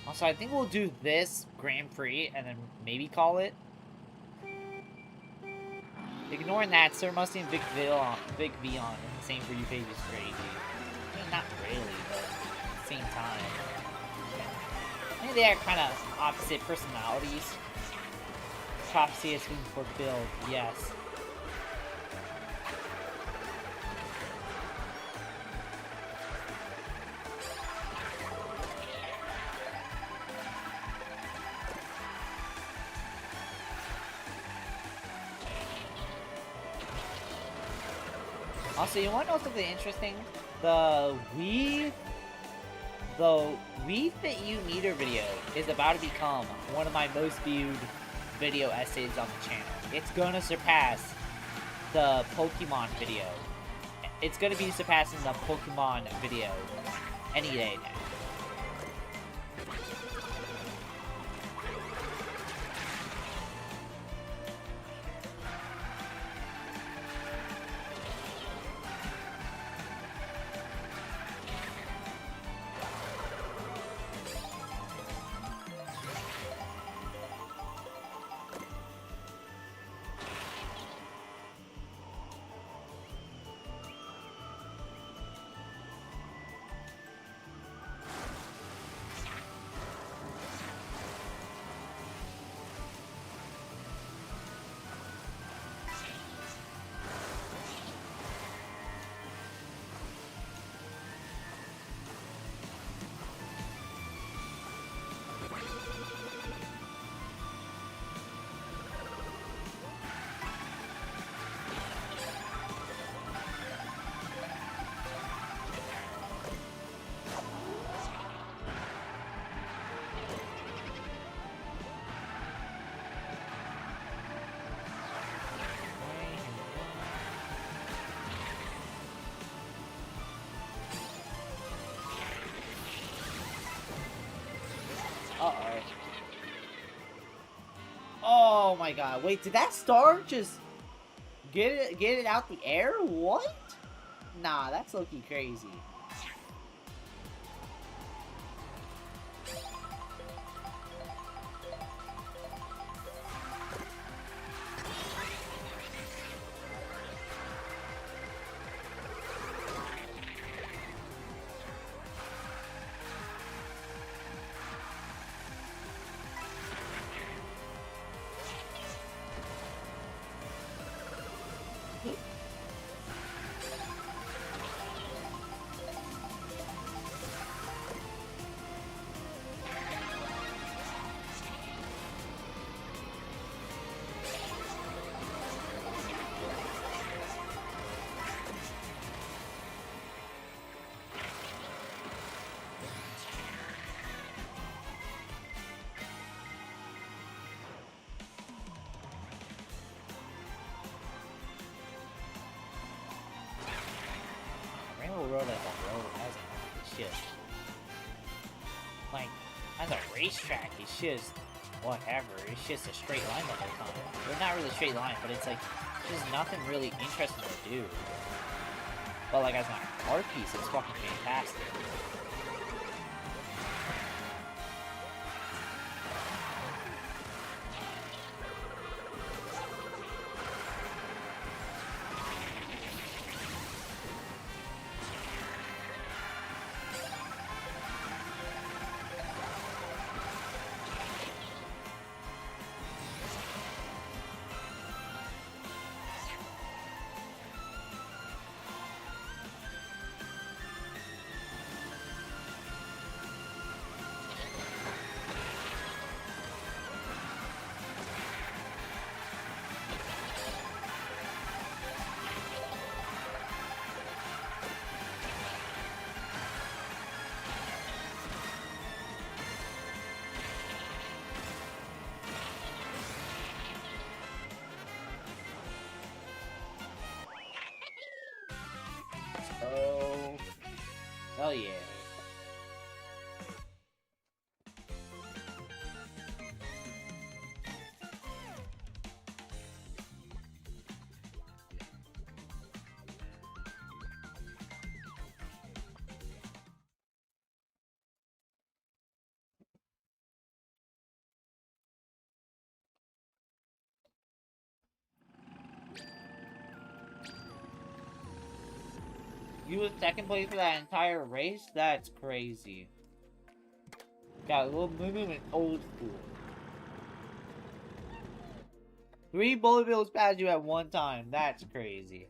Also, I think we'll do this Grand Prix and then maybe call it. Ignoring that, Sir Musty and Vic V on the same For You page is crazy. I mean, not really, but at the same time. I think they are kind of opposite personalities. Prophecy has been fulfilled, yes. Also, you want to know something interesting? The Wii Fit You Meter video is about to become one of my most viewed video essays on the channel. It's gonna surpass the Pokemon video. It's gonna be surpassing the Pokemon video any day now. Oh my god. Wait, did that star just get it out the air? What? Nah, that's low-key crazy. Rainbow Road as a road has a shit. Like, as a racetrack, it's just whatever. It's just a straight line the whole time. Well, not really a straight line, but it's like just nothing really interesting to do. But like as an art piece, it's fucking fantastic. Oh yeah. You was second place for that entire race? That's crazy. Got a little movement old school. 3 bullet bills past you at one time. That's crazy.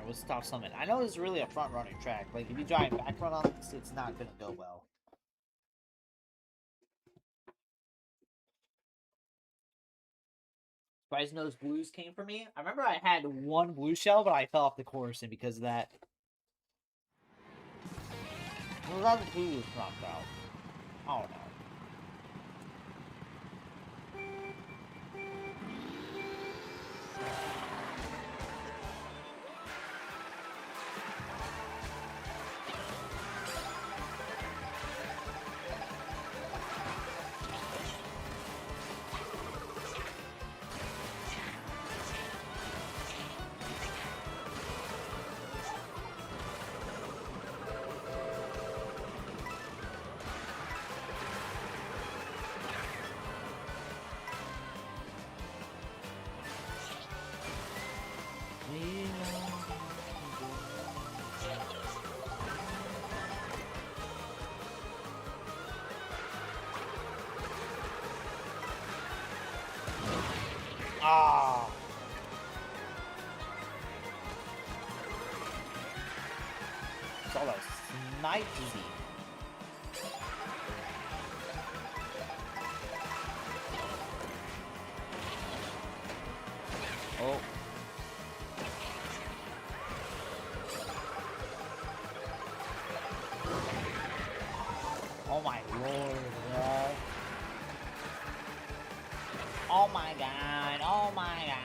We'll stop something. I know it's really a front-running track. Like, if you try and back run on this, it's not gonna go well. Surprised those blues came for me. I remember I had 1 blue shell, but I fell off the course, and because of that... Those other blues knocked out. I don't know. Ah. It's all those snipes. my lord, bro. Oh my god, oh my god.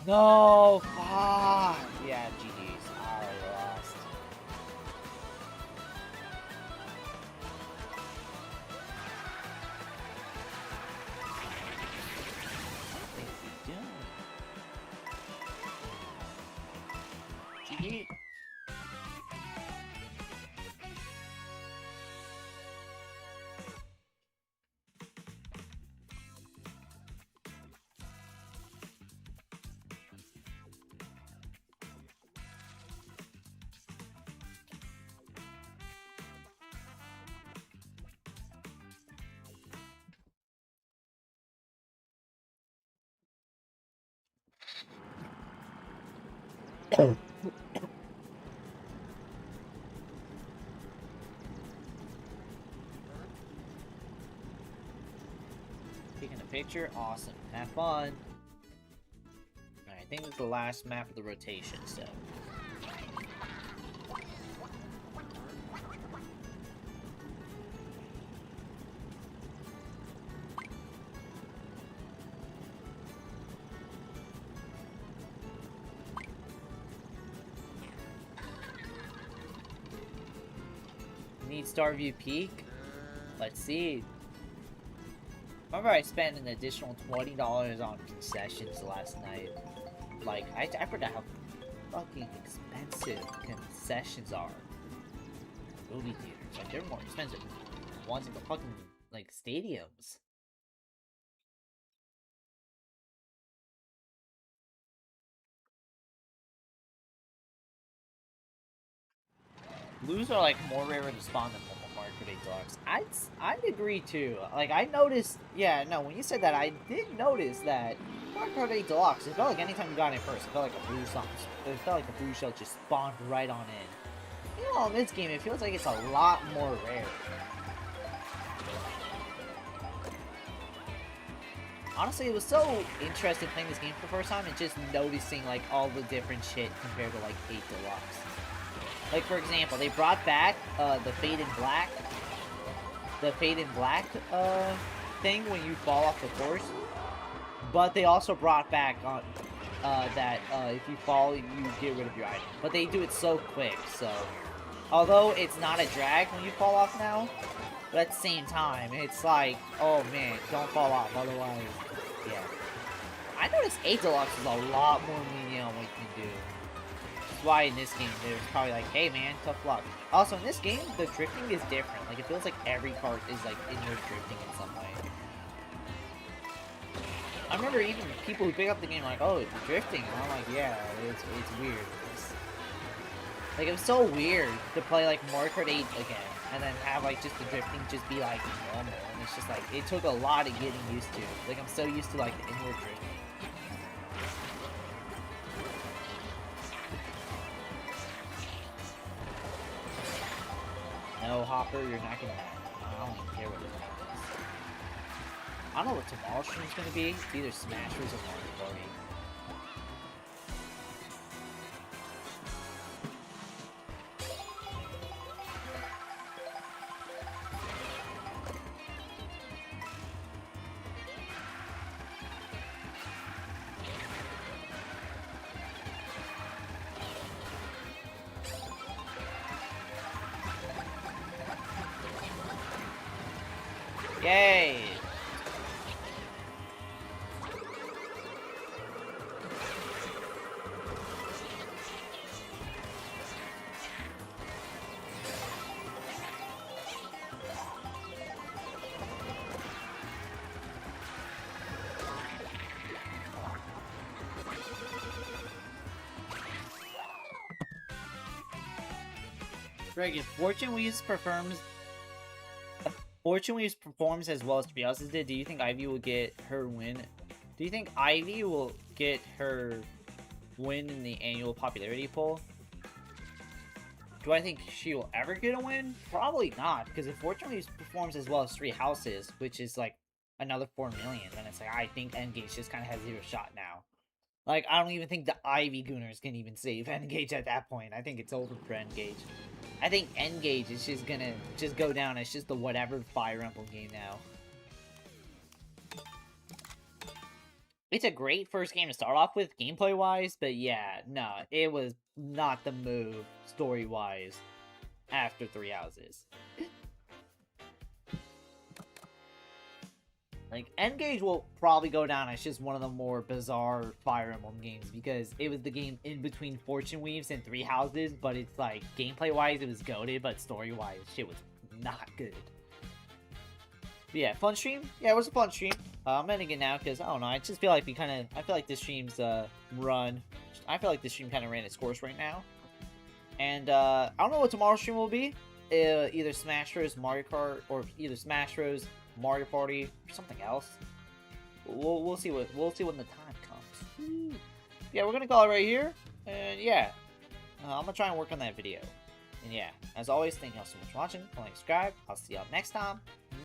No, fuck. Yeah, GG's. I lost. What is he doing? GG. Taking a picture? Awesome. Have fun. Alright, I think this is the last map of the rotation, so. Need Starview Peak? Let's see. Remember I spent an additional $20 on concessions last night. Like, I forgot how fucking expensive concessions are. Movie theaters. Like, they're more expensive than the ones in the fucking, like, stadiums. Blues are like more rare to spawn than Mario Kart 8 Deluxe. I'd agree too. Like I noticed, yeah, no, when you said that, I did notice that Mario Kart 8 Deluxe. It felt like anytime you got in first, it felt like a blue shell. It felt like a blue shell just spawned right on in. You know, in this game, it feels like it's a lot more rare. Honestly, it was so interesting playing this game for the first time and just noticing like all the different shit compared to like 8 Deluxe. Like, for example, they brought back, the Fade in Black. The Fade in Black, thing when you fall off the course. But they also brought back, that, if you fall, you get rid of your item. But they do it so quick, so. Although it's not a drag when you fall off now, but at the same time, it's like, oh man, don't fall off, otherwise, yeah. I noticed 8 Deluxe is a lot more lenient on what you can do. Why in this game there's probably like, hey man, tough luck. Also in this game, the drifting is different. Like it feels like every cart is like inward drifting in some way. I remember even people who pick up the game like, oh, it's drifting, and I'm like, yeah, it's weird. Like it was so weird to play like Mario Kart 8 again, and then have like just the drifting just be like normal, and it's just like it took a lot of getting used to. Like I'm so used to like the inward drifting. No, Hopper, you're not gonna happen. I don't even care what the name is. I don't know what tomorrow's stream's gonna be. It's either Smashers or Mario Party. Yay! Greg, if Fortune Weaves performs as well as Three Houses did, do you think Ivy will get her win? Do you think Ivy will get her win in the annual popularity poll? Do I think she will ever get a win? Probably not, because if Fortune Weaves performs as well as Three Houses, which is like another 4 million, then it's like, I think N-Gage just kind of has 0 shot now. Like, I don't even think the Ivy Gooners can even save N-Gage at that point. I think it's over for N-Gage. I think N-Gage is just gonna go down as just the whatever Fire Emblem game now. It's a great first game to start off with, gameplay-wise, but yeah, no, it was not the move, story-wise, after Three Houses. Like, N-Gage will probably go down as just one of the more bizarre Fire Emblem games, because it was the game in between Fortune Weaves and Three Houses, but it's like, gameplay-wise, it was goated, but story-wise, shit was not good. But yeah, fun stream? Yeah, it was a fun stream. I'm ending it now, because, I don't know, I just feel like I feel like this stream's, run. I feel like this stream kind of ran its course right now. And, I don't know what tomorrow's stream will be. Either Smash Bros, Mario Kart, or either Smash Bros, Mario Party, or something else. We'll see when the time comes. Yeah, we're gonna call it right here, and yeah, I'm gonna try and work on that video. And yeah, as always, thank y'all so much for watching. Like, subscribe. I'll see y'all next time.